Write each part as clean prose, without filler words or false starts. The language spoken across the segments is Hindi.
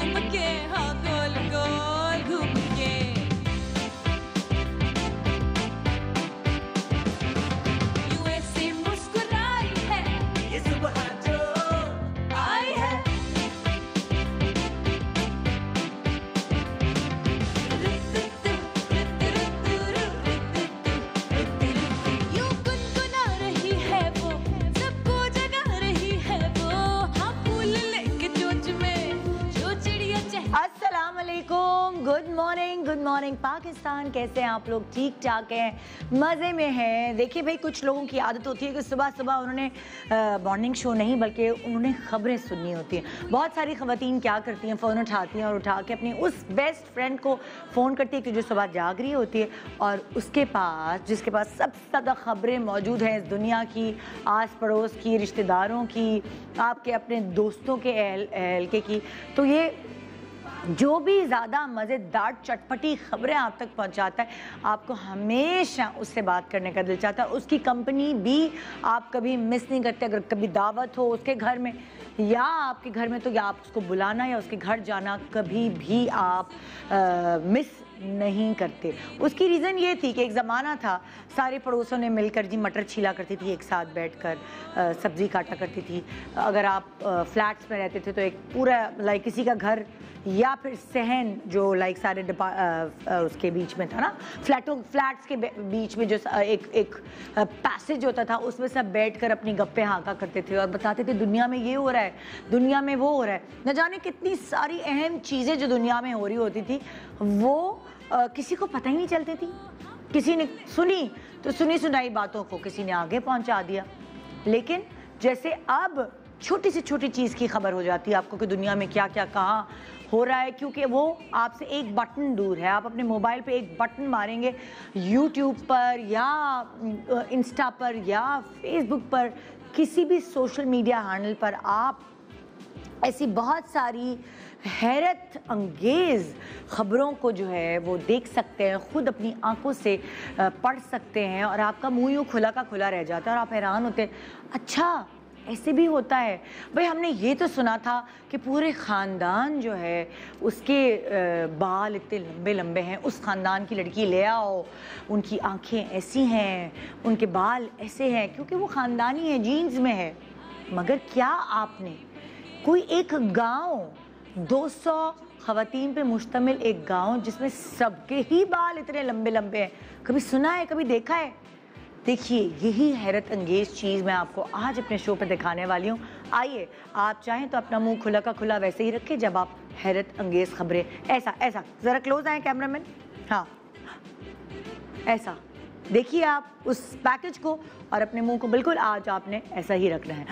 घूम के, हाँ गोल गोल घूम के। यूएसए मुस्कुराई है ये सुबह जो आई है। यूं गुनगुना रही है वो, सबको जगा रही है वो, हाँ फूल लेके चोंच में जो चिड़िया अस्सलाम वालेकुम, गुड मॉर्निंग पाकिस्तान। कैसे हैं आप लोग? ठीक ठाक हैं, मज़े में हैं। देखिए भाई, कुछ लोगों की आदत होती है कि सुबह सुबह उन्होंने मॉर्निंग शो नहीं बल्कि उन्होंने खबरें सुननी होती हैं। बहुत सारी ख़वातीन क्या करती हैं, फ़ोन उठाती हैं और उठा के अपनी उस बेस्ट फ्रेंड को फ़ोन करती है कि जो सुबह जाग रही होती है और उसके पास, जिसके पास सबसे ज़्यादा ख़बरें मौजूद हैं इस दुनिया की, आस पड़ोस की, रिश्तेदारों की, आपके अपने दोस्तों के एहलके की। तो ये जो भी ज़्यादा मज़ेदार चटपटी ख़बरें आप तक पहुंचाता है, आपको हमेशा उससे बात करने का दिल चाहता है। उसकी कंपनी भी आप कभी मिस नहीं करते। अगर कभी दावत हो उसके घर में या आपके घर में, तो या आप उसको बुलाना या उसके घर जाना कभी भी आप मिस नहीं करते। उसकी रीज़न ये थी कि एक ज़माना था, सारे पड़ोसों ने मिलकर जी मटर छीला करती थी, एक साथ बैठकर सब्ज़ी काटा करती थी। अगर आप फ्लैट्स में रहते थे तो एक पूरा लाइक किसी का घर या फिर सहन जो लाइक सारे उसके बीच में था ना, फ्लैट्स के बीच में जो एक पैसेज होता था, उसमें सब बैठकर अपनी गप्पे हाँका करते थे और बताते थे दुनिया में ये हो रहा है, दुनिया में वो हो रहा है। न जाने कितनी सारी अहम चीज़ें जो दुनिया में हो रही होती थी वो किसी को पता ही नहीं चलती थी। किसी ने सुनी तो सुनी सुनाई बातों को किसी ने आगे पहुंचा दिया। लेकिन जैसे अब छोटी से छोटी चीज़ की खबर हो जाती है आपको कि दुनिया में क्या क्या कहाँ हो रहा है, क्योंकि वो आपसे एक बटन दूर है। आप अपने मोबाइल पे एक बटन मारेंगे, यूट्यूब पर या इंस्टा पर या फेसबुक पर, किसी भी सोशल मीडिया हैंडल पर आप ऐसी बहुत सारी हैरत अंगेज़ ख़बरों को जो है वो देख सकते हैं, ख़ुद अपनी आंखों से पढ़ सकते हैं और आपका मुंह यूँ खुला का खुला रह जाता है और आप हैरान होते हैं, अच्छा ऐसे भी होता है। भाई हमने ये तो सुना था कि पूरे ख़ानदान जो है उसके बाल इतने लंबे लंबे हैं, उस ख़ानदान की लड़की ले आओ, उनकी आँखें ऐसी हैं, उनके बाल ऐसे हैं, क्योंकि वो ख़ानदानी है, जीन्स में है। मगर क्या आपने कोई एक गांव, 200 ख़वातीन पे मुश्तमिल एक गांव जिसमें सबके ही बाल इतने लंबे लंबे हैं, कभी सुना है, कभी देखा है? देखिए, यही हैरत अंगेज़ चीज़ मैं आपको आज अपने शो पे दिखाने वाली हूँ। आइए, आप चाहें तो अपना मुंह खुला का खुला वैसे ही रखें जब आप हैरत अंगेज़ ख़बरें, ऐसा ज़रा क्लोज आए कैमरामैन, हाँ ऐसा देखिए आप उस पैकेज को और अपने मुंह को बिल्कुल आज आपने ऐसा ही रखना है।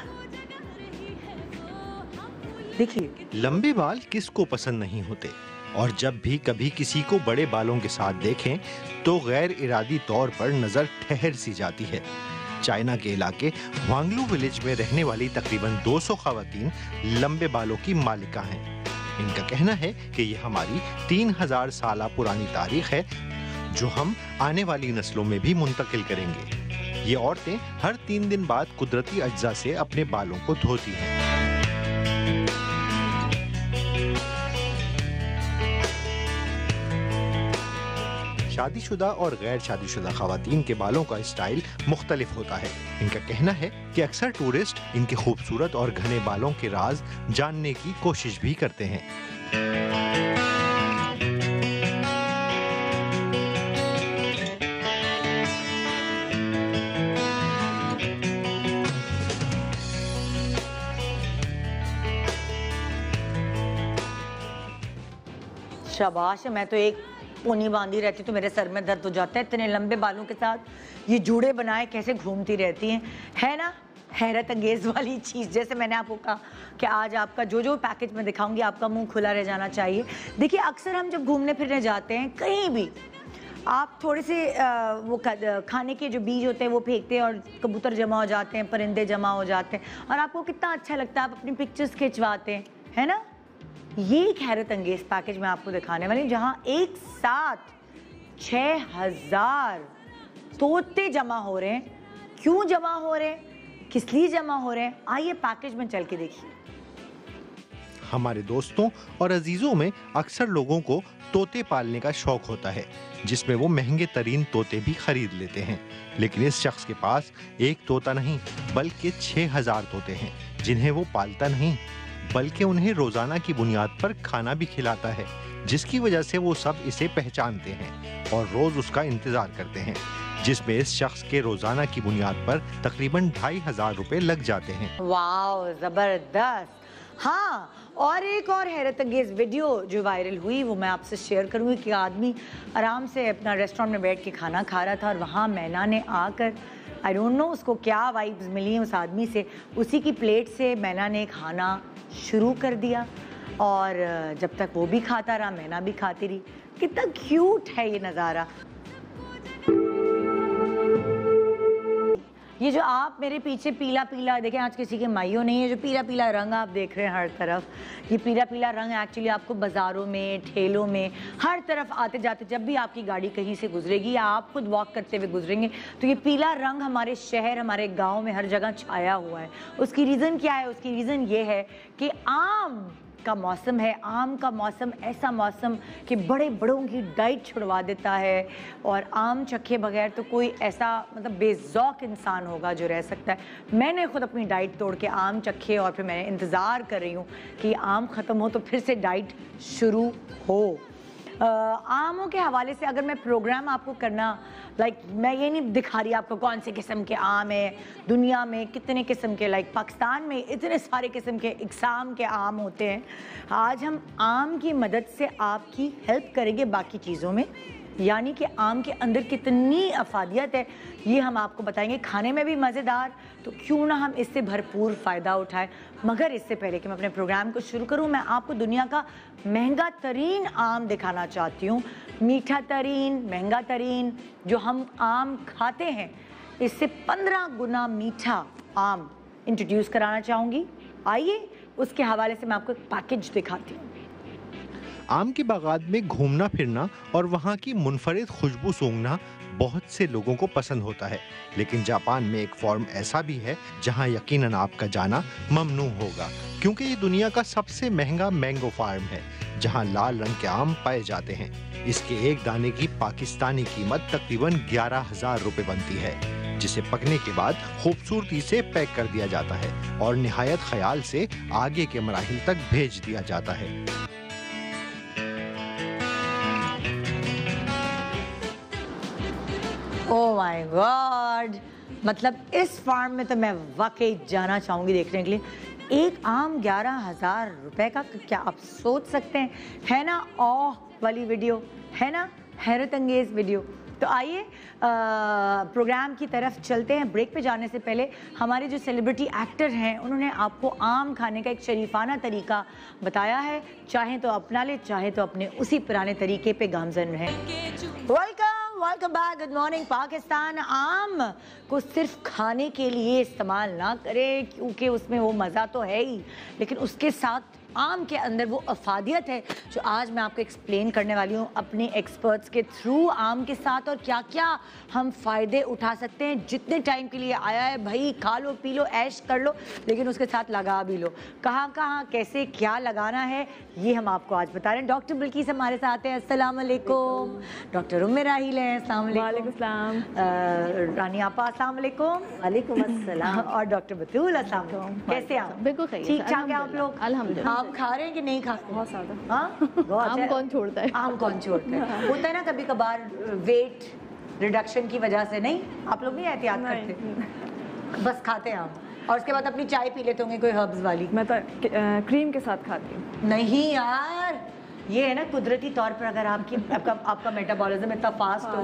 देखिए, लंबे बाल किसको पसंद नहीं होते, और जब भी कभी किसी को बड़े बालों के साथ देखें तो गैर इरादी तौर पर नजर ठहर सी जाती है। चाइना के इलाके वांगलू विलेज में रहने वाली तकरीबन 200 ख़वातीन लंबे बालों की मालिका हैं। इनका कहना है कि ये हमारी 3000 साल पुरानी तारीख है जो हम आने वाली नस्लों में भी मुंतकिल करेंगे। ये औरतें हर 3 दिन बाद कुदरती अज्जा से अपने बालों को धोती हैं। शादीशुदा और गैर शादीशुदा ख़वातीन के बालों का स्टाइल मुख्तलिफ होता है। इनका कहना है कि अक्सर टूरिस्ट इनके खूबसूरत और घने बालों के राज जानने की कोशिश भी करते हैं। शाबाश, मैं तो एक पोनी बांधी रहती तो मेरे सर में दर्द हो जाता है। इतने लंबे बालों के साथ ये जूड़े बनाए कैसे घूमती रहती हैं, है ना? हैरत अंगेज़ वाली चीज़। जैसे मैंने आपको कहा कि आज आपका जो पैकेज में दिखाऊंगी आपका मुंह खुला रह जाना चाहिए। देखिए, अक्सर हम जब घूमने फिरने जाते हैं कहीं भी, आप थोड़े से वो खाने के जो बीज होते हैं वो फेंकते हैं और कबूतर जमा हो जाते हैं, परिंदे जमा हो जाते हैं और आपको कितना अच्छा लगता है, आप अपनी पिक्चर्स खिंचवाते हैं, है ना? ये एक हैरत अंगेज़ पैकेज मैं आपको दिखाने वाली हूँ जहाँ एक साथ 6000 तोते जमा हो रहे हैं। क्यों जमा हो रहे हैं, किस लिए जमा हो रहे हैं, आइए पैकेज में चल के देखिए। हमारे दोस्तों और अजीजों में अक्सर लोगों को तोते पालने का शौक होता है, जिसमें वो महंगे तरीन तोते भी खरीद लेते हैं। लेकिन इस शख्स के पास एक तोता नहीं बल्कि 6000 तोते हैं, जिन्हें वो पालता नहीं बल्कि उन्हें रोजाना की बुनियाद पर खाना भी खिलाता है, जिसकी वजह से वो सब इसे पहचानते हैं और रोज उसका इंतजार करते हैं, जिसमें इस शख्स के रोजाना की बुनियाद पर तकरीबन 2500 रुपए लग जाते हैं। वाह, जबरदस्त। हाँ, और एक और हैरत अंगेज वीडियो जो वायरल हुई वो मैं आपसे शेयर करूँगी कि आदमी आराम से अपना रेस्टोरेंट में बैठ के खाना खा रहा था और वहाँ मैना ने आकर, आई डोंट नो उसको क्या वाइब्स मिली उस आदमी से, उसी की प्लेट से मैना ने खाना शुरू कर दिया और जब तक वो भी खाता रहा मैना भी खाती रही। कितना क्यूट है ये नज़ारा। ये जो आप मेरे पीछे पीला पीला देखें, आज किसी के माइयों नहीं है, जो पीला पीला रंग आप देख रहे हैं हर तरफ, ये पीला पीला रंग एक्चुअली आपको बाज़ारों में, ठेलों में, हर तरफ आते जाते जब भी आपकी गाड़ी कहीं से गुजरेगी या आप खुद वॉक करते हुए गुजरेंगे तो ये पीला रंग हमारे शहर, हमारे गाँव में हर जगह छाया हुआ है। उसकी रीज़न क्या है? उसकी रीज़न ये है कि आम का मौसम है। आम का मौसम ऐसा मौसम कि बड़े बड़ों की डाइट छुड़वा देता है और आम चखे बगैर तो कोई ऐसा मतलब बेज़ौक इंसान होगा जो रह सकता है। मैंने खुद अपनी डाइट तोड़ के आम चखे और फिर मैंने इंतज़ार कर रही हूँ कि आम ख़त्म हो तो फिर से डाइट शुरू हो। आमों के हवाले से अगर मैं प्रोग्राम आपको करना, मैं ये नहीं दिखा रही आपको कौन से किस्म के आम है, दुनिया में कितने किस्म के, पाकिस्तान में इतने सारे किस्म के इकसाम के आम होते हैं। आज हम आम की मदद से आपकी हेल्प करेंगे बाकी चीज़ों में, यानी कि आम के अंदर कितनी अफादियत है ये हम आपको बताएंगे। खाने में भी मज़ेदार, तो क्यों ना हम इससे भरपूर फ़ायदा उठाएं। मगर इससे पहले कि मैं अपने प्रोग्राम को शुरू करूं, मैं आपको दुनिया का महंगा तरीन आम दिखाना चाहती हूं। मीठा तरीन, महंगा तरीन जो हम आम खाते हैं, इससे 15 गुना मीठा आम इंट्रोड्यूस कराना चाहूँगी। आइए उसके हवाले से मैं आपको एक पैकेज दिखाती हूँ। आम के बागात में घूमना फिरना और वहाँ की मुनफरिद खुशबू सूंघना बहुत से लोगों को पसंद होता है, लेकिन जापान में एक फॉर्म ऐसा भी है जहाँ यकीनन आपका जाना ममनू होगा, क्योंकि ये दुनिया का सबसे महंगा मैंगो फार्म है जहाँ लाल रंग के आम पाए जाते हैं। इसके एक दाने की पाकिस्तानी कीमत तकरीबन 11,000 रुपए बनती है, जिसे पकने के बाद खूबसूरती से पैक कर दिया जाता है और निहायत ख्याल से आगे के मराहिल तक भेज दिया जाता है। ओह माय गॉड, मतलब इस फार्म में तो मैं वाकई जाना चाहूँगी देखने के लिए। एक आम 11,000 रुपए का, क्या आप सोच सकते हैं? है ना ऑह वाली वीडियो, है ना हैरत अंगेज वीडियो। तो आइए प्रोग्राम की तरफ चलते हैं। ब्रेक पे जाने से पहले हमारे जो सेलिब्रिटी एक्टर हैं उन्होंने आपको आम खाने का एक शरीफाना तरीका बताया है। चाहे तो अपना ले, चाहे तो अपने उसी पुराने तरीके पे गामजन रहें। Welcome back, good morning Pakistan. आम को सिर्फ खाने के लिए इस्तेमाल ना करें, क्योंकि उसमें वो मज़ा तो है ही, लेकिन उसके साथ आम के अंदर वो अफादियत है जो आज मैं आपको एक्सप्लेन करने वाली हूँ अपने एक्सपर्ट्स के थ्रू आम के साथ, और क्या क्या हम फ़ायदे उठा सकते हैं। जितने टाइम के लिए आया है भाई, खा लो पी लो ऐश कर लो, लेकिन उसके साथ लगा भी लो। कहाँ कहाँ कैसे क्या लगाना है ये हम आपको आज बता रहे हैं। डॉक्टर बिल्किस हमारे साथ हैं, अस्सलाम वालेकुम। डॉक्टर उम्मे राहिल हैं, अस्सलाम वालेकुम। रानी आपा अस्सलाम वालेकुम। वालेकुम अस्सलाम। और डॉक्टर बतूल अस्सलाम वालेकुम। कैसे आप? बिल्कुल ठीक ठाक है आप लोग? अल्हम्दुलिल्लाह। आप खा रहे हैं कि नहीं खा? बहुत ज्यादा। हाँ, आम कौन छोड़ता है? आम कौन छोड़ता है? होता है ना कभी कभार वेट रिडक्शन की वजह से। नहीं, आप लोग नहीं एहतियात करते, बस खाते हैं आम और उसके बाद अपनी चाय पी लेते होंगे कोई हर्ब्स वाली। मैं तो क्रीम के साथ खाती हूँ। नहीं यार, ये है ना कुदरती तौर पर अगर आपका मेटाबॉलिज्म इतना फास्ट हो,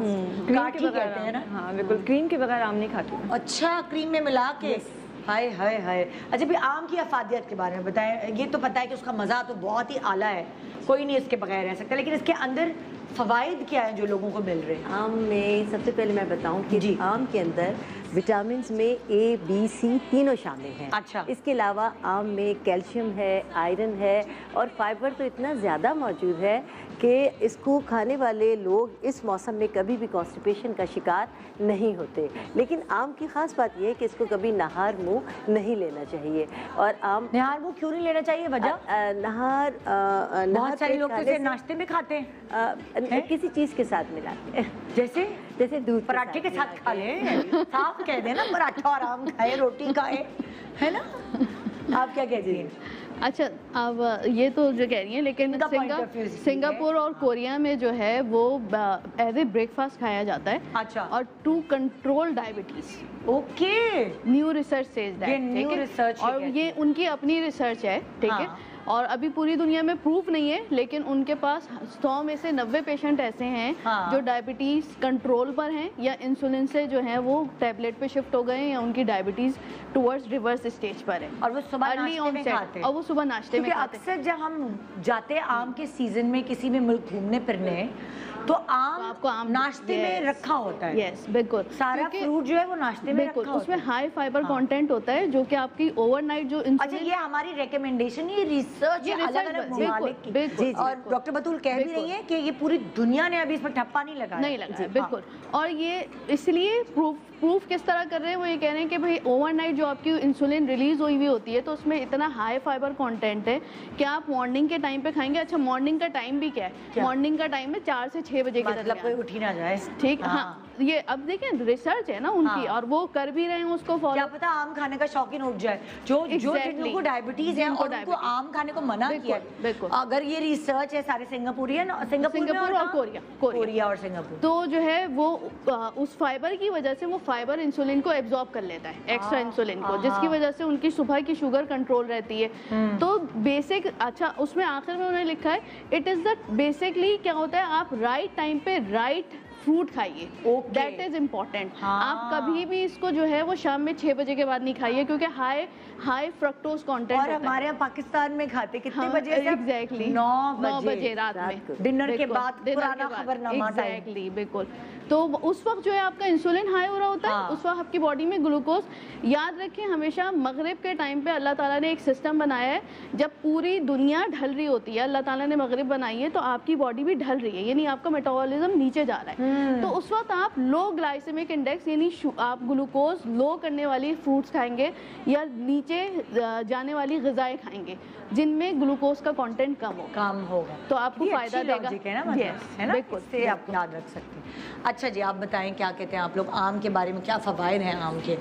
काठी कहते हैं ना। हाँ बिल्कुल, क्रीम के बगैर आम नहीं खाती हूँ। अच्छा, क्रीम में मिला के? हाय हाय हाय। अच्छा भी आम की अफादियत के बारे में बताएं। ये तो पता है कि उसका मज़ा तो बहुत ही आला है, कोई नहीं इसके बगैर रह सकता, लेकिन इसके अंदर फ़वाइद क्या हैं जो लोगों को मिल रहे हैं? आम में सबसे पहले मैं बताऊं कि जी। आम के अंदर विटामिन में A, B, C तीनों शामिल हैं। अच्छा। इसके अलावा आम में कैल्शियम है, आयरन है और फाइबर तो इतना ज़्यादा मौजूद है कि इसको खाने वाले लोग इस मौसम में कभी भी कॉन्स्टिपेशन का शिकार नहीं होते। लेकिन आम की ख़ास बात यह है कि इसको कभी नहार मुँह नहीं लेना चाहिए। और आम नहार मुँह क्यों नहीं लेना चाहिए? वजह नहार बहुत सारे लोग तो इसे नाश्ते में खाते हैं, किसी चीज़ के साथ मिलाते हैं, जैसे दूध पराठे के साथ खा ले, साफ कह देना पराठा और आम खाए, रोटी खाए, है ना? आप क्या कहती हैं? अच्छा, अब ये तो जो कह रही हैं, लेकिन इनका point of view इसलिए सिंगापुर और कोरिया में जो है वो एज ए ब्रेकफास्ट खाया जाता है। अच्छा। और to control diabetes. Okay, new research says that, ये न्यू रिसर्च और ये उनकी अपनी रिसर्च है, ठीक है। और अभी पूरी दुनिया में प्रूफ नहीं है, लेकिन उनके पास 100 में से 90 पेशेंट ऐसे हैं जो डायबिटीज कंट्रोल पर हैं या इंसुलिन से जो है वो टैबलेट पे शिफ्ट हो गए हैं या उनकी डायबिटीज टुवर्ड्स रिवर्स स्टेज पर है। और वो सुबह नाश्ते में खाते हैं। और वो सुबह नाश्ते में खाते हैं। अक्सर जब हम जाते हैं आम के सीजन में किसी भी मुल्क घूमने फिरने, तो आम आपको आम नाश्ते में रखा होता है। यस, बिल्कुल। सारा फ्रूट जो है वो नाश्ते में रखा होता है। उसमें हाई फाइबर कंटेंट होता है जो कि आपकी ओवरनाइट जो अच्छा, ये हमारी रिकमेंडेशन, ये रिसर्च है अलग-अलग ममालिक की। और डॉक्टर बतूल कह भी रही है कि ये पूरी दुनिया ने अभी इस पर ठप्पा नहीं लगाया। बिल्कुल। और ये इसलिए प्रूफ किस तरह कर रहे हैं, वो ये कह रहे हैं कि भाई ओवरनाइट जो आपकी इंसुलिन रिलीज हुई होती है तो उसमें इतना हाई फाइबर कंटेंट है कि आप मॉर्निंग के टाइम पे खाएंगे। अच्छा, मॉर्निंग का टाइम भी क्या है? मॉर्निंग का टाइम है 4 से 6 बजे के मतलब कोई उठ ही ना जाए, ठीक। हाँ, ये अब देखें रिसर्च है ना उनकी, और वो कर भी रहे हैं उसको फॉलो। क्या पता आम खाने का शौकीन उठ जाए, जो जिन को डायबिटीज है और उनको आम खाने को मना किया है। बिल्कुल। अगर ये रिसर्च है सारे सिंगापुर और कोरिया और सिंगापुर, तो जो है वो उस फाइबर की वजह से वो फाइबर इंसुलिन को एब्जॉर्ब कर लेता है, एक्स्ट्रा इंसुलिन को, जिसकी वजह से उनकी सुबह की शुगर कंट्रोल रहती है। तो बेसिक, अच्छा उसमें आखिर में उन्होंने लिखा है इट इज द बेसिकली क्या होता है, आप राइट टाइम पे राइट फ्रूट खाइए, दैट इज इम्पोर्टेंट। आप कभी भी इसको जो है वो शाम में 6 बजे के बाद नहीं खाइए, क्योंकि हाई फ्रक्टोज कंटेंट। और हमारे यहाँ पाकिस्तान में खाते कितने बजे? एग्जैक्टली 9 बजे रात में, डिनर के बाद, पुराना खबरनामा टाइम। एग्जैक्टली, बिल्कुल। तो उस वक्त जो है आपका इंसुलिन हाई हो रहा होता है, उस वक्त आपकी बॉडी में ग्लूकोज। याद रखें हमेशा मगरिब के टाइम पे अल्लाह ताला ने एक सिस्टम बनाया है, जब पूरी दुनिया ढल रही होती है, अल्लाह ताला ने मगरिब बनाई है, तो आपकी बॉडी भी ढल रही है, यानी आपका मेटाबॉलिज्म नीचे जा रहा है। तो उस वक्त आप लो ग्लाइसेमिक इंडेक्स यानी आप ग्लूकोज लो करने वाली फ्रूट्स खाएंगे या नीचे जाने वाली ग़िज़ाएं खाएंगे जिनमें ग्लूकोज का कंटेंट कम होगा, तो आपको फायदा देगा। है ना, इससे आप याद रख सकते हैं। अच्छा जी, आप बताएं क्या कहते हैं आप लोग आम के बारे में, क्या फ़वाइद हैं आम के?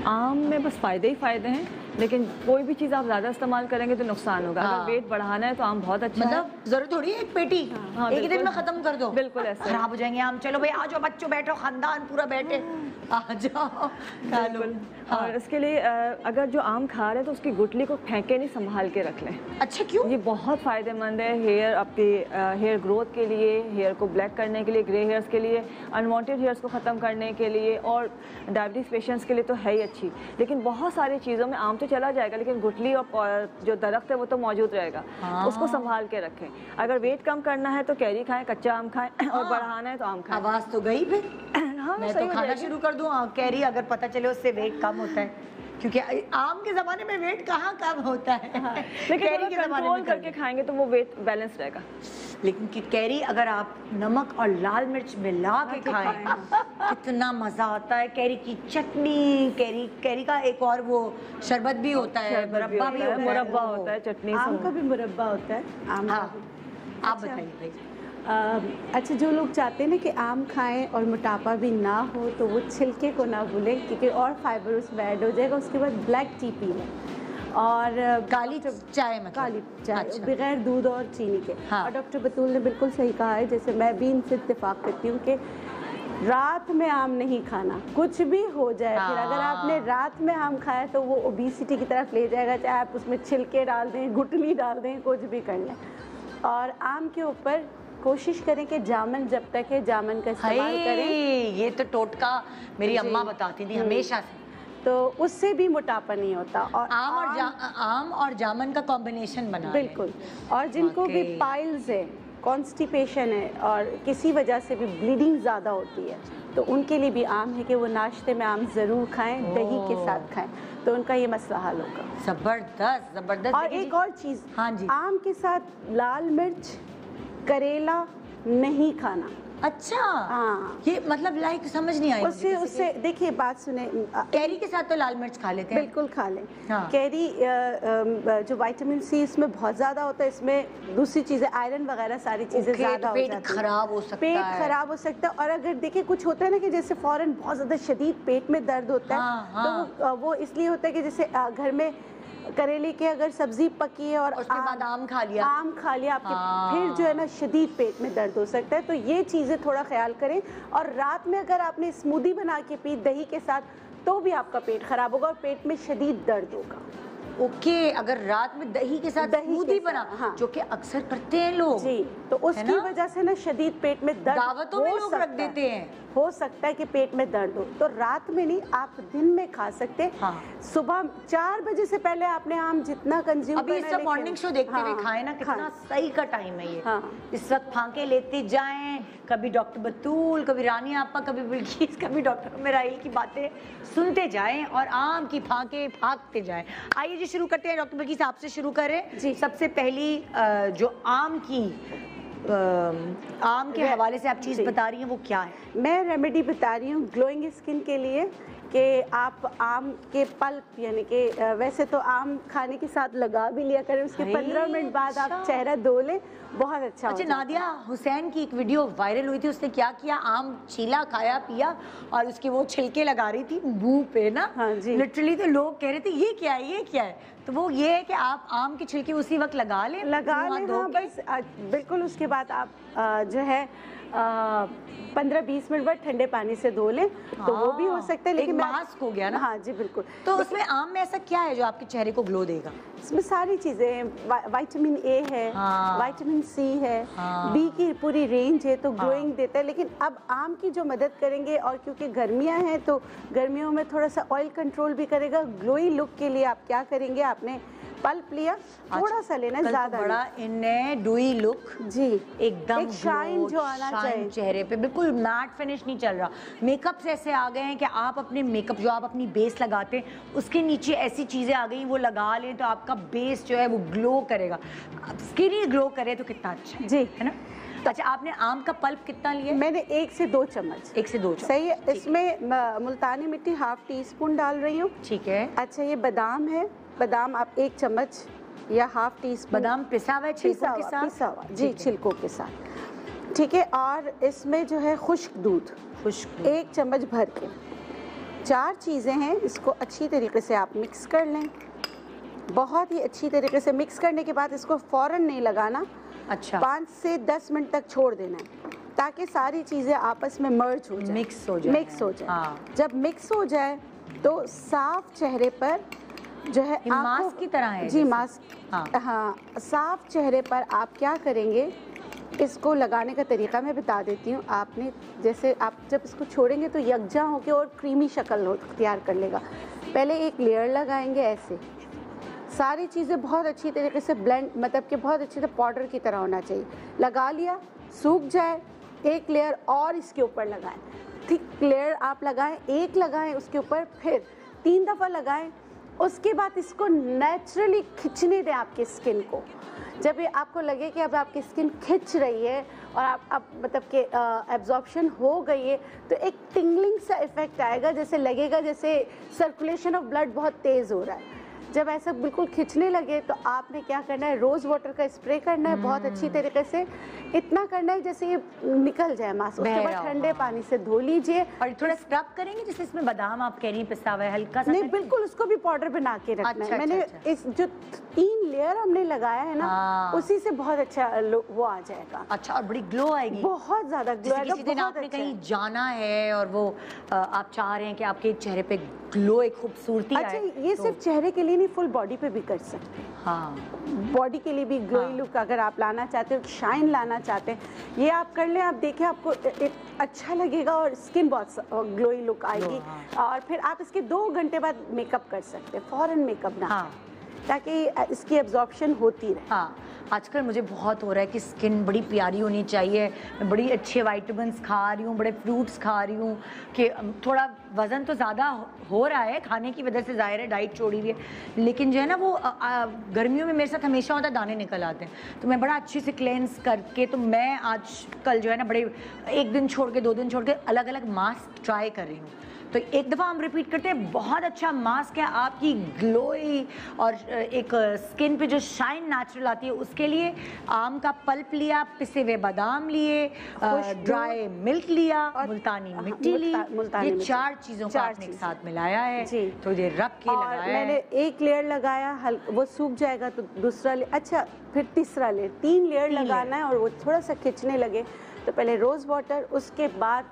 आम में बस फ़ायदे ही फ़ायदे हैं, लेकिन कोई भी चीज़ आप ज़्यादा इस्तेमाल करेंगे तो नुकसान होगा। अगर वेट बढ़ाना है तो आम बहुत अच्छा मतलब जरूर थोड़ी है एक पेटी एक ही दिन में खत्म कर दो, बिल्कुल ऐसा खराब हो जाएंगे आम। चलो भाई आ जाओ बच्चों, बैठो, खानदान पूरा बैठे, आ जाओ खा लो। और इसके लिए अगर जो आम खा रहे हैं तो उसकी गुठली को फेंके नहीं, संभाल के रख लें। अच्छा, क्यों? ये बहुत फ़ायदेमंद है हेयर, आपके हेयर ग्रोथ के लिए, हेयर को ब्लैक करने के लिए, ग्रे हेयर्स के लिए, अनवांटेड हेयर्स को ख़त्म करने के लिए, और डायबिटीज़ पेशेंट्स के लिए तो है ही अच्छी। लेकिन बहुत सारी चीज़ों में आम तो चला जाएगा, लेकिन गुठली और जो दरख्त है वो तो मौजूद रहेगा। उसको संभाल के रखें। अगर वेट कम करना है तो कैरी खाएं, कच्चा आम खाएं, और बढ़ाना है तो आम खाएं। आवाज़ तो गई फिर। हाँ, मैं तो खाना शुरू कर दूँ कैरी, अगर पता चले उससे वेट कम होता है, क्योंकि आम के ज़माने में वेट कहाँ कम होता है। लेकिन कैरी के ज़माने में करके खाएंगे तो वो वेट बैलेंस रहेगा। लेकिन कि कैरी अगर आप नमक और लाल मिर्च मिला के खाएं कितना मज़ा आता है। कैरी की चटनी, कैरी का एक और वो शरबत भी होता है, मुरब्बा भी होता है, मुरब्बा होता है, चटनी, आम का भी मुरब्बा होता है। आम हाँ, आप बताइए भाई। अच्छा, जो लोग चाहते हैं ना कि आम खाएं और मोटापा भी ना हो, तो वो छिलके को ना भूलें, क्योंकि और फाइबर उसमें ऐड हो जाएगा। उसके बाद ब्लैक टी पी लें, और काली चाय, मतलब काली चाय, अच्छा। बगैर दूध और चीनी के। हाँ। और डॉक्टर बतूल ने बिल्कुल सही कहा है, जैसे मैं भी इनसे इत्तेफाक करती हूँ कि रात में आम नहीं खाना, कुछ भी हो जाए। फिर अगर आपने रात में आम खाया तो वो ओबेसिटी की तरफ ले जाएगा, चाहे आप उसमें छिलके डाल दें, गुठली डाल दें, कुछ भी कर लें। और आम के ऊपर कोशिश करें कि जामन जब तक है जामन का इस्तेमाल करें। ये तो टोटका मेरी अम्मा बताती थी हमेशा से, तो उससे भी मोटापा नहीं होता। और आम और जामन का कॉम्बिनेशन बना, बिल्कुल। और जिनको भी पाइल्स है, कॉन्स्टिपेशन है, और किसी वजह से भी ब्लीडिंग ज़्यादा होती है, तो उनके लिए भी आम है कि वो नाश्ते में आम ज़रूर खाएं, दही के साथ खाएं, तो उनका ये मसला हल होगा। ज़बरदस्त ज़बरदस्त। और एक और चीज़, हाँ जी, आम के साथ लाल मिर्च करेला नहीं खाना। अच्छा, हाँ। ये मतलब लाइक समझ नहीं आई उससे देखिए, बात सुने, कैरी के साथ तो लाल मिर्च खा लेते हैं। बिल्कुल खा लें। हाँ। कैरी जो विटामिन सी इसमें बहुत ज़्यादा होता है, इसमें दूसरी चीज़ें आयरन वगैरह सारी चीज़ें ज़्यादा हो जाती हैं, पेट खराब हो सकता है। पेट खराब हो सकता है। और अगर देखिए कुछ होता है ना कि जैसे फौरन बहुत ज़्यादा शदीद पेट में दर्द होता है, हाँ, तो वो इसलिए होता है कि जैसे घर में करेले की अगर सब्जी पकी है और उसके बाद आम खा लिया, आपके फिर जो है ना शदीद पेट में दर्द हो सकता है। तो ये चीज़ें थोड़ा ख्याल करें। और रात में अगर आपने स्मूदी बना के पी दही के साथ, तो भी आपका पेट खराब होगा और पेट में शदीद दर्द होगा। ओके, अगर रात में दही के साथ स्मूदी बना, हाँ, जो कि अक्सर करते हैं लोग जी, तो उसकी वजह से ना शदीद पेट में दर्द दावतों में लोग रख देते हैं, हो सकता है कि पेट में दर्द हो। तो रात में नहीं, आप दिन में खा सकते हैं। हाँ। सुबह 4 बजे से पहले आपने आम जितना कंज्यूम अभी इसका मॉर्निंग शो देखते हुए खाए ना, कितना हाँ, सही का टाइम है ये। हाँ। इस वक्त फांके लेते जाएं, कभी डॉक्टर बतूल, कभी रानी आपा, कभी बिल्किस, कभी डॉक्टर मिराइल की बातें सुनते जाएं और आम की फांके फांकते जाएं। आइए जी, शुरू करते हैं। डॉक्टर बिल्किस, आपसे शुरू करें जी। सबसे पहली जो आम के हवाले से आप चीज़ बता रही हैं, वो क्या है? मैं रेमेडी बता रही हूँ ग्लोइंग स्किन के लिए, कि आप आम के पल्प यानी कि वैसे तो आम खाने के साथ लगा भी लिया करें, उसके 15 मिनट बाद आप चेहरा धो लें, बहुत अच्छा। अच्छा, नादिया हुसैन की एक वीडियो वायरल हुई थी, उसने क्या किया, आम छीला, खाया पिया और उसकी वो छिलके लगा रही थी मुंह पे ना। हाँ जी। लिटरली तो लोग कह रहे थे ये क्या है, ये क्या है। तो वो ये है कि आप आम के छिलके उसी वक्त लगा लें, हाँ, बस बिल्कुल। उसके बाद आप जो है 15-20 मिनट बाद ठंडे पानी से धो लें, तो वो भी हो सकता है। लेकिन मास्क हो गया ना। हाँ जी, बिल्कुल। तो उसमें आम में ऐसा क्या है जो आपके चेहरे को ग्लो देगा? इसमें सारी चीज़ें हैं, विटामिन ए है, विटामिन सी है, बी की पूरी रेंज है, तो ग्लोइंग देता है। लेकिन अब आम की जो मदद करेंगे, और क्योंकि गर्मियाँ हैं तो गर्मियों में थोड़ा सा ऑयल कंट्रोल भी करेगा। ग्लोई लुक के लिए आप क्या करेंगे, आपने पल्प लिया, थोड़ा सा लेना, ज्यादा बड़ा इन्हें डुई लुक जी, एकदम एक शाइन जो आना चाहिए चेहरे पे, बिल्कुल मैट फिनिश नहीं चल रहा। मेकअप ऐसे आ गए हैं कि आप अपने मेकअप जो आप अपनी बेस लगाते हैं उसके नीचे ऐसी चीजें आ गई, वो लगा लें तो आपका बेस जो है वो ग्लो करेगा। स्किन ही ग्लो करे तो कितना अच्छा है, जी, है ना। अच्छा, आपने आम का पल्प कितना लिया? मैंने 1 से 2 चम्मच। 1 से 2 चम्मच, सही है। इसमें मुल्तानी मिट्टी ½ टीस्पून डाल रही हूँ। ठीक है। अच्छा, ये बादाम है, बादाम आप 1 चम्मच या ½ टीस्पून। बादाम पिसा हुआ है छिलकों के साथ? पिसा हुआ जी, छिलकों के साथ, ठीक है। और इसमें जो है खुश्क दूध, 1 चम्मच भर के। 4 चीज़ें हैं, इसको अच्छी तरीके से आप मिक्स कर लें, बहुत ही अच्छी तरीके से। मिक्स करने के बाद इसको फ़ौरन नहीं लगाना। अच्छा, 5 से 10 मिनट तक छोड़ देना है, ताकि सारी चीज़ें आपस में मर्ज हो जाए, मिक्स हो जाए। हाँ। जब मिक्स हो जाए तो साफ चेहरे पर जो है मास्क की तरह है जी, मास्क। हाँ, साफ चेहरे पर आप क्या करेंगे, इसको लगाने का तरीका मैं बता देती हूँ। आपने जैसे आप जब इसको छोड़ेंगे तो यकजा होकर और क्रीमी शक्ल तैयार कर लेगा। पहले एक लेयर लगाएंगे, ऐसे सारी चीज़ें बहुत अच्छी तरीके से ब्लेंड, मतलब कि बहुत अच्छी से पाउडर की तरह होना चाहिए। लगा लिया, सूख जाए, एक लेयर और इसके ऊपर लगाएं, थिक लेयर आप लगाएं, एक लगाएं उसके ऊपर, फिर 3 दफ़ा लगाएं। उसके बाद इसको नेचुरली खिंचने दें आपकी स्किन को। जब ये आपको लगे कि अब आपकी स्किन खिंच रही है और आप मतलब कि एब्जॉर्प्शन हो गई है, तो एक टिंगलिंग सा इफेक्ट आएगा, जैसे लगेगा जैसे सर्कुलेशन ऑफ ब्लड बहुत तेज़ हो रहा है। जब ऐसा बिल्कुल खिंचने लगे तो आपने क्या करना है, रोज़ वाटर का स्प्रे करना है बहुत अच्छी तरीके से। इतना करना है जैसे ये निकल जाए मास्क। उसके बाद ठंडे पानी से धो लीजिए और थोड़ा स्क्रब करेंगे, जैसे इसमें बादाम आप कह रही हैं पिसा हुआ है, हल्का सा। नहीं, बिल्कुल उसको भी पाउडर बना के रखना है। मैंने इस जो 3 लेयर हमने लगाया है ना, उसी से बहुत अच्छा वो आ जाएगा। अच्छा, और बड़ी ग्लो आएगी, बहुत ज्यादा ग्लो आएगा। किसी दिन आपने कहीं जाना है और वो आप चाह रहे हैं कि आपके चेहरे पे ग्लो, एक खूबसूरती आए। अच्छा, ये सिर्फ चेहरे के लिए नहीं, फुल बॉडी पे भी कर सकते हैं। हाँ, बॉडी के लिए भी ग्लोई लुक अगर आप लाना चाहते हो, शाइन लाना चाहते हैं, ये आप कर लें। आप देखें आपको अच्छा लगेगा और स्किन बहुत ग्लोई लुक आएगी। और फिर आप इसके 2 घंटे बाद मेकअप कर सकते हैं, फौरन मेकअप ना। ताकि इसकी एब्जॉर्प्शन होती रहे। हाँ, आजकल मुझे बहुत हो रहा है कि स्किन बड़ी प्यारी होनी चाहिए, मैं बड़ी अच्छे वाइटामिन्स खा रही हूँ, बड़े फ्रूट्स खा रही हूँ, कि थोड़ा वज़न तो ज़्यादा हो रहा है खाने की वजह से, ज़ाहिर है डाइट छोड़ी हुई है, लेकिन जो है ना वो गर्मियों में मेरे साथ हमेशा होता है दाने निकल आते हैं, तो मैं बड़ा अच्छे से क्लेंस करके, तो मैं आज कल जो है ना बड़े 1 दिन छोड़ के 2 दिन छोड़ के अलग अलग मास्क ट्राई कर रही हूँ। तो एक दफ़ा हम रिपीट करते हैं, बहुत अच्छा मास्क है आपकी ग्लोई और एक स्किन पे जो शाइन नेचुरल आती है उसके लिए। आम का पल्प लिया, पिसे हुए बादाम लिए, ड्राई मिल्क लिया, मुल्तानी मिट्टी ली, ये 4 चीज़ों को आपने एक साथ मिलाया है, तो ये रख के लगाया है। मैंने एक लेयर लगाया, वो सूख जाएगा तो दूसरा लेयर, अच्छा फिर तीसरा लेयर, 3 लेयर लगाना है। और वो थोड़ा सा खिंचने लगे तो पहले रोज़ वाटर, उसके बाद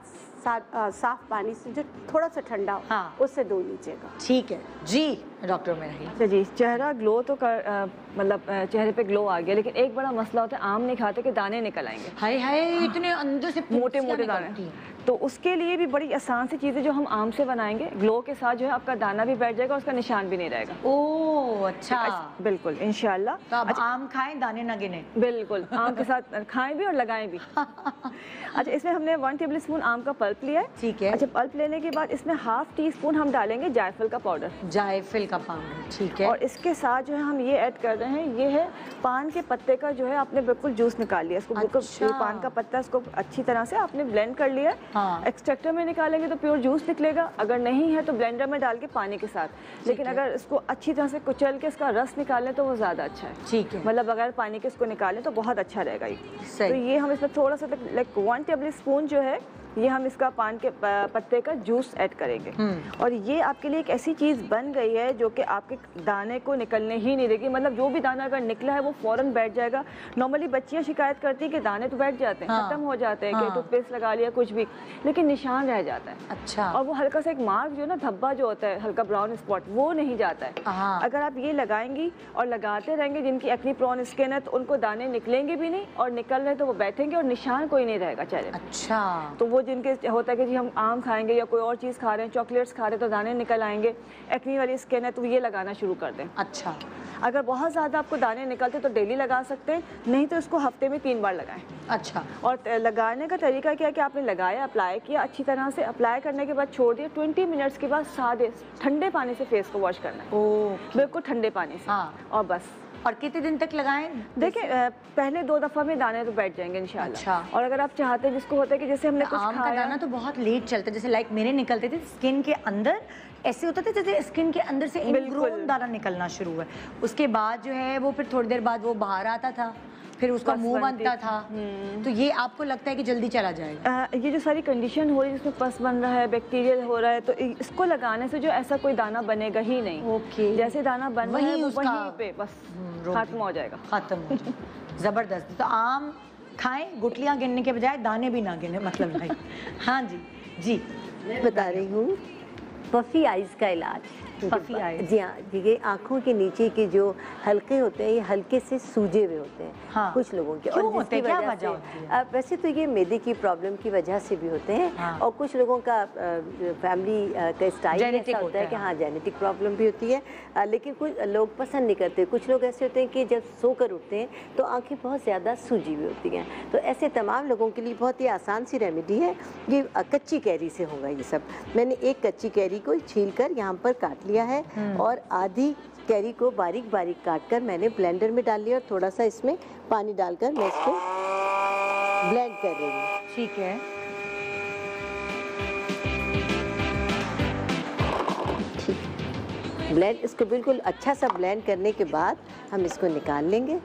साफ पानी से जो थोड़ा सा ठंडा हो, हाँ, उससे धो लीजिएगा। ठीक है जी डॉक्टर मेरा। अच्छा जी, चेहरा ग्लो तो मतलब चेहरे पे ग्लो आ गया, लेकिन एक बड़ा मसला होता है आम नहीं खाते कि दाने निकल आएंगे। हाय हाय, इतने अंदर से मोटे मोटे दाने। तो उसके लिए भी बड़ी आसान सी चीज़ें जो हम आम से बनाएंगे, ग्लो के साथ जो है आपका दाना भी बैठ जाएगा, उसका निशान भी नहीं रहेगा। ओह अच्छा, बिल्कुल इंशाल्लाह। तो अब आम खाएं, दाने ना गिने। बिल्कुल, आम के साथ खाएं भी और लगाएं भी। अच्छा, इसमें हमने 1 टेबल स्पून आम का पल्प लिया है। ठीक है। अच्छा, पल्प लेने के बाद इसमें 1/2 टीस्पून हम डालेंगे जायफल का पाउडर। जायफल का पाउडर, ठीक है। और इसके साथ जो है हम ये ऐड कर रहे हैं, ये है पान के पत्ते का जो है आपने बिल्कुल जूस निकाल लिया, इसको बिल्कुल पान का पत्ता, इसको अच्छी तरह से आपने ब्लेंड कर लिया। हाँ। एक्सट्रैक्टर में निकालेंगे तो प्योर जूस निकलेगा, अगर नहीं है तो ब्लेंडर में डाल के पानी के साथ। लेकिन अगर इसको अच्छी तरह से कुचल के इसका रस निकालें तो वो ज़्यादा अच्छा है। ठीक है, मतलब बगैर पानी के इसको निकालें तो बहुत अच्छा रहेगा ये। तो ये हम इसमें थोड़ा सा लाइक 1 टेबल स्पून जो है ये हम इसका पान के पत्ते का जूस ऐड करेंगे। और ये आपके लिए एक ऐसी चीज़ बन गई है जो कि आपके दाने को निकलने ही नहीं देगी, मतलब जो भी दाना अगर निकला है वो फ़ौरन बैठ जाएगा। नॉर्मली बच्चियां शिकायत करती हैं कि दाने तो बैठ जाते हैं, खत्म हो जाते हैं, कि टूथपेस्ट लगा लिया कुछ भी, लेकिन निशान रह जाता है। अच्छा। और वो हल्का सा एक मार्क जो है ना, धब्बा जो होता है, हल्का ब्राउन स्पॉट, वो नहीं जाता है। अगर आप ये लगाएंगी और लगाते रहेंगे, जिनकी एक्नी प्रोन स्किन है तो उनको दाने निकलेंगे भी नहीं, और निकल रहे तो वो बैठेंगे और निशान कोई नहीं रहेगा चेहरे। अच्छा। तो वो जिनके होता है कि जी हम आम खाएंगे या कोई और चीज़ खा रहे हैं, चॉकलेट्स खा रहे हैं तो दाने निकल आएंगे, एक्नी वाली स्किन है तो ये लगाना शुरू कर दें। अच्छा। अगर बहुत ज़्यादा आपको दाने निकलते तो डेली लगा सकते हैं, नहीं तो इसको हफ्ते में 3 बार लगाएं। अच्छा। और लगाने का तरीका क्या है कि आपने लगाया, अप्लाई किया, अच्छी तरह से अप्लाई करने के बाद छोड़ दिया, 20 मिनट्स के बाद सादे ठंडे पानी से फेस को वॉश करना है। बिल्कुल ठंडे पानी से। और बस। और कितने दिन तक लगाएं? देखिए पहले 2 दफ़ा में दाने तो बैठ जाएंगे इंशाल्लाह। अच्छा। और अगर आप चाहते हैं, जिसको होता है कि जैसे हमने कुछ आम का दाना तो बहुत लेट चलता है, जैसे लाइक मेरे निकलते थे स्किन के अंदर, ऐसे होता था जैसे स्किन के अंदर से इनग्रोन दाना निकलना शुरू हुआ, उसके बाद जो है वो फिर थोड़ी देर बाद वो बाहर आता था, फिर उसका मुंह बनता था। तो ये आपको लगता है कि जल्दी चला जाएगा? ये जो सारी कंडीशन हो रही है, जिसमें पस बन रहा है, बैक्टीरिया हो रहा है, तो इसको लगाने से जो ऐसा कोई दाना बनेगा ही नहीं। ओके। जैसे दाना बन रहा है वहीं पे बस खत्म हो जाएगा। खत्म हो जाएगा। जबरदस्त। तो आम खाएं, गुठलियां गिनने के बजाय दाने भी ना गिने, मतलब भाई। हाँ जी जी, मैं बता रही हूँ पफी आइज का इलाज। पफी आइज, जी हाँ, ये आँखों के नीचे के जो हल्के होते हैं, ये हल्के से सूजे हुए होते हैं। हाँ। कुछ लोगों के, और जिसकी वजह से वैसे तो ये मैदे की प्रॉब्लम की वजह से भी होते हैं। हाँ। और कुछ लोगों का फैमिली का स्टाइल ऐसा होता है कि हाँ जेनेटिक प्रॉब्लम भी होती है, लेकिन कुछ लोग पसंद नहीं करते। कुछ लोग ऐसे होते हैं कि जब सोकर उठते हैं तो आँखें बहुत ज़्यादा सूजी हुई होती हैं। तो ऐसे तमाम लोगों के लिए बहुत ही आसान सी रेमेडी है, ये कच्ची कैरी से होगा ये सब। मैंने एक कच्ची कैरी को छील कर यहाँ पर काट लिया है, और आधी कैरी को बारीक बारीक काट कर मैंने ब्लेंडर में डाल लिया, और थोड़ा सा इसमें पानी डालकर मैं इसको ब्लेंड कर रही हूँ। ठीक है। ठीक, ब्लेंड, इसको बिल्कुल अच्छा सा ब्लेंड करने के बाद हम इसको निकाल लेंगे।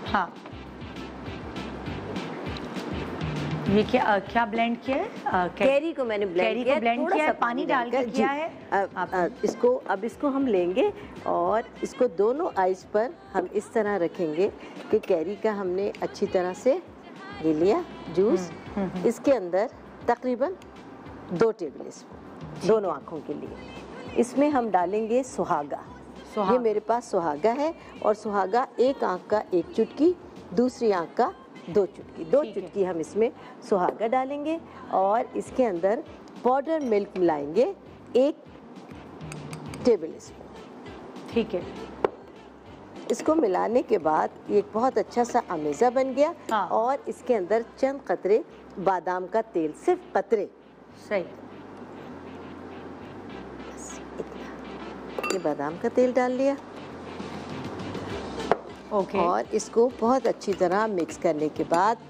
हाँ, ये क्या ब्लेंड किया है? कैरी को मैंने ब्लेंड किया है, पानी डाल के किया है। इसको हम लेंगे और इसको दोनों आइज पर हम इस तरह रखेंगे कि कैरी का हमने अच्छी तरह से ये लिया जूस। इसके अंदर तकरीबन 2 टेबल स्पून दोनों आँखों के लिए। इसमें हम डालेंगे सुहागा। ये मेरे पास सुहागा है, और सुहागा एक आँख का 1 चुटकी, दूसरी आँख का 2 चुटकी, 2 चुटकी हम इसमें सुहागा डालेंगे। और इसके अंदर पाउडर मिल्क मिलाएंगे 1 टेबल स्पून। ठीक है। इसको मिलाने के बाद ये एक बहुत अच्छा सा अमेज़ा बन गया। हाँ। और इसके अंदर चंद कतरे बादाम का तेल, सिर्फ कतरे। सही। ये बादाम का तेल डाल लिया। ओके। और इसको बहुत अच्छी तरह मिक्स करने के बाद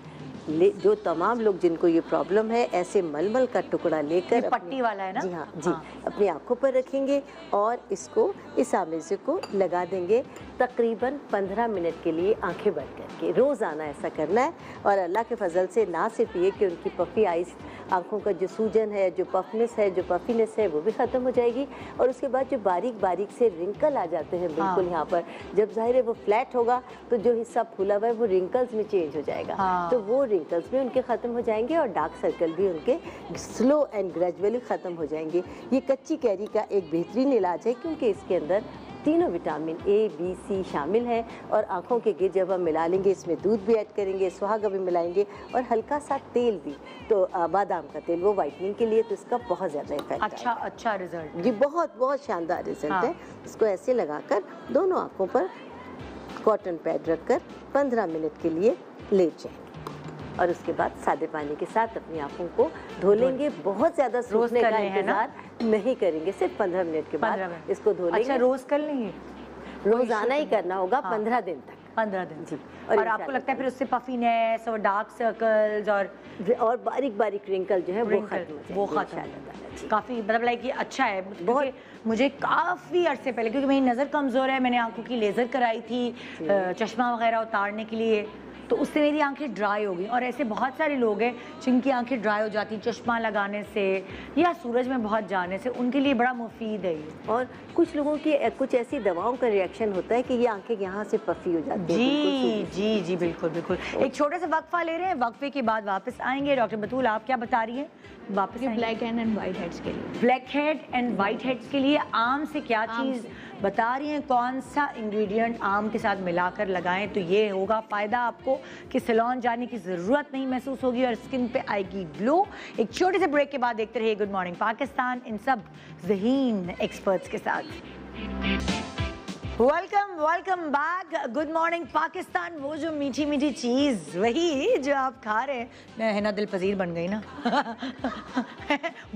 जो तमाम लोग जिनको ये प्रॉब्लम है, ऐसे मलमल का टुकड़ा लेकर पट्टी वाला है ना? जी हाँ जी, अपनी आंखों पर रखेंगे और इसको इस आमेज़े को लगा देंगे तकरीबन 15 मिनट के लिए आंखें बंद करके। रोज़ाना ऐसा करना है और अल्लाह के फजल से ना सिर्फ ये कि उनकी पफी आइज, आंखों का जो सूजन है, जो पफनेस है, जो पफीनेस है, वो भी ख़त्म हो जाएगी। और उसके बाद जो बारीक बारीक से रिंकल आ जाते हैं बिल्कुल यहाँ पर, जब ज़ाहिर है वो फ्लैट होगा तो जो हिस्सा फूला हुआ है वो रिंकल्स में चेंज हो जाएगा। तो वो रिंकल्स भी उनके ख़त्म हो जाएंगे और डार्क सर्कल भी उनके स्लो एंड ग्रेजुअली ख़त्म हो जाएंगे। ये कच्ची कैरी का एक बेहतरीन इलाज है क्योंकि इसके अंदर तीनों विटामिन ए, बी, सी शामिल हैं। और आँखों के गिर जब हम मिला लेंगे, इसमें दूध भी ऐड करेंगे, सुहागा भी मिलाएंगे और हल्का सा तेल भी, तो बादाम का तेल, वो वाइटनिंग के लिए, तो इसका बहुत ज़्यादा इफेक्ट अच्छा रिजल्ट जी, बहुत बहुत शानदार रिजल्ट है। इसको ऐसे लगाकर दोनों आँखों पर कॉटन पैड रखकर 15 मिनट के लिए लेट जाएंगे और उसके बाद सादे पानी के साथ अपनी आंखों को धो लेंगे। बहुत ज्यादा सूखने का इंतजार नहीं करेंगे, सिर्फ 15 मिनट के बाद इसको धो लेंगे। अच्छा, रोज कर लेंगे? रोजाना ही करना होगा। 15 दिन तक। 15 दिन जी। और आपको लगता है फिर उससे पफीनेस और डार्क सर्कल्स और बारीक बारीक रिंकल जो है वो खत्म हो काफी, मतलब लाइक ये अच्छा है बहुत। मुझे काफी अरसे पहले, क्योंकि मेरी नजर कमजोर है, मैंने आंखों की लेजर कराई थी चश्मा वगैरह उतारने के लिए, तो उससे मेरी आंखें ड्राई हो गई। और ऐसे बहुत सारे लोग हैं जिनकी आंखें ड्राई हो जाती चश्मा लगाने से या सूरज में बहुत जाने से, उनके लिए बड़ा मुफीद है ये। और कुछ लोगों की कुछ ऐसी दवाओं का रिएक्शन होता है कि ये आंखें यहाँ से पफी हो जाती है। जी जी जी, बिल्कुल बिल्कुल। एक छोटे से वक्फा ले रहे हैं, वक्फे के बाद वापस आएंगे। डॉक्टर बतूल, आप क्या बता रही हैं? वापस black head and white heads के लिए, black head and white heads के लिए आम से क्या चीज़ बता रही हैं? कौन सा इंग्रेडिएंट आम के साथ मिलाकर लगाएं तो ये होगा फ़ायदा आपको कि सैलून जाने की ज़रूरत नहीं महसूस होगी और स्किन पे आएगी ग्लो। एक छोटे से ब्रेक के बाद देखते रहिए गुड मॉर्निंग पाकिस्तान इन सब ज़हीन एक्सपर्ट्स के साथ। Welcome back, good morning Pakistan. वो जो मीठी मीठी चीज़, वही जो आप खा रहे हैं, मैं है ना दिल पजीर बन गई ना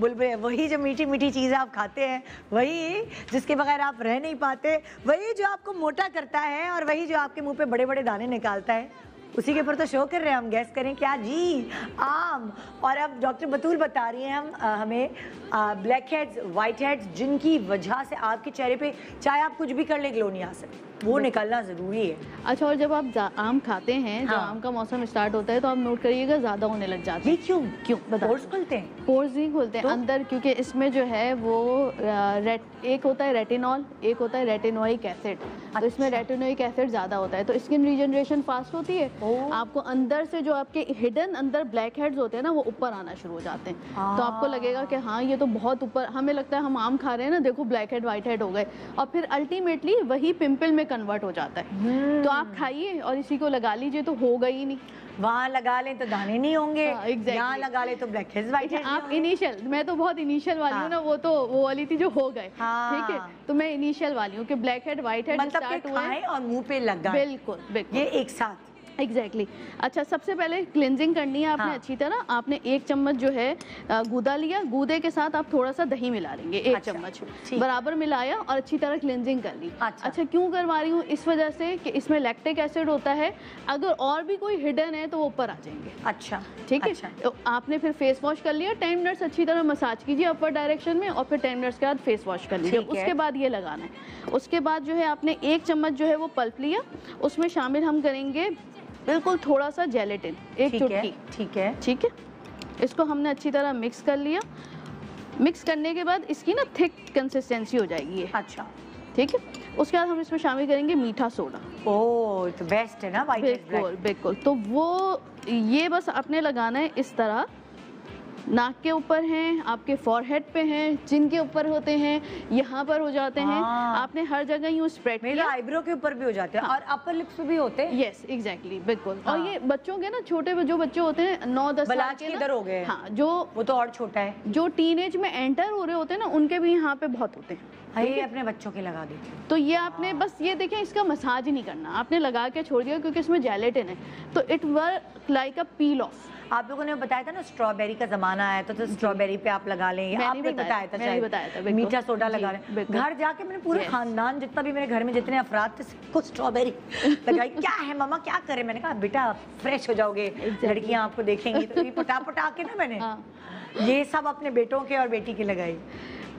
बुलबुल, वही जो मीठी मीठी चीज़ आप खाते हैं, वही जिसके बगैर आप रह नहीं पाते, वही जो आपको मोटा करता है और वही जो आपके मुंह पे बड़े बड़े दाने निकालता है, उसी के ऊपर तो शो कर रहे हैं हम। गैस करें क्या जी? आम। और अब डॉक्टर बतूल बता रही हैं हमें ब्लैक हेड्स, वाइट हेड्स, जिनकी वजह से आपके चेहरे पे चाहे आप कुछ भी कर ले ग्लो नहीं आ सकती, वो निकलना ज़रूरी है। अच्छा, और जब आप आम खाते हैं, जब आम का मौसम स्टार्ट होता है तो आप नोट करिएगा ज़्यादा होने लग जाते हैं। क्यों पोर्स खुलते हैं? पोर्स नहीं खुलते हैं अंदर, क्योंकि इसमें जो है वो एक होता है रेटिनॉल, एक होता है रेटिनोइक एसिड। तो इसमें रेटिनोइक एसिड ज़्यादा होता है तो स्किन रीजनरेशन फास्ट होती है। आपको अंदर से जो आपके हिडन अंदर ब्लैक हेड्स होते हैं ना, वो ऊपर आना शुरू हो जाते हैं। तो आपको लगेगा कि हाँ ये तो बहुत ऊपर, हमें लगता है हम आम खा रहे हैं ना, देखो ब्लैक हेड वाइट हेड हो गए, और फिर अल्टीमेटली वही पिंपल में कन्वर्ट हो जाता है। तो आप खाइए और इसी को लगा लीजिए तो होगा ही नहीं। वहाँ लगा लें तो दाने नहीं होंगे, यहाँ लगा ले तो ब्लैक हेड्स वाइट हेड्स। आप इनिशियल, मैं तो बहुत इनिशियल वाली हूँ ना, वो तो वो वाली थी जो हो गए, ठीक है, तो मैं इनिशियल वाली हूँ कि black head white head start हुआ है और मुंह पे लगा, बिल्कुल ये एक साथ। एग्जैक्टली अच्छा, सबसे पहले क्लिनजिंग करनी है आपने अच्छी तरह। आपने 1 चम्मच जो है गूदा लिया, गूदे के साथ आप थोड़ा सा दही मिला लेंगे, 1 चम्मच बराबर मिलाया और अच्छी तरह क्लिनजिंग कर ली। अच्छा, क्यों करवा रही हूँ? इस वजह से कि इसमें लैक्टिक एसिड होता है, अगर और भी कोई हिडन है तो वो ऊपर आ जाएंगे। अच्छा, ठीक है। तो आपने फिर फेस वॉश कर लिया, 10 मिनट्स अच्छी तरह मसाज कीजिए अपर डायरेक्शन में और फिर 10 मिनट्स के बाद फेस वॉश कर लीजिए। उसके बाद ये लगाना है। उसके बाद जो है आपने 1 चम्मच जो है वो पल्प लिया, उसमें शामिल हम करेंगे बिल्कुल थोड़ा सा जेलेटिन, 1 चुटकी। ठीक है, ठीक है। इसको हमने अच्छी तरह मिक्स कर लिया। मिक्स करने के बाद इसकी ना थिक कंसिस्टेंसी हो जाएगी ये। अच्छा, ठीक है। उसके बाद हम इसमें शामिल करेंगे मीठा सोडा। ओह, तो बेस्ट है ना वाइट हेड्स। बिल्कुल बिल्कुल। तो वो ये बस आपने लगाना है इस तरह, नाक के ऊपर हैं, आपके फॉरहेड पे हैं, चिन के ऊपर होते हैं, यहाँ पर हो जाते हैं। आपने हर जगह यूँ स्प्रेड किया। आईब्रो के ऊपर भी हो जाते हैं और अपर लिप्स पे भी होते हैं। यस एग्जैक्टली, बिल्कुल। और ये बच्चों के ना, छोटे जो बच्चे होते हैं 9-10 साल के इधर हो गए। हाँ, जो वो तो और छोटा है, जो टीनेज में एंटर हो रहे होते हैं ना, उनके भी यहाँ पे बहुत होते हैं। ये अपने बच्चों के लगा देती हूँ। तो ये आपने बस ये देखें, इसका मसाज ही नहीं करना, आपने लगा के छोड़ दिया क्योंकि इसमें जेलेटिन है, तो it work like a peel of. आप लोगों ने बताया था ना स्ट्रॉबेरी का जमाना आया तो स्ट्रॉबेरी पे आप लगा लें। आपने बताया था, मैंने बताया था, मीठा सोडा लगा लें। घर जाके मैंने पूरे खानदान, जितना भी मेरे घर में जितने अफराद थे, सबको स्ट्रॉबेरी लगाई। क्या है मम्मा, क्या करें? मैंने कहा बेटा फ्रेश हो जाओगे, लड़कियां आपको देखेंगी। तो ये पटा के ना मैंने ये सब अपने बेटों के और बेटी के लगाई।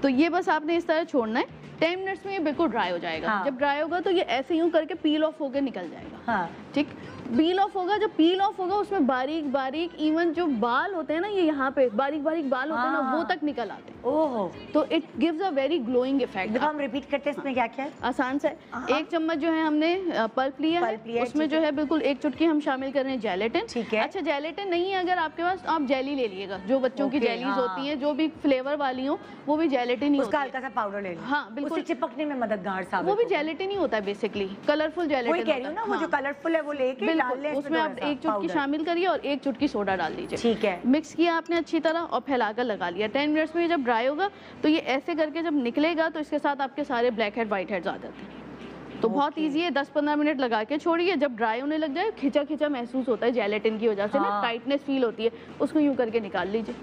तो ये बस आपने इस तरह छोड़ना है। 10 मिनट्स में ये बिल्कुल ड्राई हो जाएगा। जब ड्राई होगा तो ये ऐसे यूं करके पील ऑफ होकर निकल जाएगा। ठीक, पील ऑफ होगा। जब पील ऑफ होगा उसमें बारीक बारीक इवन जो बाल होते हैं ना, ये यहाँ पे बारीक बारीक बाल होते हैं ना, वो तक निकल आते हैं। ओह, तो it gives a very glowing effect. देखो हम रिपीट करते हैं, इसमें क्या क्या है? आसान सा है। 1 चम्मच जो है हमने पल्प लिया है, उसमें जो है बिल्कुल 1 चुटकी हम शामिल कर रहे हैं जेलेटिन। ठीक है। अच्छा, जेलेटिन नहीं है अगर आपके पास, आप जेली ले लीजिएगा। जो बच्चों की जेलीज होती हैं, जो भी फ्लेवर वाली हो, वो भी जेलेटिन ही होती है। उसका हल्का सा पाउडर ले लो। हाँ बिल्कुल, चिपकने में मददगार साबित। वो भी जेलेटिन ही होता है बेसिकली, कलरफुल जेलेटिन। कह रही हूँ ना, वो जो कलरफुल है वो लेके डाल लें। उसमें आप 1 चुटकी शामिल करिए और 1 चुटकी सोडा डाल दीजिए। ठीक है। मिक्स किया आपने अच्छी तरह और फैलाकर लगा लिया। 10 मिनट्स में जब ड्राई होगा तो ये ऐसे करके जब निकलेगा तो इसके साथ आपके सारे ब्लैक हेड व्हाइट हेड्स आ जाते हैं। तो बहुत ईजी है। 10-15 मिनट लगा के छोड़िए। जब ड्राई होने लग जाए, खिंचा खिंचा महसूस होता है जेलेटिन की वजह से ना, टाइटनेस फील होती है, उसको यूं करके निकाल लीजिए।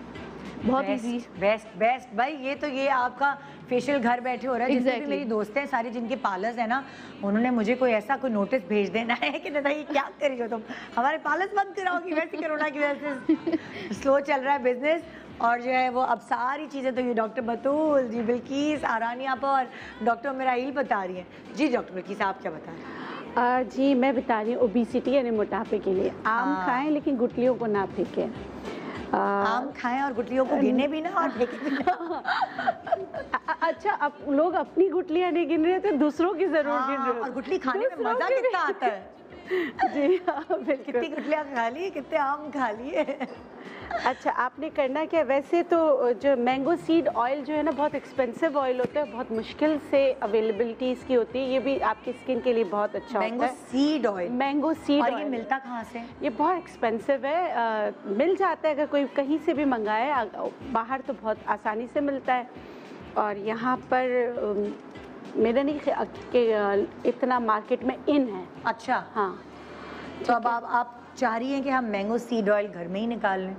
बहुत इजी। बेस्ट भाई, ये आपका फेशियल घर बैठे हो रहा है। जितनी भी मेरी दोस्तें हैं सारी, जिनके पार्लर्स है ना, उन्होंने मुझे कोई ऐसा कोई नोटिस भेज देना है कि नहीं ये क्या कर रही हो तुम, हमारे पार्लर्स बंद कराओगी। वैसे कोरोना की वजह से स्लो चल रहा है बिजनेस, और जो है वो अब सारी चीज़ें तो ये डॉक्टर बतूल जी, बिल्किस, आरानी आप और डॉक्टर मिराइल बता रही हैं। जी डॉक्टर बिल्किस, आप क्या बता रहे हैं? जी मैं बता रही हूँ ओबेसिटी यानी मोटापे के लिए आम खाएं, लेकिन गुठलियों को ना फेंकें। आम खाएं और गुठलियों को गिने भी ना और फेंकें भी ना। अच्छा, अब लोग अपनी गुठलियाँ नहीं गिन रहे थे, दूसरों की जरूर गिन रहे हैं। और गुठली खाने में मजा कितना आता है। जी हाँ, कितनी गुठलियाँ खा ली, कितने आम खा लिए। अच्छा, आपने करना क्या, वैसे तो जो मैंगो सीड ऑयल जो है ना, बहुत एक्सपेंसिव ऑयल होता है, बहुत मुश्किल से अवेलेबिलिटी इसकी होती है। ये भी आपकी स्किन के लिए बहुत अच्छा होता है। Mango seed oil. Mango seed oil. ये मिलता कहाँ से? ये बहुत एक्सपेंसिव है। मिल जाता है, अगर कोई कहीं से भी मंगाए, बाहर तो बहुत आसानी से मिलता है। और यहाँ पर मेरा नहीं कि इतना मार्केट में इन है। अच्छा हाँ, तो अब आप चाह रही हैं कि हम मैंगो सीड ऑयल घर में ही निकाल लें?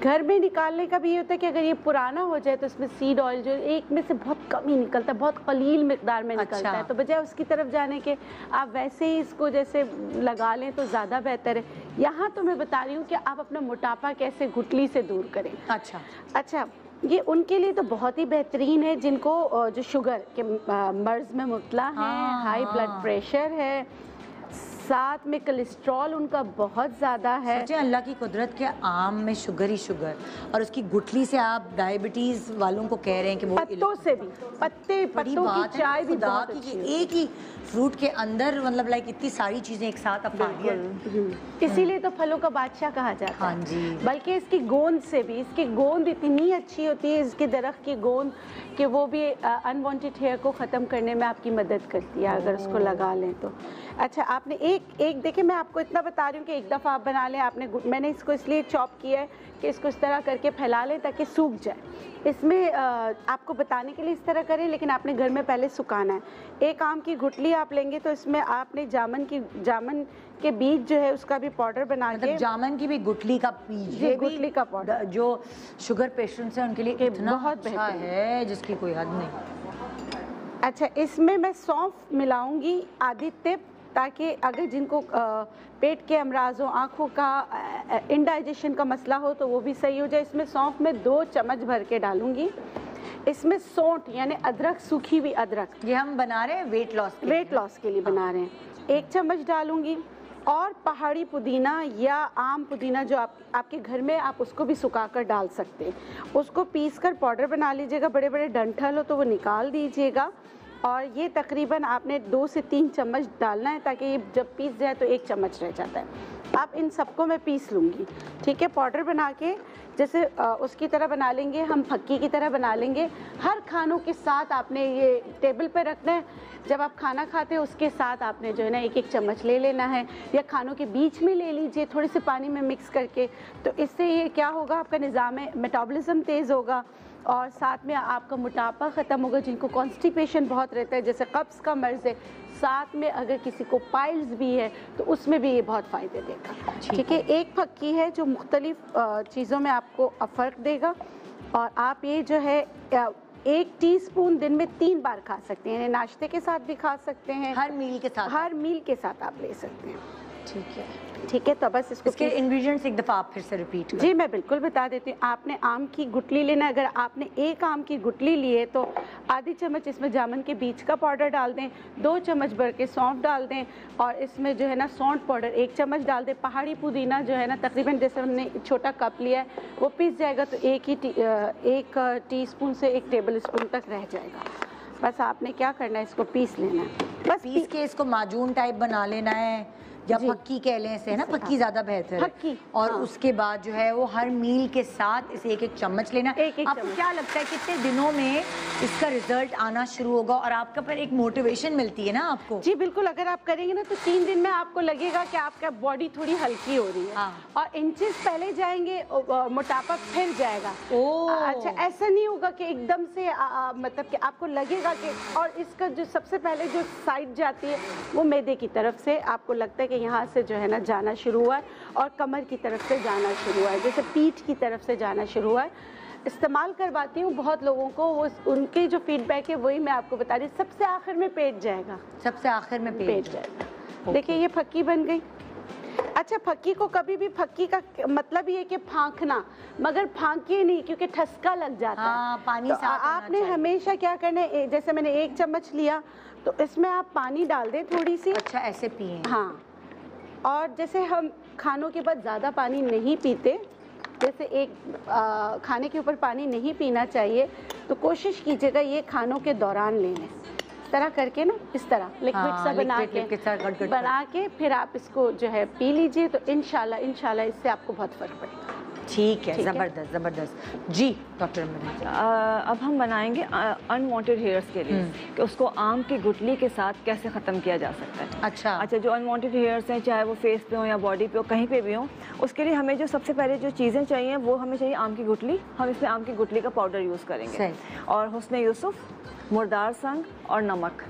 घर में निकालने का भी ये होता है कि अगर ये पुराना हो जाए तो इसमें सीड ऑयल जो एक में से बहुत कम ही निकलता है, बहुत कलील मिकदार में निकलता है। तो बजाय उसकी तरफ जाने के आप वैसे ही इसको जैसे लगा लें तो ज़्यादा बेहतर है। यहाँ तो मैं बता रही हूँ कि आप अपना मोटापा कैसे गुठली से दूर करें। अच्छा, ये उनके लिए तो बहुत ही बेहतरीन है जिनको जो शुगर के मर्ज में मुब्तला हैं, हाई ब्लड प्रेशर है, साथ में कोलेस्ट्रॉल उनका बहुत ज़्यादा है। सोचिए अल्लाह की कुदरत के आम में शुगर ही शुगर, और उसकी गुठली से आप डायबिटीज वालों को कह रहे हैं कि वो पत्तों से भी, पत्तों की चाय भी बहुत अच्छी है। एक ही फ्रूट के अंदर मतलब लाइक इतनी सारी चीजें एक साथ अफादियत, इसीलिए तो फलों का बादशाह कहा जाता है। हाँ जी। बल्कि इसकी गोंद से भी, इसकी गोंद इतनी अच्छी होती है, इसके दरख्त की गोंद, कि वो भी अनवांटेड हेयर को ख़त्म करने में आपकी मदद करती है अगर उसको लगा लें तो। अच्छा, आपने एक देखिए, मैं आपको इतना बता रही हूँ कि एक दफ़ा आप बना लें। मैंने इसको इसलिए चॉप किया है कि इसको इस तरह करके फैला लें ताकि सूख जाए। इसमें आपको बताने के लिए इस तरह करें, लेकिन आपने घर में पहले सुखाना है। एक आम की गुठली आप लेंगे तो इसमें आपने जामन के बीज जो है उसका भी पाउडर बना के, जामन की भी गुठली का बीज, ये गुठली का पाउडर जो शुगर पेशेंट्स हैं उनके लिए इतना बहुत अच्छा है जिसकी कोई हद नहीं। अच्छा, इसमें मैं सौंफ मिलाऊंगी आधी टिप, ताकि अगर जिनको पेट के अमराज हो, आँखों का इंडाइजेशन का मसला हो तो वो भी सही हो जाए। इसमें सौंफ में 2 चम्मच भर के डालूंगी। इसमें सौंठ यानी अदरक, सूखी हुई अदरक, ये हम बना रहे हैं वेट लॉस के लिए बना रहे हैं, 1 चम्मच डालूंगी। और पहाड़ी पुदीना या आम पुदीना जो आपके घर में, आप उसको भी सुखाकर डाल सकते हैं। उसको पीसकर पाउडर बना लीजिएगा। बड़े बड़े डंठल हो तो वो निकाल दीजिएगा। और ये तकरीबन आपने 2 से 3 चम्मच डालना है, ताकि ये जब पीस जाए तो 1 चम्मच रह जाता है। अब इन सबको मैं पीस लूँगी, ठीक है, पाउडर बना के। जैसे उसकी तरह बना लेंगे, हम फक्की की तरह बना लेंगे। हर खानों के साथ आपने ये टेबल पे रखना है। जब आप खाना खाते हैं उसके साथ आपने जो है ना एक एक चम्मच ले लेना है, या खानों के बीच में ले लीजिए थोड़े से पानी में मिक्स करके। तो इससे ये क्या होगा, आपका निज़ाम मेटाबॉलिज्म तेज़ होगा और साथ में आपका मोटापा ख़त्म होगा। जिनको कॉन्स्टिपेशन बहुत रहता है, जैसे कब्ज़ का मर्ज़ है, साथ में अगर किसी को पाइल्स भी है तो उसमें भी ये बहुत फ़ायदे देगा। ठीक है, एक फक्की है जो मुख्तलिफ़ चीज़ों में आपको फ़र्क देगा। और आप ये जो है 1 टीस्पून दिन में 3 बार खा सकते हैं, नाश्ते के साथ भी खा सकते हैं, हर मील के साथ, हर मील के साथ आप ले सकते हैं। ठीक है, ठीक है। तो बस इसके इंग्रेडिएंट्स एक दफ़ा आप फिर से रिपीट करें। जी मैं बिल्कुल बता देती हूँ। आपने आम की गुठली लेना है। अगर आपने एक आम की गुठली ली है तो आधी चम्मच इसमें जामुन के बीज का पाउडर डाल दें, 2 चम्मच भर के सौंफ डाल दें, और इसमें जो है ना सौंठ पाउडर 1 चम्मच डाल दें। पहाड़ी पुदीना जो है ना तकरीबन जैसे हमने छोटा कप लिया है वो पीस जाएगा तो 1 टीस्पून से 1 टेबल स्पून तक रह जाएगा। बस आपने क्या करना है, इसको पीस लेना है। बस पीस के इसको माजून टाइप बना लेना है, या फक्की कह लें इसे, है ना, फक्की ज्यादा बेहतर है। फक्की। और उसके बाद जो है वो हर मील के साथ इसे 1-1 चम्मच लेना। आपको क्या लगता है कितने दिनों में इसका रिजल्ट आना शुरू होगा और आपका पर एक मोटिवेशन मिलती है ना आपको? जी बिल्कुल, अगर आप करेंगे ना तो 3 दिन में आपको लगेगा कि आपका बॉडी थोड़ी हल्की हो रही है। और इंचेस पहले जाएंगे, मोटापा फिर जाएगा। अच्छा, ऐसा नहीं होगा कि एकदम से मतलब कि आपको लगेगा कि, और इसका जो सबसे पहले जो साइड जाती है वो मैदे की तरफ से आपको लगता है कि यहाँ से जो है ना जाना शुरू हुआ है, और कमर की तरफ से जाना शुरू हुआ है, जैसे पीठ की तरफ से जाना शुरू हुआ है। इस्तेमाल करवाती हूँ बहुत लोगों को, वो उनके जो फीडबैक है वही मैं आपको बता रही हूँ। सबसे आखिर में पेट जाएगा, सबसे आखिर में पेट जाएगा। देखिए ये फक्की बन गई। अच्छा, फक्की को कभी भी, फक्की का मतलब ये है कि फांकना, मगर फांकिए नहीं क्योंकि ठसका लग जाता है। पानी तो आपने हमेशा क्या करना है, जैसे मैंने 1 चम्मच लिया तो इसमें आप पानी डाल दें थोड़ी सी। अच्छा, ऐसे पिए? हाँ। और जैसे हम खानों के बाद ज़्यादा पानी नहीं पीते, जैसे एक खाने के ऊपर पानी नहीं पीना चाहिए, तो कोशिश कीजिएगा ये खानों के दौरान लेने, इस तरह करके ना, इस तरह लिक्विड सा बना के फिर आप इसको जो है पी लीजिए, तो इंशाल्लाह इससे आपको बहुत फ़र्क पड़ेगा। ठीक है, ज़बरदस्त ज़बरदस्त। जी डॉक्टर अमृता, अब हम बनाएंगे अनवांटेड हेयर्स के लिए कि उसको आम की गुठली के साथ कैसे ख़त्म किया जा सकता है। अच्छा, जो अनवांटेड हेयर्स हैं, चाहे वो फेस पे हो या बॉडी पे हो, कहीं पे भी हो, उसके लिए हमें जो सबसे पहले जो चीज़ें चाहिए वो हमें चाहिए आम की गुठली। हम इसमें आम की गुठली का पाउडर यूज़ करेंगे, और हुस्न यूसुफ, मुर्दार संग और नमक।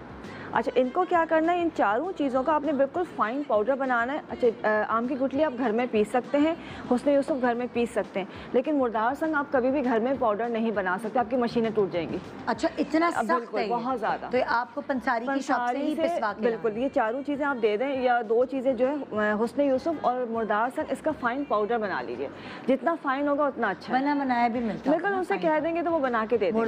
अच्छा, इनको क्या करना है, इन चारों चीज़ों का आपने बिल्कुल फाइन पाउडर बनाना है। अच्छा, आम की गुठली आप घर में पीस सकते हैं, हुस्न यूसुफ घर में पीस सकते हैं, लेकिन मुर्दार संग आप कभी भी घर में पाउडर नहीं बना सकते, आपकी मशीनें टूट जाएंगी। अच्छा, इतना सख्त है? बहुत ज़्यादा। तो आपको पंसारी की शॉप से ही पिसवा के? बिल्कुल, ये चारों चीज़ें आप दे दें, या 2 चीज़ें जो है हुस्न यूसुफ और मुर्दार संग, इसका फाइन पाउडर बना लीजिए। जितना फाइन होगा उतना अच्छा। बना बनाया भी मिलता है? बिल्कुल, उनसे कह देंगे तो वो बना के दे देंगे।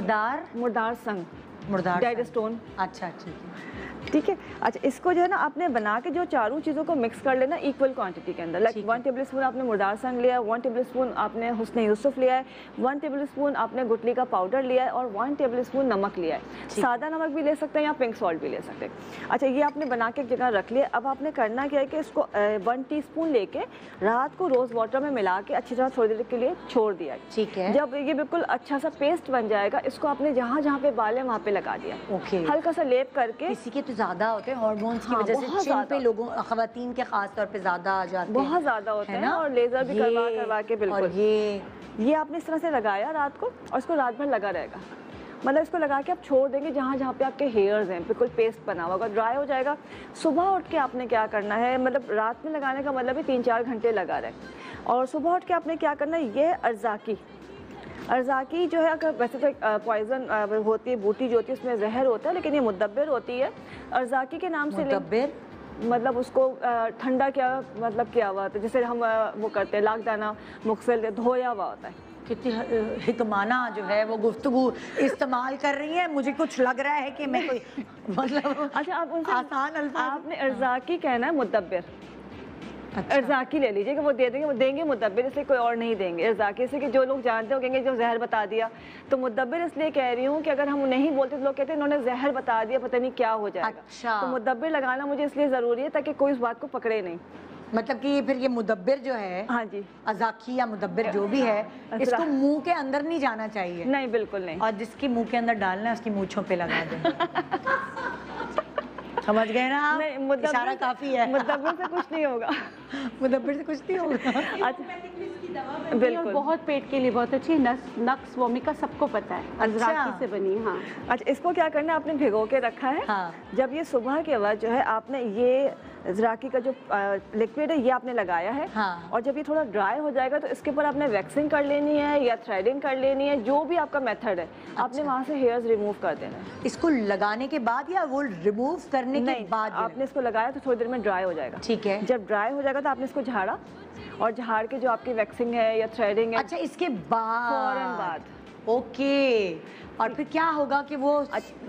मुर्दार संग, डेड स्टोन। अच्छा, ठीक है, ठीक है। अच्छा, इसको जो है ना आपने बना के जो चारों चीज़ों को मिक्स कर लेना इक्वल क्वांटिटी के अंदर। लाइक 1 टेबल स्पून आपने मुर्दार संग लिया है, 1 टेबल स्पून आपने हुस्न यूसुफ लिया है, 1 टेबल स्पून आपने गुठली का पाउडर लिया है, और 1 टेबल स्पून नमक लिया है। सादा नमक भी ले सकते हैं या पिंक सॉल्ट भी ले सकते हैं। अच्छा, ये आपने बना के एक जगह रख लिया। अब आपने करना क्या है कि इसको 1 टीस्पून लेके रात को रोज़ वाटर में मिला के अच्छी तरह थोड़ी देर के लिए छोड़ दिया। ठीक है। जब ये बिल्कुल अच्छा सा पेस्ट बन जाएगा, इसको आपने जहाँ जहाँ पे बाल है वहाँ पे लगा दिया। हल्का सा लेप करके। किसी के तो ज़्यादा होते हैं हार्मोन्स की वजह से, चिन पे लोगों, खवातीन के खास तौर पे ज्यादा आ जाते हैं, बहुत ज्यादा होते हैं, और लेजर भी करवा के बिल्कुल। और ये आपने इस तरह से लगाया रात को, और इसको रात भर लगा रहेगा। मतलब इसको लगा के आप छोड़ देंगे जहाँ जहाँ पे आपके हेयर्स हैं, बिल्कुल पेस्ट बना होगा, ड्राई हो जाएगा। सुबह उठ के आपने क्या करना है, मतलब रात में लगाने का मतलब है 3-4 घंटे लगा रहे, और सुबह उठ के आपने क्या करना है, ये अर्जाकी जो है, अगर वैसे तो पॉइजन होती है, बूटी जो होती है उसमें जहर होता है, लेकिन ये मुद्दब्बिर होती है। अर्जाकी के नाम से मतलब उसको ठंडा क्या मतलब किया हुआ था, जैसे हम वो करते हैं लाखदाना मुक्सल धोया हुआ होता है। कितनी हिकमाना जो है वो गुफ्तगू इस्तेमाल कर रही है, मुझे कुछ लग रहा है कि मैं कोई मतलब अच्छा, आप उनसे आसान अल्फाज, आपने अर्जाकी कहना है, मुद्दब्बिर। अच्छा। अर्जाकी ले लीजिए कि वो दे देंगे, वो देंगे मुद्दब्बिर, इसलिए कोई और नहीं देंगे। अर्जाकी से कि जो लोग जानते हो कहेंगे जो जहर बता दिया, तो मुद्दब्बिर इसलिए कह रही हूँ कि अगर हम नहीं बोलते तो लोग कहते हैं इन्होंने जहर बता दिया, पता नहीं क्या हो जाएगा। अच्छा। तो मुद्दब्बिर लगाना मुझे इसलिए ज़रूरी है ताकि कोई इस बात को पकड़े नहीं। मतलब कि फिर ये मुदब्बिर जो है, हाँ जी, अज़ाकी या मुदब्बिर जो भी है, इसको मुंह के अंदर नहीं जाना चाहिए। नहीं, बिल्कुल नहीं। और जिसकी मुंह के अंदर डालना है उसकी मूंछों पे लगा दे। समझ गए ना आप? नहीं, इशारा काफी है। मुदब्बिर से कुछ नहीं होगा। मुदब्बिर से कुछ नहीं होगा। बिल्कुल, बहुत पेट के लिए बहुत अच्छी। नक्स वोमिका सबको पता है, अज़राकी से बनी। हाँ, अच्छा, इसको क्या करना है, आपने भिगो के रखा है। हाँ। जब ये सुबह के वक्त जो है आपने ये अज़राकी का जो लिक्विड है ये आपने लगाया है। हाँ। और जब ये थोड़ा ड्राई हो जाएगा तो इसके ऊपर आपने वैक्सिंग कर लेनी है या थ्रेडिंग कर लेनी है, जो भी आपका मेथड है। अच्छा। आपने वहाँ से हेयर्स रिमूव कर देना है। इसको लगाने के बाद या वो रिमूव करने के बाद? आपने इसको लगाया तो थोड़ी देर में ड्राई हो जाएगा। ठीक है। जब ड्राई हो जाएगा तो आपने इसको झाड़ा, और झाड़ के जो आपकी वैक्सिंग है या थ्रेडिंग है। अच्छा, इसके बाद? फौरन बाद। ओके। और फिर क्या होगा कि वो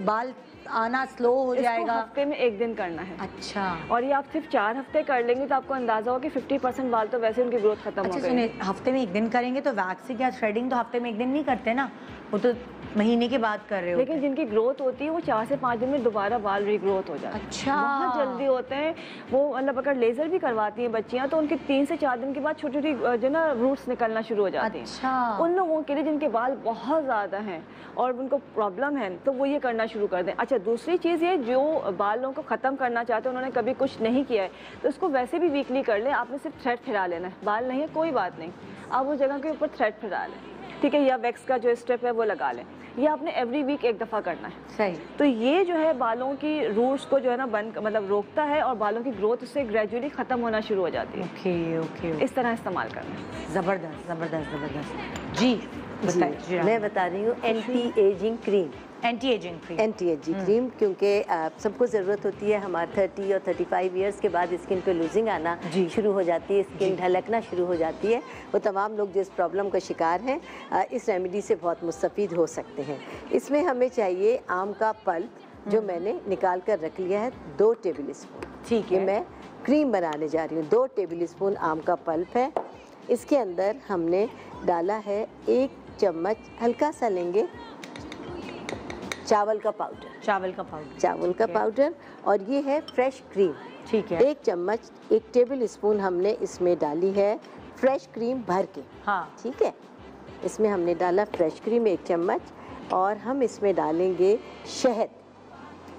बाल आना स्लो हो जाएगा? हफ्ते में 1 दिन करना है। अच्छा। और ये आप सिर्फ 4 हफ्ते कर लेंगे तो आपको अंदाजा हो कि 50% बाल तो वैसे उनकी ग्रोथ खत्म हो गई। सुनिए, हफ्ते में 1 दिन करेंगे तो वैक्सिंग या थ्रेडिंग तो हफ्ते में 1 दिन नहीं करते ना, वो तो महीने के बाद कर रहे हो। लेकिन जिनकी ग्रोथ होती है वो 4 से 5 दिन में दोबारा बाल रीग्रोथ हो जाते हैं। अच्छा। बहुत जल्दी होते हैं वो। मतलब अगर लेजर भी करवाती हैं बच्चियां तो उनके 3 से 4 दिन के बाद छोटी छोटी जो ना रूट्स निकलना शुरू हो जाती हैं। अच्छा। उन लोगों के लिए जिनके बाल बहुत ज़्यादा हैं और उनको प्रॉब्लम है तो वो ये करना शुरू कर दें। अच्छा, दूसरी चीज़ ये, जो बालों को ख़त्म करना चाहते हैं, उन्होंने कभी कुछ नहीं किया है तो उसको वैसे भी वीकली कर लें। आपने सिर्फ थ्रेड फिरा लेना है, बाल नहीं है कोई बात नहीं, आप उस जगह के ऊपर थ्रेड फिरा लें, ठीक है, या वैक्स का जो स्टेप है वो लगा लें। ये आपने एवरी वीक 1 दफ़ा करना है। सही। तो ये जो है बालों की रूट्स को जो है ना बंद, मतलब रोकता है और बालों की ग्रोथ उससे ग्रेजुअली ख़त्म होना शुरू हो जाती है। ओके ओके, इस तरह इस्तेमाल करना। ज़बरदस्त ज़बरदस्त ज़बरदस्त। जी बताइए। मैं बता रही हूँ anti ageing cream. Anti ageing cream, क्योंकि सबको ज़रूरत होती है। हमारे 30 और 35 इयर्स के बाद स्किन पे लूजिंग आना शुरू हो जाती है, स्किन ढलकना शुरू हो जाती है। वो तमाम लोग जिस प्रॉब्लम का शिकार हैं इस रेमेडी से बहुत मुस्तफ़ीद हो सकते हैं। इसमें हमें चाहिए आम का पल्प, जो मैंने निकाल कर रख लिया है, 2 टेबल स्पून। ठीक है, मैं क्रीम बनाने जा रही हूँ। 2 टेबल स्पून आम का पल्प है। इसके अंदर हमने डाला है 1 चम्मच, हल्का सा लेंगे, चावल का पाउडर। और ये है फ्रेश क्रीम। ठीक है, 1 चम्मच, 1 टेबल स्पून हमने इसमें डाली है फ्रेश क्रीम भर के। हाँ, ठीक है, इसमें हमने डाला फ्रेश क्रीम 1 चम्मच। और हम इसमें डालेंगे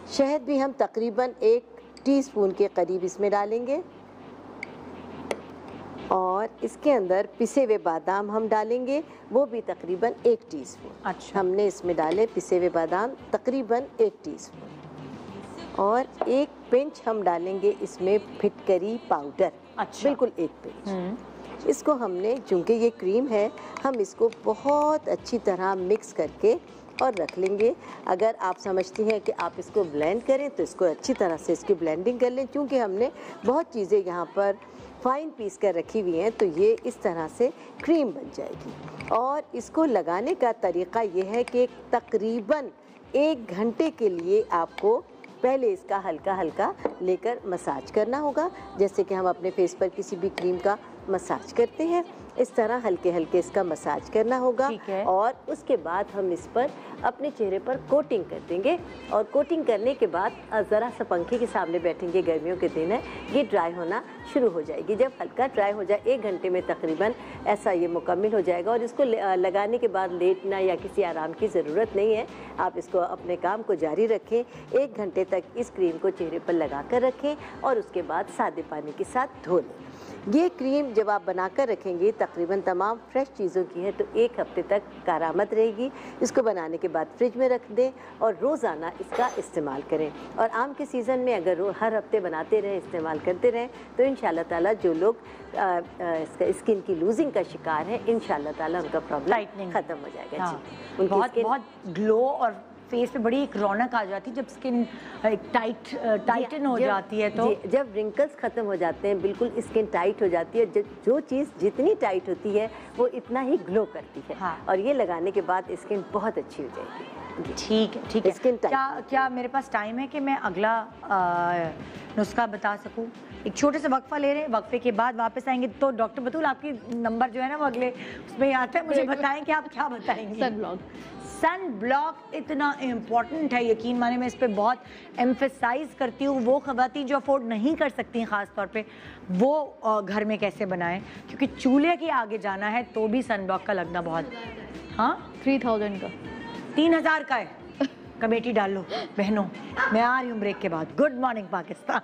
शहद भी हम तकरीबन 1 टीस्पून के करीब इसमें डालेंगे। और इसके अंदर पिसे हुए बादाम हम डालेंगे, वो भी तकरीबन 1 टीस्पून। अच्छा। हमने इसमें डाले पिसे हुए बादाम तकरीबन 1 टीस्पून। और 1 पिंच हम डालेंगे इसमें फिटकरी पाउडर। अच्छा। बिल्कुल 1 पिंच। इसको हमने, चूँकि ये क्रीम है, हम इसको बहुत अच्छी तरह मिक्स करके और रख लेंगे। अगर आप समझती हैं कि आप इसको ब्लेंड करें तो इसको अच्छी तरह से इसकी ब्लेंडिंग कर लें, क्योंकि हमने बहुत चीज़ें यहाँ पर फाइन पीस कर रखी हुई हैं, तो ये इस तरह से क्रीम बन जाएगी। और इसको लगाने का तरीक़ा ये है कि तकरीबन 1 घंटे के लिए आपको पहले इसका हल्का हल्का लेकर मसाज करना होगा, जैसे कि हम अपने फेस पर किसी भी क्रीम का मसाज करते हैं, इस तरह हल्के हल्के इसका मसाज करना होगा। और उसके बाद हम इस पर अपने चेहरे पर कोटिंग कर देंगे। और कोटिंग करने के बाद ज़रा सा पंखे के सामने बैठेंगे, गर्मियों के दिन है, ये ड्राई होना शुरू हो जाएगी। जब हल्का ड्राई हो जाए 1 घंटे में तकरीबन ऐसा ये मुकम्मल हो जाएगा। और इसको लगाने के बाद लेटना या किसी आराम की ज़रूरत नहीं है, आप इसको अपने काम को जारी रखें। 1 घंटे तक इस क्रीम को चेहरे पर लगा कर रखें और उसके बाद सादे पानी के साथ धो लें। ये क्रीम जब आप बनाकर रखेंगे, तकरीबन तमाम फ्रेश चीज़ों की है, तो 1 हफ्ते तक कारआमद रहेगी। इसको बनाने के बाद फ्रिज में रख दें और रोज़ाना इसका इस्तेमाल करें। और आम के सीज़न में अगर हर हफ्ते बनाते रहें, इस्तेमाल करते रहें, तो इंशाल्लाह ताला जो लोग स्किन की लूजिंग का शिकार है, इंशाल्लाह ताला उनका प्रॉब्लम ख़त्म हो जाएगा। हाँ। जी, बहुत ग्लो और फेस पे बड़ी एक रौनक आ जाती है जब स्किन टाइटन हो जाती है। तो जब रिंकल्स ख़त्म हो जाते हैं, बिल्कुल स्किन टाइट हो जाती है। जो चीज़ जितनी टाइट होती है वो इतना ही ग्लो करती है। हाँ। और ये लगाने के बाद स्किन बहुत अच्छी हो जाएगी। ठीक है, ठीक है। स्किन क्या मेरे पास टाइम है कि मैं अगला नुस्खा बता सकूं? एक छोटे से वक्फा ले रहे हैं, वक्फे के बाद वापस आएंगे। तो डॉक्टर बतूल, आपकी नंबर जो है ना वो अगले उसमें आता है, मुझे बताएं कि आप क्या बताएंगी। सन ब्लॉक इतना इम्पॉर्टेंट है, यकीन माने मैं इस पर बहुत एम्फेसाइज करती हूँ। वो ख़वातीन जो अफोर्ड नहीं कर सकती हैं ख़ास तौर पे, वो घर में कैसे बनाएं, क्योंकि चूल्हे के आगे जाना है तो भी सन ब्लॉक का लगना बहुत। हाँ 3000 का, 3000 का है। कमेटी डाल लो बहनों, मैं आ रही हूँ ब्रेक के बाद। Good morning Pakistan.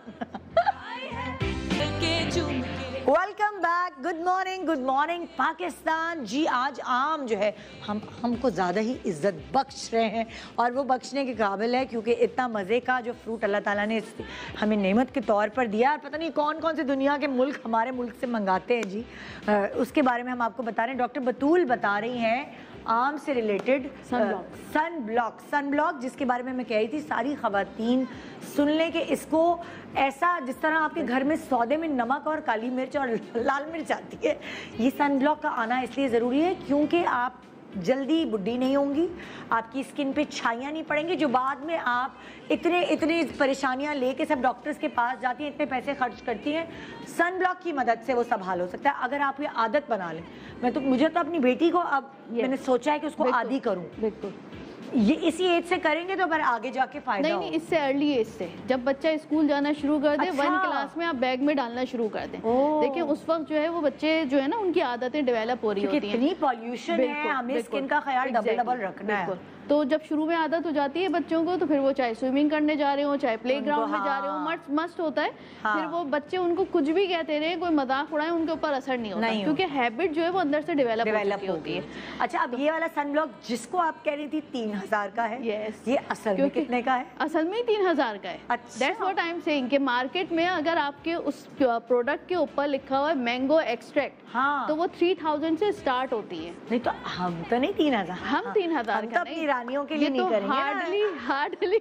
Welcome back. Good morning Pakistan. जी आज आम जो है हमको ज़्यादा ही इज्जत बख्श रहे हैं, और वो बख्शने के काबिल है क्योंकि इतना मज़े का जो फ्रूट अल्लाह ताला ने हमें नेमत के तौर पर दिया, और पता नहीं कौन कौन से दुनिया के मुल्क हमारे मुल्क से मंगाते हैं जी। उसके बारे में हम आपको बता रहे हैं। डॉक्टर बतूल बता रही हैं आम से रिलेटेड सन ब्लॉक जिसके बारे में मैं कह रही थी। सारी ख़वातीन सुन लें कि इसको ऐसा जिस तरह आपके घर में सौदे में नमक और काली मिर्च और लाल मिर्च आती है, ये सन ब्लॉक का आना इसलिए ज़रूरी है क्योंकि आप जल्दी बुढ़ी नहीं होंगी, आपकी स्किन पे छाइयाँ नहीं पड़ेंगी, जो बाद में आप इतने परेशानियाँ लेके सब डॉक्टर्स के पास जाती हैं, इतने पैसे खर्च करती हैं। सन ब्लॉक की मदद से वो सब हल हो सकता है अगर आप ये आदत बना लें। मुझे तो अपनी बेटी को अब मैंने सोचा है कि उसको आदी करूँ। बिल्कुल, ये इसी एज से करेंगे तो फिर आगे जाके फायदा नहीं, इससे अर्ली एज से, जब बच्चा स्कूल जाना शुरू कर दे, 1 क्लास में आप बैग में डालना शुरू कर दें। देखिए उस वक्त जो है वो बच्चे जो है ना उनकी आदतें डेवलप हो रही होती हैं। इतनी पॉल्यूशन है, हमें स्किन का ख्याल डबल रखना है। तो जब शुरू में आदत हो जाती है बच्चों को, तो फिर वो चाहे स्विमिंग करने जा रहे हो, चाहे प्लेग्राउंड में जा रहे हो, मस्ट होता है। फिर वो बच्चे उनको कुछ भी कहते रहे, कोई मजाक उड़ाए, उनके ऊपर असर नहीं होता, क्योंकि हैबिट जो है वो अंदर से डेवलप होती है। अच्छा, अब ये वाला सन ब्लॉक जिसको आप कह रही थी 3000 का है, ये असल में कितने का है? असल में 3000 का है। That's what I am saying कि मार्केट में अगर आपके उस प्रोडक्ट के ऊपर लिखा हुआ है मैंगो एक्सट्रैक्ट, तो वो 3000 से स्टार्ट होती है। नहीं तो हम तो नहीं 3000, हम 3000 का नहीं, रानियों के लिए नहीं करेंगे। हार्डली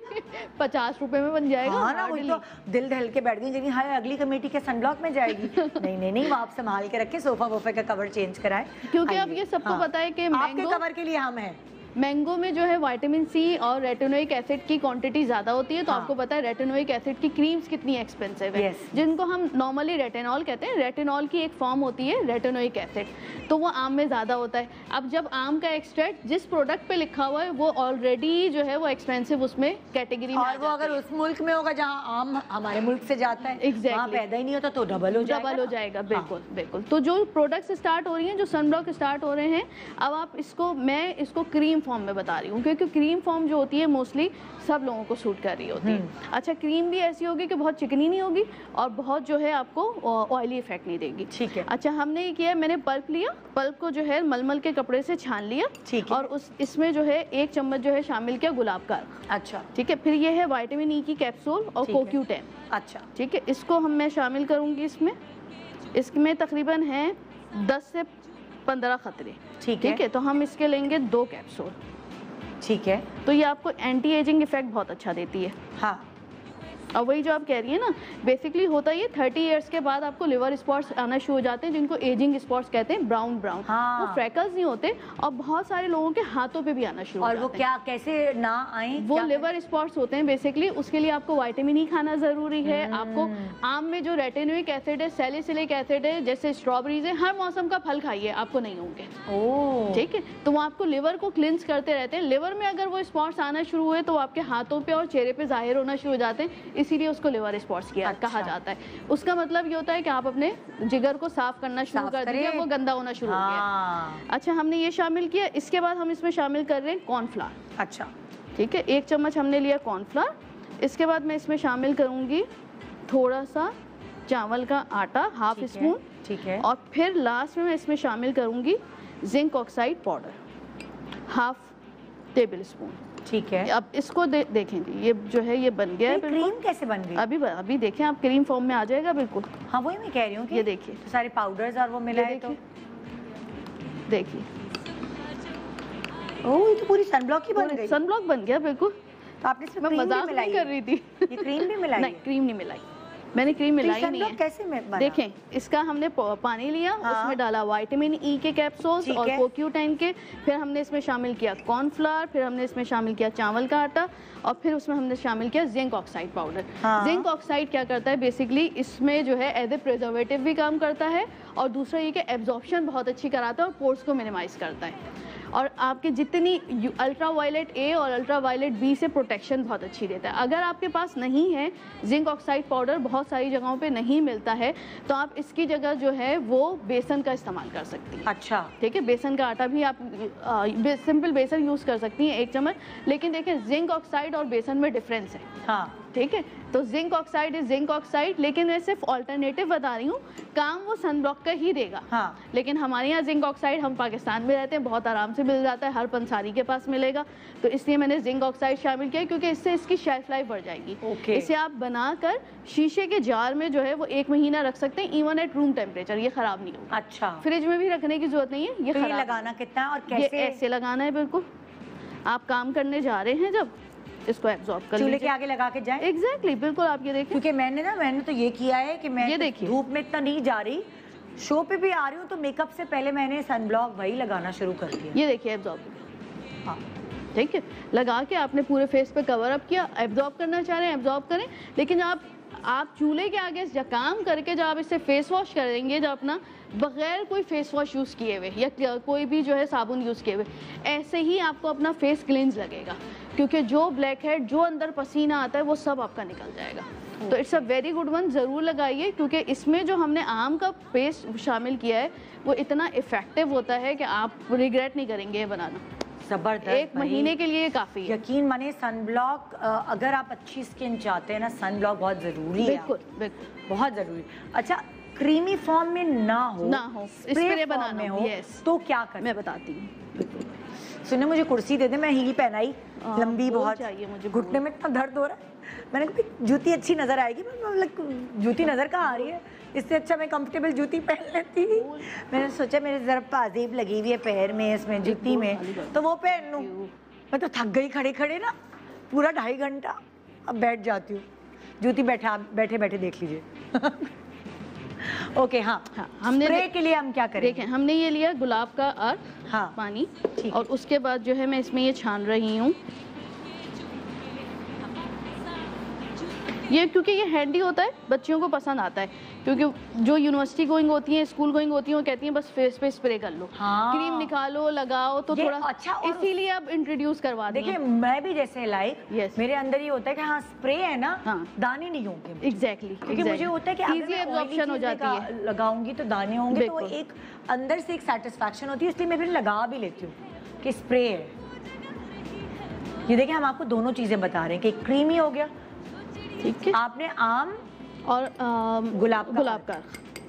50 रुपए में बन जाएगा। हाँ ना, वो तो दिल दहल के बैठ गई, हाय अगली कमेटी के सन ब्लॉक में जाएगी। नहीं, वो आप संभाल के रखे, सोफा वोफे का कवर चेंज कराए, क्योंकि अब ये सबको पता है कि आपके कवर के लिए हम हैं। मैंगो में जो है विटामिन सी और रेटिनोइक एसिड की क्वांटिटी ज़्यादा होती है, तो आपको पता है रेटिनोइक एसिड की क्रीम्स कितनी एक्सपेंसिव है, जिनको हम नॉर्मली रेटिनॉल कहते हैं। रेटिनॉल की एक फॉर्म होती है रेटिनोइक एसिड, तो वो आम में ज़्यादा होता है। अब जब आम का एक्सट्रैक्ट जिस प्रोडक्ट पे लिखा हुआ है वो ऑलरेडी जो है वो एक्सपेंसिव उसमें कैटेगरी में, और वो अगर उस मुल्क में होगा जहाँ आम हमारे मुल्क से जाता है, एग्जैक्टली पैदा ही नहीं होता, तो डबल हो जाएगा। बिल्कुल। तो जो प्रोडक्ट्स स्टार्ट हो रही हैं, जो सन ब्लॉक स्टार्ट हो रहे हैं, अब आप मैं इसको क्रीम फॉर्म में बता रही हूँ, क्योंकि क्रीम फॉर्म जो होती है मोस्टली सब लोगों को सूट कर रही होती है। अच्छा, क्रीम भी ऐसी होगी कि बहुत चिकनी नहीं होगी और बहुत जो है आपको ऑयली इफेक्ट नहीं देगी। ठीक है। अच्छा, हमने ये किया, मैंने पल्प लिया, पल्प को जो है मलमल के कपड़े से छान लिया, ठीक है, और इसमें जो है 1 चम्मच जो है शामिल किया गुलाब का। अच्छा, ठीक है। फिर ये है विटामिन ई की कैप्सूल और CoQ10। अच्छा, ठीक है, इसको मैं शामिल करूँगी इसमें तकरीबन है 10 से 15 खतरे। ठीक है, तो हम इसके लेंगे 2 कैप्सूल। ठीक है, तो ये आपको एंटी एजिंग इफेक्ट बहुत अच्छा देती है। हाँ, और वही जो आप कह रही है ना, बेसिकली होता ये 30 इयर्स के बाद आपको लिवर स्पॉट्स आना शुरू हो जाते हैं, जिनको एजिंग स्पॉट्स कहते हैं, ब्राउन। हाँ। वो फ्रैकल्स नहीं होते, और बहुत सारे लोगों के हाथों पे भी आना शुरू हो जाते हैं। और वो क्या, कैसे ना आए? वो लिवर स्पॉट्स होते हैं बेसिकली, उसके लिए आपको विटामिन ई खाना जरूरी है। आपको आम में जो रेटिनोइक एसिड है, सैलिसिलिक एसिड है, जैसे स्ट्रॉबेरीज है, हर मौसम का फल खाइए, आपको नहीं होंगे। ठीक है, तो वो आपको लिवर को क्लिंस करते रहते हैं। लिवर में अगर वो स्पॉट्स आना शुरू हुए तो आपके हाथों पे और चेहरे पे जाहिर होना शुरू हो जाते हैं, इसीलिए उसको लिवर स्पॉट्स कहा जाता है। उसका मतलब ये होता है कि आप अपने जिगर को साफ करना शुरू कर दीजिए, वो गंदा होना शुरू हो गया। अच्छा, हमने ये शामिल किया। इसके बाद हम इसमें शामिल कर रहे हैं कॉर्नफ्लावर। अच्छा, ठीक है, 1 चम्मच हमने लिया कॉर्नफ्लावर। इसके बाद मैं इसमें शामिल करूंगी थोड़ा सा चावल का आटा, हाफ स्पून। ठीक है, और फिर लास्ट में मैं इसमें शामिल करूंगी zinc oxide powder, half table spoon. ठीक है, अब इसको देखें जी, ये जो है ये बन गया है। क्रीम कैसे बन गई? अभी देखें आप, क्रीम फॉर्म में आ जाएगा बिल्कुल। हाँ, वही मैं कह रही हूँ, ये देखिए तो सारे पाउडर्स और वो मिला है, तो देखिए, ओह, ये तो पूरी सनब्लॉक ही बन गई। सनब्लॉक बन गया बिल्कुल। तो आपने इसमें मजाक नहीं कर रही थी, ये क्रीम भी मिलाई? नहीं, क्रीम नहीं मिलाई। मैंने क्रीम मिलाई तो नहीं है। कैसे बना? देखें, इसका हमने पानी लिया, उसमें डाला विटामिन ई के कैप्सूल्स और CoQ10 के, फिर हमने इसमें शामिल किया कॉर्नफ्लावर, फिर हमने इसमें शामिल किया चावल का आटा, और फिर उसमें हमने शामिल किया zinc oxide powder. Zinc oxide क्या करता है बेसिकली, इसमें जो है एज ए प्रिजर्वेटिव भी काम करता है, और दूसरा ये कि एब्जॉर्प्शन बहुत अच्छी कराता है और पोर्स को मिनिमाइज करता है, और आपके जितनी अल्ट्रा वायलेट ए और अल्ट्रा वायलेट बी से प्रोटेक्शन बहुत अच्छी देता है। अगर आपके पास नहीं है जिंक ऑक्साइड पाउडर, बहुत सारी जगहों पे नहीं मिलता है, तो आप इसकी जगह जो है वो बेसन का इस्तेमाल कर सकती हैं। अच्छा, ठीक है, बेसन का आटा भी आप सिंपल बेसन यूज़ कर सकती हैं 1 चम्मच, लेकिन देखें जिंक ऑक्साइड और बेसन में डिफरेंस है। हाँ, ठीक है, तो zinc oxide is zinc oxide, लेकिन मैं सिर्फ ऑल्टरनेटिव बता रही हूँ, काम वो सनब्लॉक का ही देगा। हाँ। लेकिन हमारे यहाँ जिंक ऑक्साइड, हम पाकिस्तान में रहते हैं, बहुत आराम से मिल जाता है, हर पंसारी के पास मिलेगा, तो इसलिए मैंने जिंक ऑक्साइड शामिल किया, क्योंकि इससे इसकी शेल्फ लाइफ बढ़ जाएगी। इसे आप बनाकर शीशे के जार में जो है वो 1 महीना रख सकते हैं, इवन एट रूम टेम्परेचर, ये खराब नहीं होगा। अच्छा, फ्रिज में भी रखने की जरूरत नहीं है। ये तो लगाना कितना और कैसे? ये ऐसे लगाना है, बिल्कुल आप काम करने जा रहे हैं जब, इसको एब्जॉर्ब कर चूल्हे के आगे लगा के जाए। एग्जैक्टली, बिल्कुल। आप ये देखिए, क्योंकि मैंने तो ये किया है कि मैं ये देखिए धूप में इतना नहीं जा रही, शो पे भी आ रही हूँ, तो मेकअप से पहले मैंने सनब्लॉक वही लगाना शुरू कर दिया। ये देखिए एब्जॉर्ब, हाँ ठीक है, लगा के आपने पूरे फेस पे कवर अप किया। एब्जॉर्ब करना चाह रहे हैं एब्जॉर्ब करें, लेकिन आप चूल्हे के आगे जब काम करके जब आप इससे फेस वॉश करेंगे, जब अपना बगैर कोई फेस वॉश यूज़ किए हुए या कोई भी जो है साबुन यूज़ किए हुए, ऐसे ही आपको अपना फेस क्लींस लगेगा, क्योंकि जो ब्लैक हेड, जो अंदर पसीना आता है, वो सब आपका निकल जाएगा। तो it's a very good one, ज़रूर लगाइए, क्योंकि इसमें जो हमने आम का पेस्ट शामिल किया है वो इतना इफेक्टिव होता है कि आप रिग्रेट नहीं करेंगे ये बनाना। जबरदस्त, 1 महीने के लिए काफ़ी है। यकीन माने सनब्लॉक, अगर आप अच्छी स्किन चाहते हैं ना, सनब्लॉक बहुत ज़रूरी है। बिल्कुल बिल्कुल, बहुत ज़रूरी। अच्छा, क्रीमी फॉर्म में ना हो, स्प्रे बनाना हो, yes, तो क्या करें? मैं बताती हूँ। सुनिए, मुझे कुर्सी दे दे, मैं हील पहनाई, लंबी बहुत चाहिए मुझे, घुटने में इतना दर्द हो रहा है। मैंने कहा जूती अच्छी नजर आएगी, जूती नजर कहाँ आ रही है, इससे अच्छा मैं कंफर्टेबल जूती पहन लेती। मैंने सोचा मेरे जरा पाजेब लगी हुई है पैर में, इसमें जूती में, तो वो पहन लूँ। मैं तो थक गई खड़े खड़े ना, पूरा 2.5 घंटा। अब बैठ जाती हूँ, जूती बैठे बैठे देख लीजिए। ओके, हाँ, हमने स्प्रे के लिए हम क्या करें? देखें, हमने ये लिया गुलाब का अर्क, हाँ, पानी, और उसके बाद जो है मैं इसमें ये छान रही हूँ। ये क्योंकि ये हैंडी होता है, बच्चियों को पसंद आता है, क्योंकि जो यूनिवर्सिटी गोइंग होती हैं, स्कूल गोइंग होती हैं, वो कहती हैं बस फेस पे स्प्रे कर लो, हाँ, क्रीम निकालो, लगाओ, तो थोड़ा अच्छा, इसीलिए अब इंट्रोड्यूस करवा दें। देखिए, मैं भी जैसे मेरे अंदर ये होता है कि हाँ, स्प्रे है ना, हाँ, दाने नहीं होंगे। एग्जैक्टली, क्योंकि मुझे होता है कि इजी एब्जॉर्प्शन हो जाती है, लगाऊंगी तो दाने होंगे, तो एक अंदर से एक सेटिस्फैक्शन होती है, इसलिए मैं फिर लगा भी लेती हूँ कि स्प्रे है। ये देखिए, हम आपको दोनों चीजें बता रहे हैं कि क्रीमी हो गया, ठीक है, आपने आम और गुलाब का,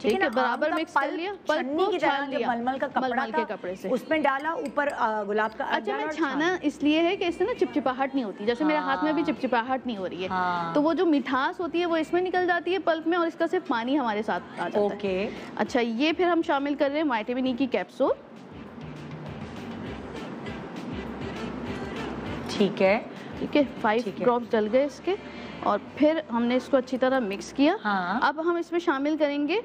ठीक है, बराबर मिक्स कर लिया, पल्प की तरह जो मलमल का कपड़ा के कपड़े से उसमें डाला, ऊपर गुलाब का। अच्छा, मैं छाना इसलिए है कि इससे ना चिपचिपाहट नहीं होती, जैसे मेरे हाथ में भी चिपचिपाहट नहीं हो रही है, तो वो जो मिठास होती है वो इसमें निकल जाती है पल्प में, और इसका सिर्फ पानी हमारे साथ आ जाता है। अच्छा, ये फिर हम शामिल कर रहे हैं विटामिन ई की कैप्सूल, ठीक है, 5 ड्रॉप्स डल गए इसके, और फिर हमने इसको अच्छी तरह मिक्स किया। हाँ। अब हम इसमें शामिल करेंगे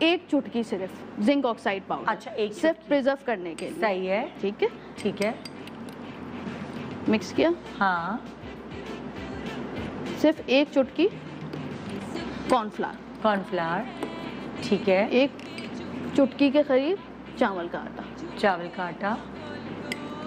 1 चुटकी सिर्फ जिंक ऑक्साइड पाउडर। अच्छा, सिर्फ प्रिजर्व करने के लिए। सही है, ठीक है, ठीक है, मिक्स किया। हाँ, सिर्फ 1 चुटकी कॉर्नफ्लावर, ठीक है, 1 चुटकी के करीब चावल का आटा,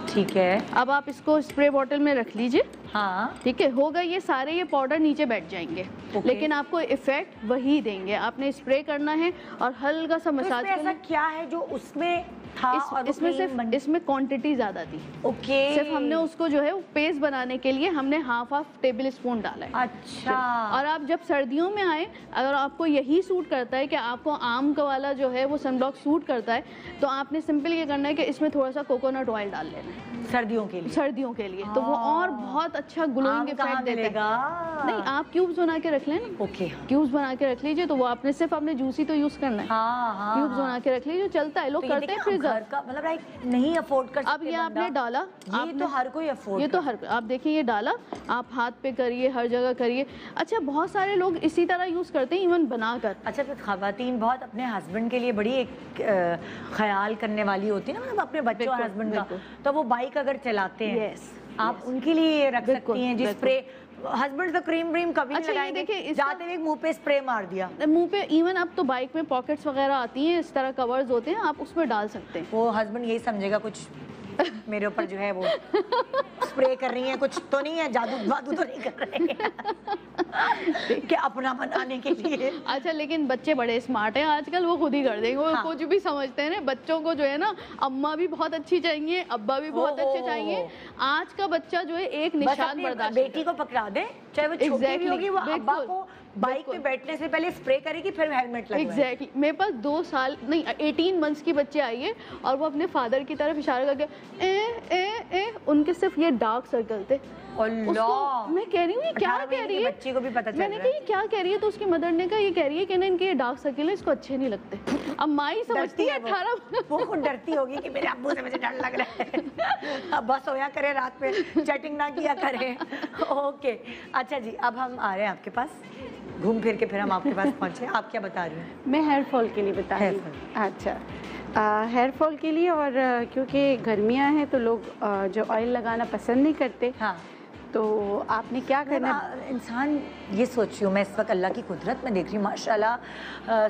ठीक है। अब आप इसको स्प्रे बॉटल में रख लीजिए। हाँ, ठीक है, हो गए ये सारे, ये पाउडर नीचे बैठ जाएंगे, लेकिन आपको इफेक्ट वही देंगे। आपने स्प्रे करना है और हल्का सा मसाज करना। ऐसा क्या है जो उसमें था और इसमें सिर्फ इसमें क्वांटिटी ज्यादा थी। ओके, सिर्फ हमने उसको जो है पेस्ट बनाने के लिए हमने हाफ टेबल स्पून डाला है। अच्छा, और आप जब सर्दियों में आए, अगर आपको यही सूट करता है कि आपको आम का वाला जो है वो सनब्लॉक सूट करता है, तो आपने सिंपल ये करना है कि इसमें थोड़ा सा कोकोनट ऑयल डाल लेना है सर्दियों के लिए, तो वो और बहुत अच्छा ग्लोइंग इफेक्ट देता है। नहीं, आप क्यूब्स बना के रख लेना। ओके, क्यूब्स बना के रख लीजिए, तो वो आपने सिर्फ आपने जूसी तो यूज करना है। क्यूब्स बना के रख लीजिए, चलता है, लोग करते हैं फ्रिज घर का मतलब लाइक नहीं अफोर्ड कर सकते। अब ये आपने डाला, ये तो हर कोई अफोर्ड, ये तो हर, आप देखिए ये डाला, आप हाथ पे करिए, हर जगह करिए। अच्छा बहुत सारे लोग इसी तरह यूज़ करते हैं इवन बनाकर। अच्छा तो खवातीन बहुत अपने हस्बैंड के लिए बड़ी एक ख्याल करने वाली होती है ना, मतलब अपने बच्चों और हस्बैंड का, तो वो बाइक अगर चलाते हैं आप उनके लिए रख सकती हैं जी स्प्रे। हस्बैंड तो क्रीम कभी नहीं लगाएंगे, देखिए जाते हुए मुंह पे स्प्रे मार दिया मुंह पे। इवन अब तो बाइक में पॉकेट्स वगैरह आती हैं, इस तरह कवर्स होते हैं, आप उसमें डाल सकते हैं। वो हस्बैंड यही समझेगा कुछ मेरे ऊपर जो है वो स्प्रे कर रही है, कुछ तो नहीं है, जादू वादू तो नहीं कर रहे हैं कि अपना बनाने के लिए। अच्छा लेकिन बच्चे बड़े स्मार्ट हैं आजकल, वो खुद ही कर देंगे, वो कुछ भी समझते हैं। बच्चों को जो है ना अम्मा भी बहुत अच्छी चाहिए, अब्बा भी बहुत अच्छे चाहिए। आज का बच्चा जो है एक निशान बर्दाश्त, बेटी को पकड़ा दे चाहे वो छोटी भी होगी, वो अब्बा को बाइक पे बैठने से पहले स्प्रे करेगी फिर हेलमेट लगाएगी। एग्जैक्टली मेरे पास 2 साल नहीं 18 मंथ्स की बच्चे आई है और वो अपने फादर की तरफ इशारा करके ए उनके सिर्फ ये डार्क सर्कल थे। मैं कह रही हूँ क्या कह रही है, बच्ची को भी पता चल मैंने कहा ये क्या कह रही है, तो उसकी मदर ने कहा ये कह रही है कि ना इनके ये डार्क सर्कल है, इसको अच्छे नहीं लगते। अब माई समझती है 18 वो खुद डरती होगी कि मेरे अब्बू से मुझे डर लग रहा है, अब बस सोया करे रात में, चैटिंग ना किया करे। ओके अच्छा जी, अब हम आ रहे हैं आपके पास, घूम फिर के फिर हम आपके पास पहुंचे। आप क्या बता रही हैं? मैं हेयर फॉल के लिए बता रही हूँ। अच्छा हेयर फॉल के लिए, और क्योंकि गर्मियाँ हैं तो लोग जो ऑयल लगाना पसंद नहीं करते। हाँ तो आपने क्या करना, इंसान ये सोच रही हूँ मैं इस वक्त अल्लाह की कुदरत में देख रही हूँ माशाल्लाह,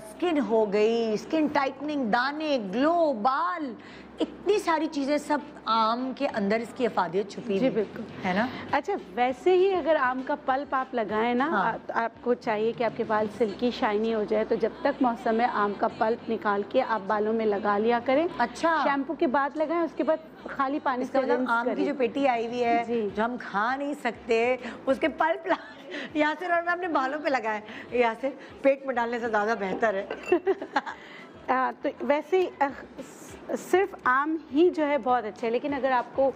स्किन हो गई, स्किन टाइटनिंग, दाने, ग्लो, बाल, इतनी सारी चीज़ें सब आम के अंदर इसकी अफादियत छुपी जी बिल्कुल है ना। अच्छा वैसे ही अगर आम का पल्प आप लगाएं ना, तो आपको चाहिए कि आपके बाल सिल्की शाइनी हो जाए, तो जब तक मौसम है आम का पल्प निकाल के आप बालों में लगा लिया करें। अच्छा शैम्पू के बाद लगाएं, उसके बाद खाली पानी से मतलब आम की जो पेटी आई हुई है जो हम खा नहीं सकते, उसके पल्प यहाँ से और मैं अपने बालों पे लगाए, यहाँ से पेट में डालने से ज़्यादा बेहतर है। तो वैसे सिर्फ आम ही जो है बहुत अच्छा है, लेकिन अगर आपको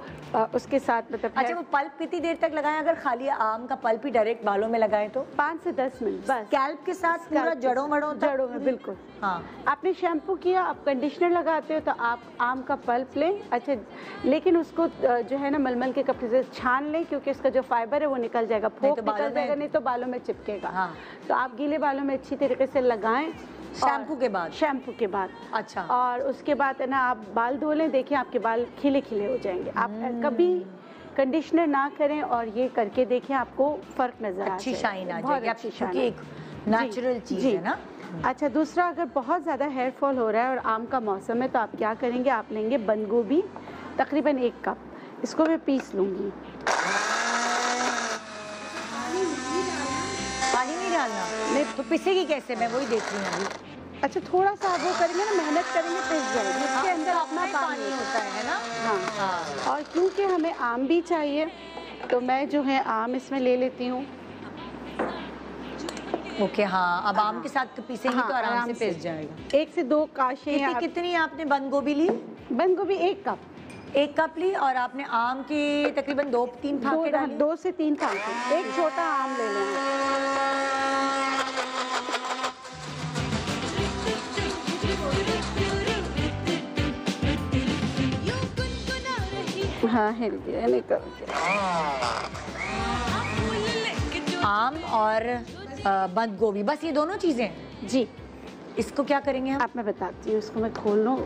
उसके साथ मतलब अच्छा वो पल्प कितनी देर तक लगाएं, अगर खाली आम का पल्प ही डायरेक्ट बालों में लगाएं तो 5 से 10 मिनट बस, स्कैल्प के साथ पूरा जड़ों में बिल्कुल। हाँ आपने शैम्पू किया, आप कंडीशनर लगाते हो तो आप आम का पल्प लें। अच्छा लेकिन उसको जो है ना मलमल के कपड़े से छान लें, क्योंकि उसका जो फाइबर है वो निकल जाएगा, फोक निकल जाएगा, नहीं तो बालों में चिपकेगा। हाँ। तो आप गीले बालों में अच्छी तरीके से लगाएं शैम्पू के बाद। शैम्पू के बाद अच्छा, और उसके बाद है ना आप बाल धो लें, देखिए आपके बाल खिले खिले हो जाएंगे। आप कभी कंडीशनर ना करें और ये करके देखें, आपको फर्क नजर आ जाएगा, अच्छी शाइन आ बहुत जाएगी, अच्छी शाइन, एक नेचुरल चीज है ना। अच्छा दूसरा, अगर बहुत ज़्यादा हेयर फॉल हो रहा है और आम का मौसम है तो आप क्या करेंगे, आप लेंगे बंद गोभी तकरीबन 1 कप, इसको मैं पीस लूँगी। पानी नहीं डालना, नहीं तो पिसेगी कैसे, मैं वही देख रही हूँ अभी। अच्छा थोड़ा सा आप वो करेंगे ना, मेहनत करेंगे पिस जाएगी, इसके अंदर अपना पानी होता है ना। हाँ और क्योंकि हमें आम भी चाहिए तो मैं जो है आम इसमें ले लेती हूँ। ओके हाँ, अब आम के साथ पीसेंगे तो आराम से पिस जाएगा। 1 से 2 काशे। कितनी आपने बंद गोभी ली? बंद गोभी 1 कप, 1 कप ली, और आपने आम की तकरीबन 2-3 फाके डाली। 2 से 3 फाके, एक छोटा आम ले लेना। हाँ निकल आम और बंद गोभी, बस ये दोनों चीजें जी। इसको क्या करेंगे हम? आप मैं बताती हूँ, इसको मैं खोल लूँ।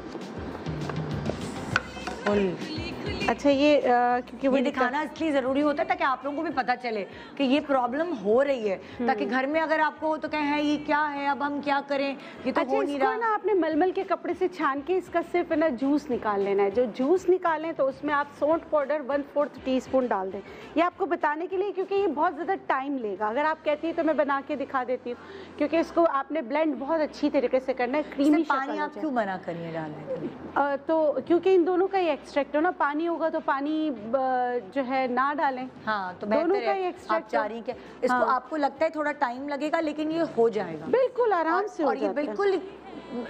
अच्छा ये क्योंकि वो दिखाना इसलिए ज़रूरी होता है ताकि आप लोगों को भी पता चले कि ये प्रॉब्लम हो रही है, ताकि घर में अगर आपको हो तो कहें है ये क्या है, अब हम क्या करें, ये तो हो नहीं रहा। ना आपने मलमल के कपड़े से छान के इसका सिर्फ ना जूस निकाल लेना है। जो जूस निकालें तो उसमें आप सौंठ पाउडर 1/4 टीस्पून डाल दें। ये आपको बताने के लिए क्योंकि ये बहुत ज़्यादा टाइम लेगा। अगर आप कहती है तो मैं बना के दिखा देती हूँ, क्योंकि इसको आपने ब्लेंड बहुत अच्छी तरीके से करना है। क्रीमी पानी आप क्यों मना करिए डालने के लिए? तो क्योंकि इन दोनों का ही एक्सट्रैक्ट हो ना, पानी होगा तो पानी जो है ना डालें। हाँ तो दोनों का ही एक्सट्रैक्ट जारी के इसको। हाँ। आपको लगता है थोड़ा टाइम लगेगा लेकिन ये हो जाएगा बिल्कुल आराम से, और ये बिल्कुल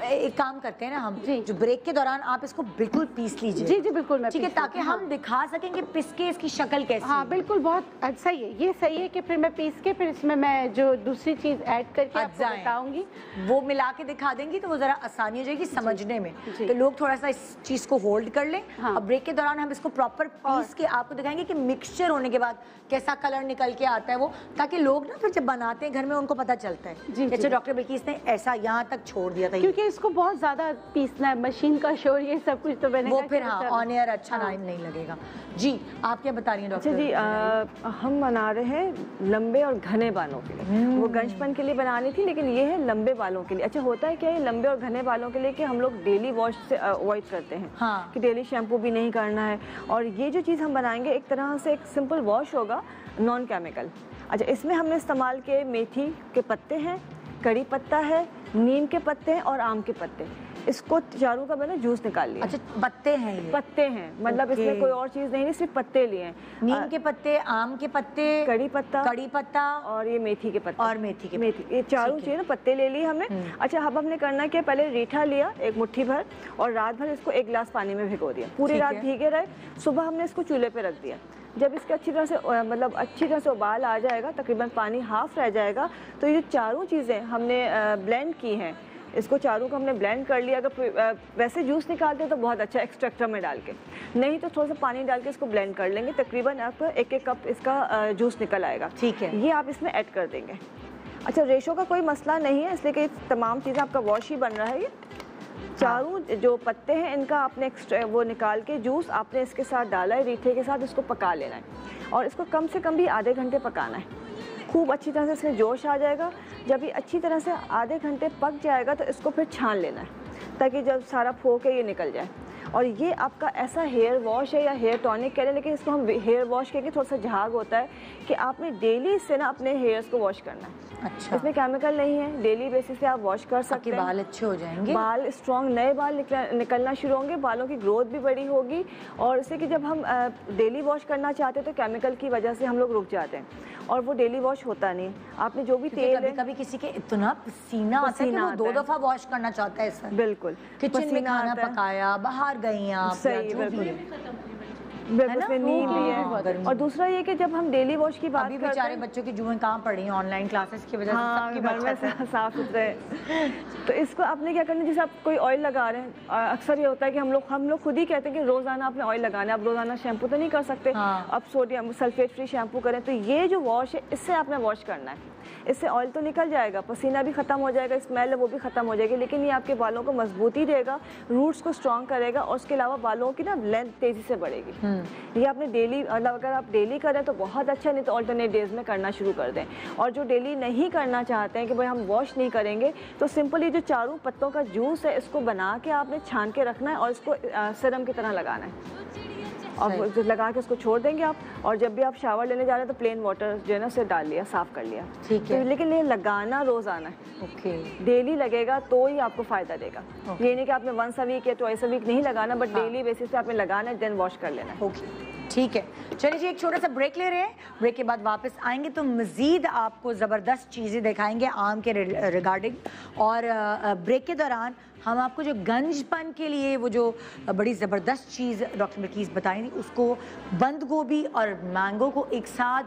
एक काम करते हैं ना हम, जो ब्रेक के दौरान आप इसको बिल्कुल पीस लीजिए। जी जी बिल्कुल, मैं ठीक है, ताकि हम दिखा सकें कि पिस के इसकी शक्ल कैसी। हाँ बिल्कुल, बहुत सही है, ये सही है कि फिर मैं पीस के फिर इसमें मैं जो दूसरी चीज ऐड करके आपको बताऊंगी, वो मिला के दिखा देंगी तो वो जरा आसानी हो जाएगी समझने में। तो लोग थोड़ा सा इस चीज को होल्ड कर लें। और ब्रेक के दौरान हम इसको प्रॉपर पीस के आपको दिखाएंगे कि मिक्सचर होने के बाद कैसा कलर निकल के आता है वो, ताकि लोग ना फिर जब बनाते हैं घर में उनको पता चलता है। जैसे डॉक्टर बिल्किस ने ऐसा यहाँ तक छोड़ दिया था, क्योंकि इसको बहुत ज्यादा पीसना है, मशीन का शोर ये सब कुछ, तो मैंने वो फिर ऑन एयर अच्छा नहीं लगेगा। जी आप क्या बता रही हैं डॉक्टर? जी हम बना रहे हैं लंबे और घने बालों के लिए। वो गंजपन के लिए बनानी थी, लेकिन ये है लंबे बालों के लिए। अच्छा होता है क्या ये लंबे और घने बालों के लिए कि हम लोग डेली वॉश से अवॉइड करते हैं। हाँ। कि डेली शैम्पू भी नहीं करना है। और ये जो चीज़ हम बनाएंगे एक तरह से एक सिंपल वॉश होगा, नॉन केमिकल। अच्छा, इसमें हमने इस्तेमाल किए मेथी के पत्ते हैं, कड़ी पत्ता है, नीम के पत्ते हैं और आम के पत्ते। इसको चारों का मैंने जूस निकाल लिया। अच्छा पत्ते हैं ये? पत्ते हैं, मतलब इसमें कोई और चीज़ नहीं, सिर्फ पत्ते लिए हैं। नीम के पत्ते, आम के पत्ते, कड़ी पत्ता और ये मेथी के पत्ते। और मेथी, ये चारों चीज़ें ना पत्ते ले लिए हमने। अच्छा, अब हमने करना क्या, पहले रीठा लिया एक मुट्ठी भर और रात भर इसको 1 गिलास पानी में भिगो दिया। पूरी रात भीगे रहे, सुबह हमने इसको चूल्हे पे रख दिया। जब इसके अच्छी तरह से उबाल आ जाएगा, तकरीबन पानी हाफ रह जाएगा, तो ये चारों चीज़ें हमने ब्लेंड की हैं, इसको चारों को हमने ब्लेंड कर लिया। अगर वैसे जूस निकालते हैं तो बहुत अच्छा एक्सट्रैक्टर में डाल के, नहीं तो थोड़ा सा पानी डाल के इसको ब्लेंड कर लेंगे। तकरीबन आपको 1-1 कप इसका जूस निकल आएगा। ठीक है, ये आप इसमें ऐड कर देंगे। अच्छा, रेशो का कोई मसला नहीं है, इसलिए कि तमाम चीज़ें आपका वॉश ही बन रहा है। ये चारों जो पत्ते हैं इनका आपने वो निकाल के जूस आपने इसके साथ डाला है, रीठे के साथ इसको पका लेना है। और इसको कम से कम भी आधे घंटे पकाना है। खूब अच्छी तरह से इसमें जोश आ जाएगा। जब ये अच्छी तरह से आधे घंटे पक जाएगा तो इसको फिर छान लेना है, ताकि जब सारा फोक है ये निकल जाए। और ये आपका ऐसा हेयर वॉश है या हेयर टॉनिक कह रहे हैं, लेकिन इसको हम हेयर वॉश कहेंगे, थोड़ा सा झाग होता है कि आपने डेली इससे ना अपने हेयर्स को वॉश करना है। अच्छा, इसमें केमिकल नहीं है, डेली बेसिस पे आप वॉश कर सकते हैं। बाल अच्छे हो जाएंगे, बाल स्ट्रॉन्ग, नए बाल निकलना शुरू होंगे, बालों की ग्रोथ भी बड़ी होगी। और इससे कि जब हम डेली वॉश करना चाहते हैं तो केमिकल की वजह से हम लोग रुक जाते हैं और वो डेली वॉश होता नहीं। आपने जो भी तेल है, कभी किसी के इतना पसीना आता है कि वो 2 दफा वॉश करना चाहता है सर। बिल्कुल, किचन में खाना पकाया, बाहर गई आप, सही उसमें नींद भी है। और दूसरा ये कि जब हम डेली वॉश की बात करते हैं, बेचारे बच्चों की जुएं कहाँ पड़ी हैं ऑनलाइन क्लासेस की वजह से, सबके घर में साफ सुथरे। तो इसको आपने क्या करना है, जैसे आप कोई ऑयल लगा रहे हैं, अक्सर ये होता है कि हम लोग खुद ही कहते हैं कि रोजाना आपने ऑयल लगाना है। आप रोजाना शैम्पू तो नहीं कर सकते, अब सोडियम सल्फेट फ्री शैम्पू करें। तो ये जो वॉश है इससे आपने वॉश करना है। इससे ऑयल तो निकल जाएगा, पसीना भी खत्म हो जाएगा, स्मेल है वो भी खत्म हो जाएगी, लेकिन ये आपके बालों को मजबूती देगा, रूट्स को स्ट्रॉन्ग करेगा और उसके अलावा बालों की ना लेंथ तेजी से बढ़ेगी। ये आपने डेली, मतलब अगर आप डेली करें तो बहुत अच्छा, नहीं तो ऑल्टरनेट डेज में करना शुरू कर दें। और जो डेली नहीं करना चाहते हैं कि भाई हम वॉश नहीं करेंगे, तो सिंपल ये जो चारों पत्तों का जूस है इसको बना के आपने छान के रखना है और इसको सीरम की तरह लगाना है और लगा के उसको छोड़ देंगे आप। और जब भी आप शावर लेने जा रहे हैं तो प्लेन वाटर जो है ना उसे डाल लिया, साफ कर लिया। ठीक है, तो लेकिन ये लगाना रोजाना है। ओके, डेली लगेगा तो ही आपको फायदा देगा। ये नहीं कि आपने 1 वीक या 2 वीक नहीं लगाना, बट डेली बेसिस पे आपने लगाना है, देन वॉश कर लेना है। ओके, ठीक है, चलिए जी एक छोटा सा ब्रेक ले रहे हैं। ब्रेक के बाद वापस आएंगे तो मज़ीद आपको ज़बरदस्त चीज़ें दिखाएंगे आम के रिगार्डिंग। और ब्रेक के दौरान हम आपको जो गंजपन के लिए वो जो बड़ी ज़बरदस्त चीज़ डॉक्टर बिल्किस बताई थी, उसको बंद गोभी और मैंगो को एक साथ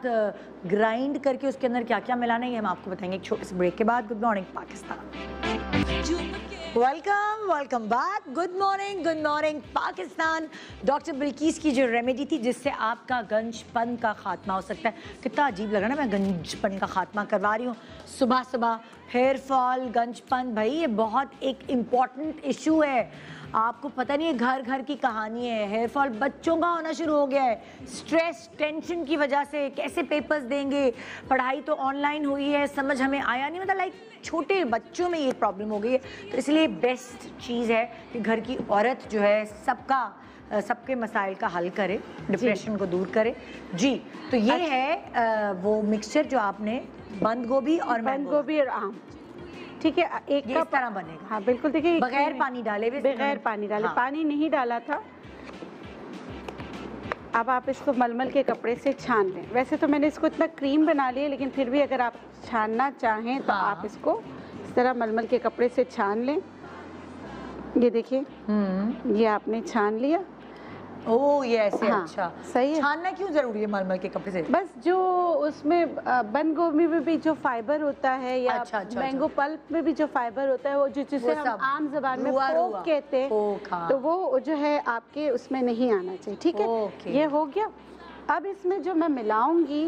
ग्राइंड करके उसके अंदर क्या क्या मिलाना है, हम आपको बताएंगे एक छोटे से ब्रेक के बाद। Good morning Pakistan, welcome back. Good morning Pakistan. Doctor Bilkis की जो रेमेडी थी जिससे आपका गंजपन का खात्मा हो सकता है। कितना अजीब लगा ना, मैं गंजपन का खात्मा करवा रही हूँ सुबह सुबह। हेयर फॉल, गंजपन, भाई ये बहुत एक इम्पॉर्टेंट इशू है। आपको पता नहीं है, घर घर की कहानी है। हेयर फॉल बच्चों का होना शुरू हो गया है, स्ट्रेस टेंशन की वजह से। कैसे पेपर्स देंगे, पढ़ाई तो ऑनलाइन हुई है, समझ हमें आया नहीं, मतलब लाइक छोटे बच्चों में ये प्रॉब्लम हो गई है। तो इसलिए बेस्ट चीज़ है कि घर की औरत जो है सबके मसाइल का हल करे, डिप्रेशन को दूर करे। जी, तो ये है वो मिक्सचर जो आपने बंद गोभी और आम, ठीक है, एक कप तरह बनेगा। हाँ बिल्कुल, देखिए बगैर पानी डाले, हाँ। पानी नहीं डाला था। अब आप इसको मलमल के कपड़े से छान लें। वैसे तो मैंने इसको इतना क्रीम बना लिया, लेकिन फिर भी अगर आप छानना चाहें तो आप इसको इस तरह मलमल के कपड़े से छान लें। ये देखिए, ये आपने छान लिया। ओह ये ऐसे, हाँ, अच्छा सही है। छानना क्यों जरूरी है मलमल के कपड़े से? बस जो उसमें बंद गोभी में भी जो फाइबर होता है या मैंगो पल्प में भी जो फाइबर होता है, वो जिसे हम आम जबान में पोक कहते हैं, तो वो जो है आपके उसमें नहीं आना चाहिए। ठीक है, ये हो गया। अब इसमें जो मैं मिलाऊंगी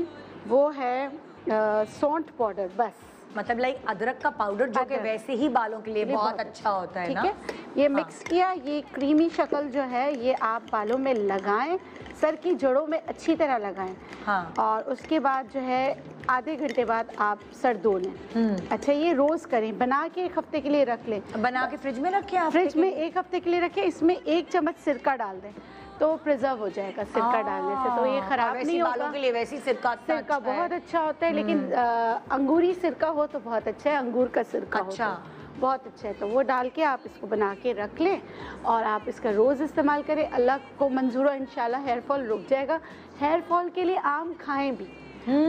वो है सौंठ पाउडर, बस मतलब लाइक अदरक का पाउडर, जो कि वैसे ही बालों के लिए बहुत अच्छा होता है ना। ठीक है, ये मिक्स किया। ये क्रीमी शक्ल जो है ये आप बालों में लगाएं, सर की जड़ों में अच्छी तरह लगाएं। हाँ। और उसके बाद जो है आधे घंटे बाद आप सर धो लें। अच्छा, ये रोज करें, बना के 1 हफ्ते के लिए रख लें। बना के फ्रिज में रखें? फ्रिज में 1 हफ्ते के लिए रखें। इसमें 1 चम्मच सिरका डाल दें तो प्रिजर्व हो जाएगा सिरका डालने से, तो ये खराब नहीं होगा। बालों के लिए वैसे सिरका बहुत अच्छा होता है, लेकिन अंगूरी सिरका हो तो बहुत अच्छा है, अंगूर का सिरका हो तो बहुत अच्छा है। तो वो डाल के आप इसको बना के रख लें और आप इसका रोज़ इस्तेमाल करें। अल्लाह को मंजूर है, इंशाल्लाह हेयर फॉल रुक जाएगा। हेयर फॉल के लिए आम खाएं भी,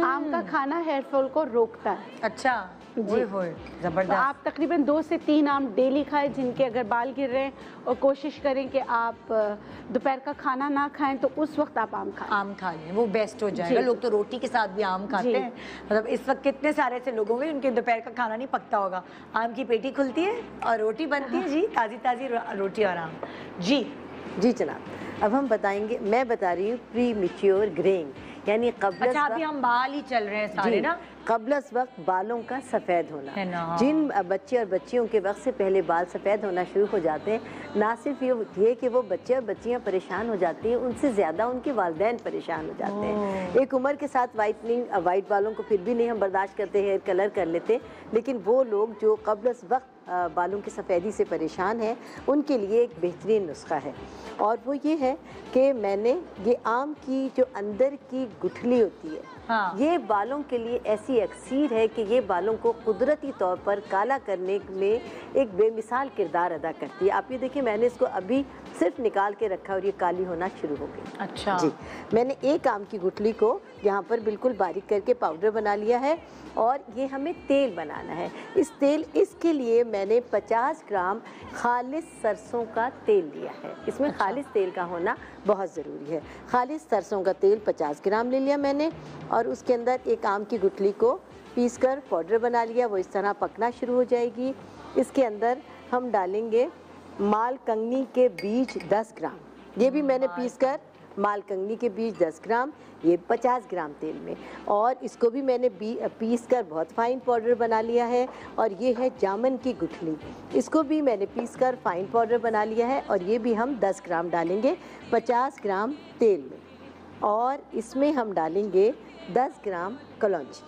आम का खाना हेयर फॉल को रोकता है। अच्छा जी, जबरदस्त। तो आप तकरीबन 2 से 3 आम डेली खाएं जिनके अगर बाल गिर रहे हैं, और कोशिश करें कि आप दोपहर का खाना ना खाएं, तो उस वक्त आप आम खाएं। आम खा लें, वो बेस्ट हो जाएगा। लोग तो रोटी के साथ भी आम खाते हैं। मतलब इस वक्त कितने सारे ऐसे लोग होंगे उनके दोपहर का खाना नहीं पकता होगा, आम की पेटी खुलती है और रोटी बनती है। जी, ताज़ी ताज़ी रोटी और आम। जी जी जनाब, अब हम बताएंगे, मैं बता रही हूँ प्री मैच्योर ग्रेइंग, यानी कब्ल। अच्छा, अभी हम बाल ही चल रहे हैं सारे ना। कब्लस वक्त बालों का सफ़ेद होना, जिन बच्चे और बच्चियों के वक्त से पहले बाल सफ़ेद होना शुरू हो जाते हैं, ना सिर्फ ये कि वो बच्चे और बच्चियां परेशान हो जाती हैं, उनसे ज़्यादा उनके वालिदैन परेशान हो जाते हैं। एक उम्र के साथ वाइट बालों को फिर भी नहीं हम बर्दाश्त करते, हेयर कलर कर लेते, लेकिन वो लोग जो कब्लस वक्त बालों की सफ़ेदी से परेशान हैं, उनके लिए एक बेहतरीन नुस्खा है, और वो ये है कि मैंने ये आम की जो अंदर की गुठली होती है, ये बालों के लिए ऐसी अक्सीर है कि ये बालों को कुदरती तौर पर काला करने में एक बेमिसाल किरदार अदा करती है। आप ये देखिए, मैंने इसको अभी सिर्फ निकाल के रखा और ये काली होना शुरू हो गई। अच्छा जी, मैंने एक आम की गुठली को यहाँ पर बिल्कुल बारीक करके पाउडर बना लिया है, और ये हमें तेल बनाना है। इसके लिए मैंने 50 ग्राम खालिस सरसों का तेल लिया है। इसमें खालिस तेल का होना बहुत ज़रूरी है। खालिस सरसों का तेल 50 ग्राम ले लिया मैंने, और उसके अंदर एक आम की गुठली को पीसकर पाउडर बना लिया। वो इस तरह पकना शुरू हो जाएगी। इसके अंदर हम डालेंगे माल कंगनी के बीज 10 ग्राम, ये भी मैंने पीसकर, माल कंगनी के बीज 10 ग्राम, ये 50 ग्राम तेल में, और इसको भी मैंने पीसकर बहुत फाइन पाउडर बना लिया है। और ये है जामुन की गुठली, इसको भी मैंने पीसकर फाइन पाउडर बना लिया है, और ये भी हम 10 ग्राम डालेंगे 50 ग्राम तेल में। और इसमें हम डालेंगे 10 ग्राम कलौंजी।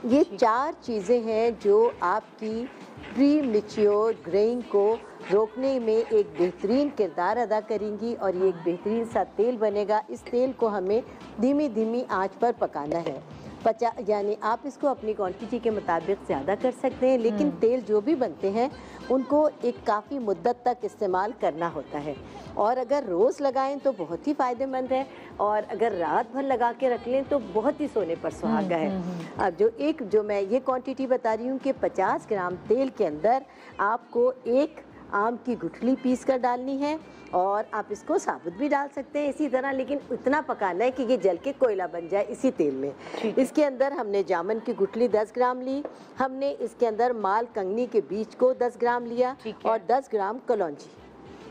ये 4 चीज़ें हैं जो आपकी प्री मैच्योर ग्रेइंग को रोकने में एक बेहतरीन किरदार अदा करेंगी, और ये एक बेहतरीन सा तेल बनेगा। इस तेल को हमें धीमी धीमी आंच पर पकाना है। यानी आप इसको अपनी क्वांटिटी के मुताबिक ज़्यादा कर सकते हैं, लेकिन तेल जो भी बनते हैं उनको एक काफ़ी मुद्दत तक इस्तेमाल करना होता है, और अगर रोज़ लगाएं तो बहुत ही फ़ायदेमंद है, और अगर रात भर लगा के रख लें तो बहुत ही सोने पर सुहागा है। अब जो मैं ये क्वांटिटी बता रही हूँ कि 50 ग्राम तेल के अंदर आपको एक आम की गुठली पीस कर डालनी है, और आप इसको साबुत भी डाल सकते हैं इसी तरह, लेकिन इतना पकाना है कि ये जल के कोयला बन जाए इसी तेल में। इसके अंदर हमने जामुन की गुठली 10 ग्राम ली, हमने इसके अंदर माल कंगनी के बीज को 10 ग्राम लिया, और 10 ग्राम कलौंजी,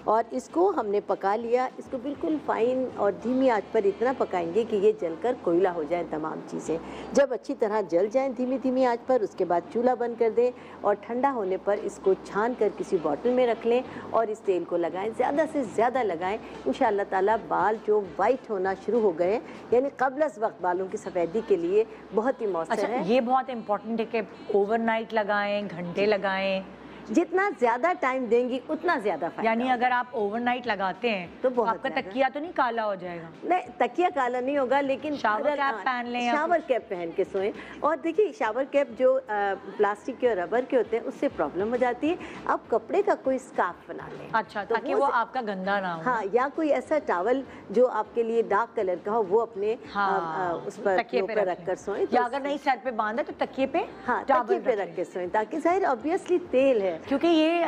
और इसको हमने पका लिया। इसको बिल्कुल फाइन और धीमी आंच पर इतना पकाएंगे कि ये जलकर कोयला हो जाए तमाम चीज़ें। जब अच्छी तरह जल जाएं धीमी धीमी आंच पर, उसके बाद चूल्हा बंद कर दें, और ठंडा होने पर इसको छान कर किसी बॉटल में रख लें, और इस तेल को लगाएं, ज़्यादा से ज़्यादा लगाएं। इंशाअल्लाह ताला बाल जो वाइट होना शुरू हो गए, यानी क़ब्लस वक्त बालों की सफ़ेदी के लिए बहुत ही मौसर है। ये बहुत इंपॉर्टेंट है कि ओवरनाइट लगाएं, घंटे लगाएं, जितना ज़्यादा टाइम देंगी उतना ज़्यादा फायदा। यानी अगर आप ओवरनाइट लगाते हैं तो आपका तकिया तो नहीं काला हो जाएगा? नहीं, तकिया काला नहीं होगा, लेकिन शावर कैप पहन लें, शावर कैप पहन के सोएं। और देखिए, शावर कैप जो प्लास्टिक के और रबर के होते हैं उससे प्रॉब्लम हो जाती है। आप कपड़े का कोई स्कार्फ बना लें, अच्छा, तो ताकि वो आपका गंदा ना हो। हाँ, या कोई ऐसा टॉवल जो आपके लिए डार्क कलर का हो, वो अपने उस पर तकिए पे रख कर सोएं। या अगर नहीं सर पे बांधा तो तकिए पे, हाँ, तकिए पे रख के सोएं, ताकि जाहिर ऑब्वियसली तेल है है, क्योंकि ये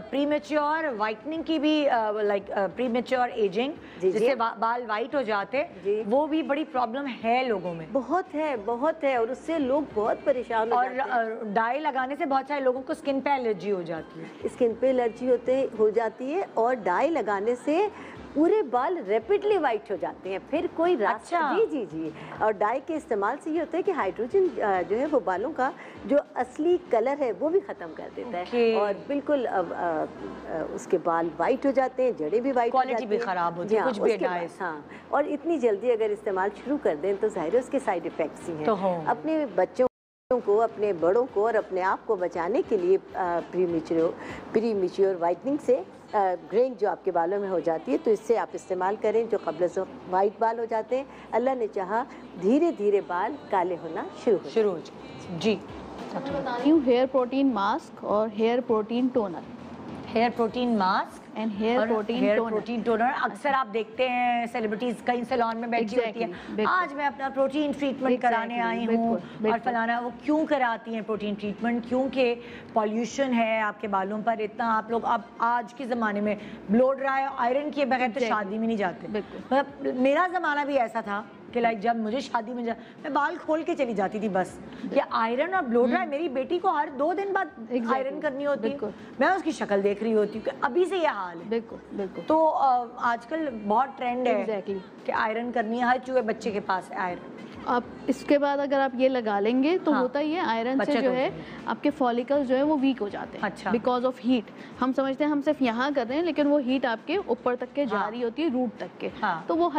प्रीमेच्योर वाइटनिंग की भी लाइक प्रीमेच्योर एजिंग जिससे बाल वाइट हो जाते, वो भी बड़ी प्रॉब्लम है लोगों में। बहुत है और उससे लोग बहुत परेशान हो जाते हैं। और डाई लगाने से बहुत सारे लोगों को स्किन पे एलर्जी हो जाती है। स्किन पे एलर्जी हो जाती है और डाई लगाने से पूरे बाल रैपिडली वाइट हो जाते हैं, फिर कोई रास्ता। जी। और डाई के इस्तेमाल से ये होता है कि हाइड्रोजन जो है वो बालों का जो असली कलर है वो भी ख़त्म कर देता है और बिल्कुल उसके बाल वाइट हो जाते हैं, जड़ें भी वाइट हो जाती हैं, क्वालिटी भी ख़राब होती है कुछ भी डाई। हाँ, और इतनी जल्दी अगर इस्तेमाल शुरू कर दें तो ज़ाहिर है उसके साइड इफ़ेक्ट्स ही हैं। अपने बच्चों को, अपने बड़ों को और अपने आप को बचाने के लिए प्रीमेच्योर वाइटनिंग से ग्रेइंग जो आपके बालों में हो जाती है, तो इससे आप इस्तेमाल करें जो कब्ल से वाइट बाल हो जाते हैं। अल्लाह ने चाहा धीरे धीरे बाल काले होना शुरू हो जाए। जी मैं बता रही हूँ हेयर प्रोटीन मास्क और hair protein toner. Hair protein mask and hair protein toner अक्सर आप देखते हैं सेलिब्रिटीज कई सैलून में बैठी होती है, आज मैं अपना प्रोटीन ट्रीटमेंट कराने आई हूँ और फलाना। वो क्यों कराती हैं प्रोटीन ट्रीटमेंट? क्योंकि पॉल्यूशन है आपके बालों पर इतना। आप लोग अब आज के ज़माने में ब्लो ड्राई आयरन किए बगैर तो शादी में नहीं जाते। मतलब मेरा ज़माना भी ऐसा था कि लाइक जब मुझे शादी में मैं बाल खोल के चली जाती थी बस। कि आयरन और ब्लो ड्राई मेरी बेटी को हर 2 दिन बाद आयरन करनी होती है, मैं उसकी शक्ल देख रही होती हूँ कि अभी से यह हाल है। बिल्कुल। तो आजकल बहुत ट्रेंड है कि आयरन करनी है, हर चूहे बच्चे के पास आयरन। अब इसके बाद अगर आप ये लगा लेंगे तो होता ही है आयरन से जो है आपके फॉलिकल्स जो है वो वीक हो जाते हैं बिकॉज ऑफ हीट। हम समझते हैं हम सिर्फ यहाँ कर रहे हैं, लेकिन वो हीट आपके ऊपर तक के जा रही होती है, रूट तक के। तो वो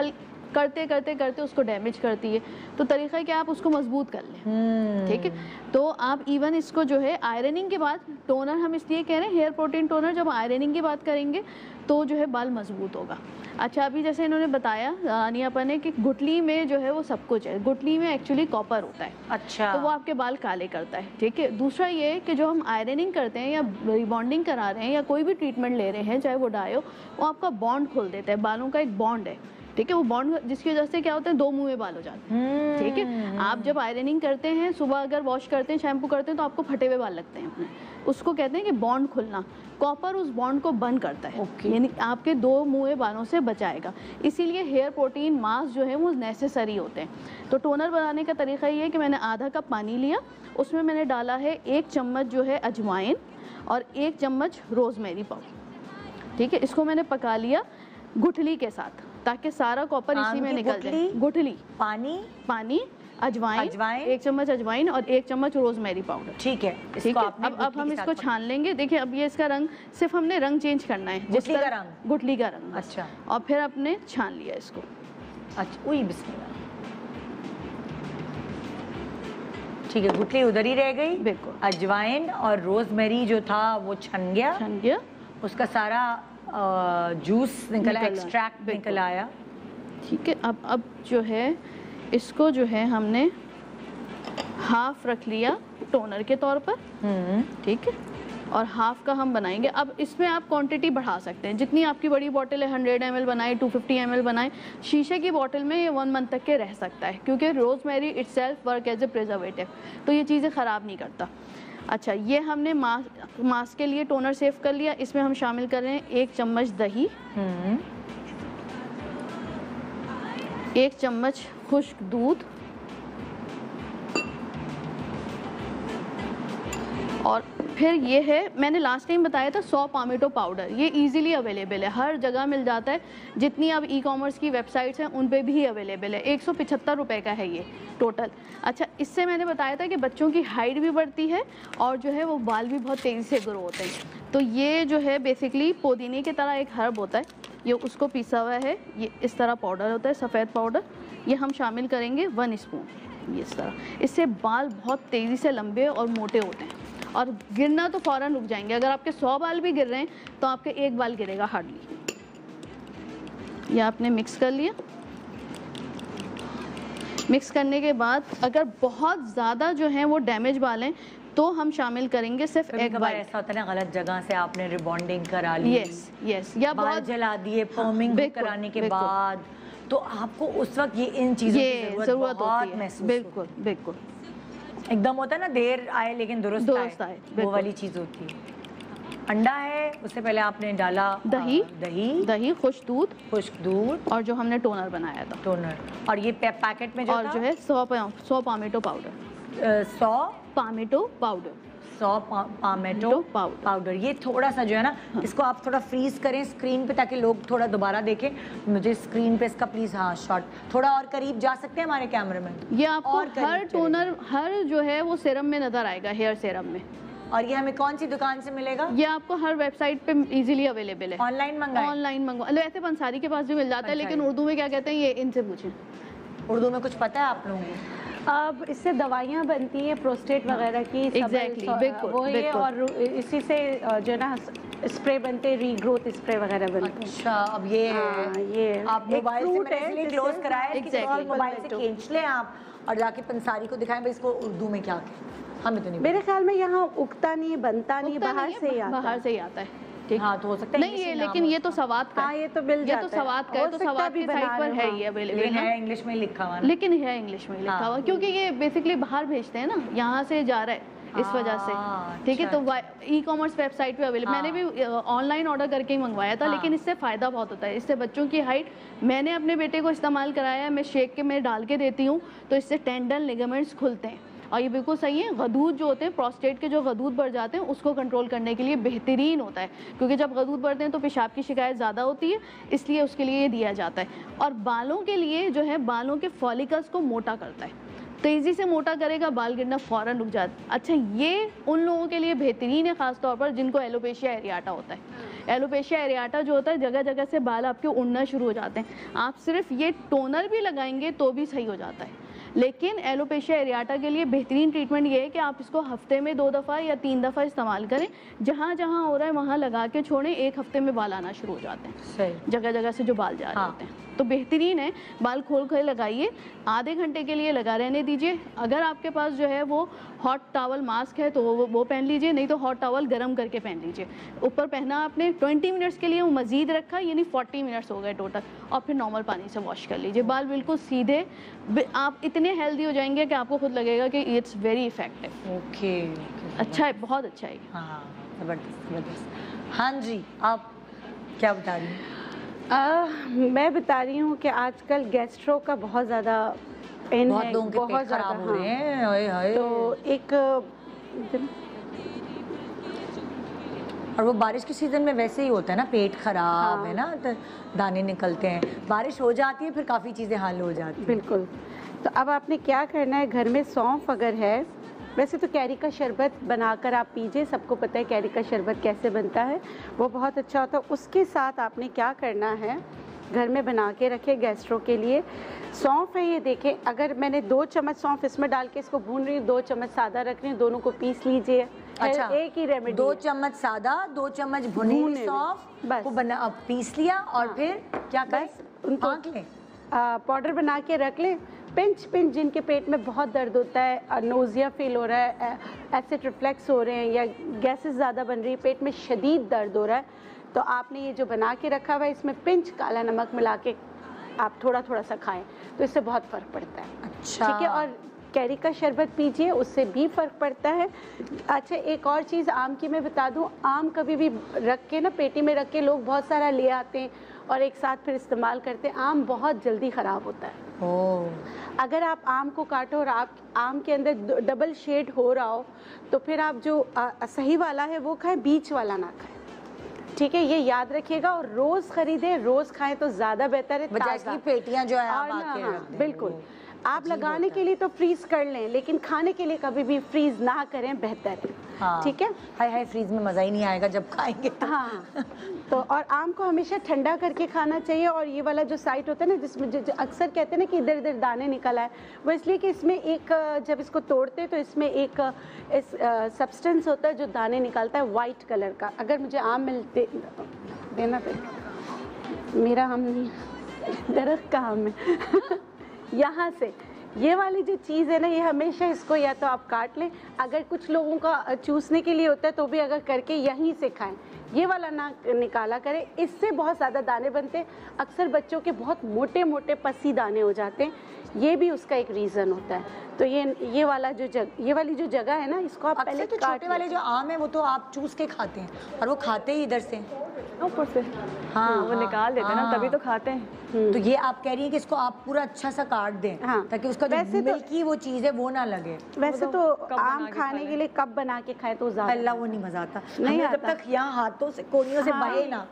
करते करते करते उसको डैमेज करती है। तो तरीका है कि आप उसको मजबूत कर लें, ठीक है। तो आप इवन इसको जो है आयरनिंग के बाद टोनर हम इसलिए कह रहे हैं हेयर प्रोटीन टोनर, जब आयरनिंग की बात करेंगे तो जो है बाल मजबूत होगा। अच्छा, अभी जैसे इन्होंने बताया रानियापा ने कि गुठली में जो है वो सब कुछ है, गुठली में एक्चुअली कॉपर होता है। अच्छा, तो वो आपके बाल काले करता है, ठीक है। दूसरा ये है कि जो हम आयरनिंग करते हैं या रिबॉन्डिंग करा रहे हैं या कोई भी ट्रीटमेंट ले रहे हैं, चाहे वो डायो, वो आपका बॉन्ड खोल देता है। बालों का एक बॉन्ड है, ठीक है। वो बॉन्ड जिसकी वजह से क्या होता है, 2 मुंह में बाल हो जाते हैं, ठीक है। आप जब आयरनिंग करते हैं, सुबह अगर वॉश करते हैं, शैम्पू करते हैं, तो आपको फटे हुए बाल लगते हैं अपने, उसको कहते हैं कि बॉन्ड खुलना। कॉपर उस बॉन्ड को बंद करता है, यानी आपके 2 मुंह बालों से बचाएगा। इसीलिए हेयर प्रोटीन मास्क जो है वो नेसेसरी होते हैं। तो टोनर बनाने का तरीका ये है कि मैंने आधा कप पानी लिया, उसमें मैंने डाला है 1 चम्मच जो है अजवाइन और 1 चम्मच रोजमेरी पाउडर, ठीक है। इसको मैंने पका लिया गुठली के साथ ताकि सारा कॉपर इसी में निकल जाए। गुठली, पानी, अजवाइन 1 चम्मच अजवाइन और 1 चम्मच रोजमेरी पाउडर, ठीक है। ठीक है। अब हम इसको छान लेंगे। देखिए अब ये इसका रंग, सिर्फ हमने रंग चेंज करना है, गुठली का रंग। अच्छा, और फिर आपने छान लिया इसको। अच्छा, बिस्मिल्लाह, ठीक है। गुठली उधर ही रह गई, बिल्कुल। अजवाइन और रोजमेरी जो था वो छन गया, उसका सारा जूस निकला, एक्सट्रैक्ट निकल आया, ठीक है। अब जो है इसको जो है हमने हाफ रख लिया टोनर के तौर पर, ठीक है, और हाफ का हम बनाएंगे। अब इसमें आप क्वांटिटी बढ़ा सकते हैं, जितनी आपकी बड़ी बोतल है 100 ml बनाए, 250 ml बनाए। शीशे की बोतल में ये 1 मंथ तक के रह सकता है, क्योंकि rosemary itself work as a preservative, तो ये चीज़ें ख़राब नहीं करता। अच्छा, ये हमने मास्क के लिए टोनर सेव कर लिया। इसमें हम शामिल कर रहे हैं 1 चम्मच दही, 1 चम्मच खुश्क दूध और फिर ये है, मैंने लास्ट टाइम बताया था 100 पामेटो पाउडर। ये इजीली अवेलेबल है, हर जगह मिल जाता है। जितनी अब ई-कॉमर्स की वेबसाइट्स हैं उन पे भी अवेलेबल है। 175 रुपये का है ये टोटल। अच्छा, इससे मैंने बताया था कि बच्चों की हाइट भी बढ़ती है और जो है वो बाल भी बहुत तेज़ी से ग्रो होते हैं। तो ये जो है बेसिकली पुदीने की तरह एक हर्ब होता है, ये उसको पीसा हुआ है, ये इस तरह पाउडर होता है, सफ़ेद पाउडर। ये हम शामिल करेंगे 1 स्पून, ये इस तरह। इससे बाल बहुत तेज़ी से लंबे और मोटे होते हैं और गिरना तो फ़ौरन रुक जाएंगे। अगर आपके 100 बाल भी गिर रहे हैं तो आपके 1 बाल गिरेगा हार्डली। ये आपने मिक्स कर लिया। मिक्स करने के बाद अगर बहुत ज़्यादा जो है वो डैमेज बाल हैं तो हम शामिल करेंगे सिर्फ एक बार। ऐसा होता है ना, गलत जगह से आपने रिबॉन्डिंग करा ली, यस, या बाल जला दिए फॉर्मिंग कराने के बाद, तो आपको उस वक्त ये इन चीज़ों की ज़रूरत होती है। बिल्कुल बिल्कुल, एकदम होता है ना, देर आए लेकिन दुरुस्त आए, वो वाली चीज़ होती है। अंडा है, उससे पहले आपने डाला दही, खुश्क दूध और जो हमने टोनर बनाया था, टोनर। और ये पैकेट में जो और जो है 100 पामेटो पाउडर, 100 पामेटो पाउडर। ये थोड़ा सा जो है ना, इसको आप थोड़ा फ्रीज करें स्क्रीन पे ताकि लोग थोड़ा दोबारा देखें। मुझे स्क्रीन पे इसका प्लीज, हाँ शॉट थोड़ा और करीब जा सकते हैं हमारे कैमरामैन। ये आपको हर टोनर, हर जो है वो सीरम में नजर आएगा, हेयर सीरम में। और ये हमें कौन सी दुकान से मिलेगा? ये आपको हर वेबसाइट पे इजीली अवेलेबल है। ऑनलाइन मंगवा, ऐसे पंसारी के पास भी मिल जाता है, लेकिन उर्दू में क्या कहते हैं ये इनसे पूछें। उर्दू में कुछ पता है आप लोगों को? अब इससे दवाइयाँ बनती हैं प्रोस्टेट वगैरह की। एग्जैक्टली, बिल्कुल। और इसी से जो है ना स्प्रे बनते हैं, रीग्रोथ स्प्रे वगैरह बनते हैं। अच्छा, अब ये आप मोबाइल से मैंने इसलिए क्लोज कराया है कि मोबाइल से खींच लें आप और जाके पंसारी को दिखाएं भाई इसको उर्दू में क्या हमें तो नहीं, मेरे ख्याल में यहाँ उगता नहीं, बनता नहीं, बाहर से ही आता है। हाँ तो हो सकता है नहीं ये, लेकिन ये तो सवाद का, हाँ ये तो मिल जाता है, ये तो सवाद का है, तो सवाद की साइट पर है ये अवेलेबल है, इंग्लिश में लिखा हुआ, लेकिन है इंग्लिश में लिखा हुआ, क्योंकि ये बेसिकली बाहर भेजते हैं ना, यहाँ से जा रहा है इस वजह से, ठीक है। तो ई-कॉमर्स वेबसाइट पे अवेलेबल, मैंने भी ऑनलाइन ऑर्डर करके ही मंगवाया था, लेकिन इससे फ़ायदा बहुत होता है। इससे बच्चों की हाइट, मैंने अपने बेटे को इस्तेमाल कराया है, मैं शेक के में डाल के देती हूँ, तो इससे टेंडन लिगामेंट्स खुलते हैं। और ये बिल्कुल सही है, गदूद जो होते हैं, प्रोस्टेट के जो गदूद बढ़ जाते हैं, उसको कंट्रोल करने के लिए बेहतरीन होता है, क्योंकि जब गदूद बढ़ते हैं तो पेशाब की शिकायत ज़्यादा होती है, इसलिए उसके लिए ये दिया जाता है। और बालों के लिए जो है, बालों के फॉलिकल्स को मोटा करता है, तेज़ी से मोटा करेगा, बाल गिरना फ़ौरन रुक जाता है। अच्छा, ये उन लोगों के लिए बेहतरीन है, ख़ासतौर पर जिनको एलोपेशिया एरियाटा होता है। एलोपेशिया एरियाटा जो होता है, जगह जगह से बाल आपके उड़ना शुरू हो जाते हैं, आप सिर्फ ये टोनर भी लगाएंगे तो भी सही हो जाता है। लेकिन एलोपेशिया एरियाटा के लिए बेहतरीन ट्रीटमेंट ये है कि आप इसको हफ्ते में 2 दफ़ा या 3 दफ़ा इस्तेमाल करें, जहाँ जहाँ हो रहा है वहाँ लगा के छोड़ें, 1 हफ्ते में बाल आना शुरू हो जाते हैं, सही जगह जगह से जो बाल जा रहे होते हैं। तो बेहतरीन है, बाल खोल कर लगाइए, आधे घंटे के लिए लगा रहने दीजिए। अगर आपके पास जो है वो हॉट टॉवल मास्क है तो वो पहन लीजिए, नहीं तो हॉट टॉवल गर्म करके पहन लीजिए। ऊपर पहना आपने 20 मिनट्स के लिए, वो मज़ीद रखा, यानी 40 मिनट्स हो गए टोटल, और फिर नॉर्मल पानी से वॉश कर लीजिए। बाल बिल्कुल सीधे, आप इतने हेल्दी हो जाएंगे कि आपको खुद लगेगा कि इट्स वेरी इफेक्टिव। ओके, अच्छा है, बहुत अच्छा है। हाँ जबरदस्त। हाँ जी, आप क्या बता रही हैं? मैं बता रही हूँ कि आजकल गैस्ट्रो का बहुत ज़्यादा पेन है, बहुत ज़्यादा हो रहे हैं। हाय हाय। तो एक और वो बारिश के सीजन में वैसे ही होता है ना, पेट खराब है ना, तो दाने निकलते हैं, बारिश हो जाती है फिर काफ़ी चीज़ें हल हो जाती हैं। बिल्कुल। तो अब आपने क्या करना है, घर में सौंफ अगर है, वैसे तो कैरी का शरबत बनाकर आप पीजिए, सबको पता है कैरी का शरबत कैसे बनता है, वो बहुत अच्छा होता है। उसके साथ आपने क्या करना है, घर में बना के रखे गैस्ट्रो के लिए, सौंफ है ये देखें, अगर मैंने 2 चम्मच सौंफ इसमें डाल के इसको भून रही हूँ, 2 चम्मच सादा रख रही हूँ, दोनों को पीस लीजिए। अच्छा, एक ही रेमेडी, 2 चम्मच सादा, 2 चम्मच भुनी हुई सौंफ को बना पीस लिया, और फिर क्या करें, उनको पाउडर बना के रख लें। पिंच जिनके पेट में बहुत दर्द होता है, नोज़िया फील हो रहा है, एसिड रिफ्लेक्स हो रहे हैं, या गैसेस ज़्यादा बन रही है, पेट में शदीद दर्द हो रहा है, तो आपने ये जो बना के रखा हुआ है, इसमें पिंच काला नमक मिला के आप थोड़ा थोड़ा सा खाएं, तो इससे बहुत फ़र्क पड़ता है। अच्छा, ठीक है। और कैरी का शरबत पीजिए, उससे भी फ़र्क पड़ता है। अच्छा, एक और चीज़ आम की मैं बता दूं, आम कभी भी रख के ना, पेटी में रख के लोग बहुत सारा ले आते हैं और एक साथ फिर इस्तेमाल करते हैं, आम बहुत जल्दी ख़राब होता है। अगर आप आम को काटो और आप आम के अंदर डबल शेड हो रहा हो, तो फिर आप जो सही वाला है वो खाएं, बीच वाला ना खाएं, ठीक है, ये याद रखिएगा। और रोज़ ख़रीदें, रोज़ खाएं तो ज़्यादा बेहतर है। ताज़ा पेटियां जो है आप आके रख दें, बिल्कुल। आप लगाने के लिए तो फ्रीज कर लें, लेकिन खाने के लिए कभी भी फ्रीज ना करें, बेहतर है। हाँ, ठीक है। हाय फ्रीज में मज़ा ही नहीं आएगा जब खाएंगे तो। हाँ तो और आम को हमेशा ठंडा करके खाना चाहिए। और ये वाला जो साइट होता है ना, जिसमें जो अक्सर कहते हैं ना कि इधर इधर दाने निकल आए, वो इसलिए कि इसमें एक, जब इसको तोड़ते हैं तो इसमें एक सब्सटेंस होता है जो दाने निकालता है वाइट कलर का। अगर मुझे आम मिलते देना तो मेरा आम नहीं, दरख्त का आम है यहाँ से ये वाली जो चीज़ है ना, ये हमेशा इसको या तो आप काट लें, अगर कुछ लोगों का चूसने के लिए होता है तो भी अगर करके यहीं से खाएं, ये वाला ना निकाला करें, इससे बहुत ज़्यादा दाने बनते हैं। अक्सर बच्चों के बहुत मोटे मोटे पसी दाने हो जाते हैं, ये भी उसका एक रीज़न होता है। तो ये वाला ये वाली जो जगह है ना, इसको आप पहले तो छोटे वाले जो आम है वो तो आप चूस के खाते हैं, और वो खाते ही इधर से ऊपर से। हाँ, वो निकाल देते हैं ना, तभी तो खाते हैं। तो ये आप कह रही हैं कि इसको आप पूरा अच्छा सा काट दें, ताकि उसका जो मिल्की वो चीज़ है वो ना लगे। वैसे तो आम खाने के लिए कब बना के खाए तो ज़्यादा, अल्लाह वो नहीं मजा आता नहीं आता। जब तक यहाँ हाथों से कोनियों से बहे ना,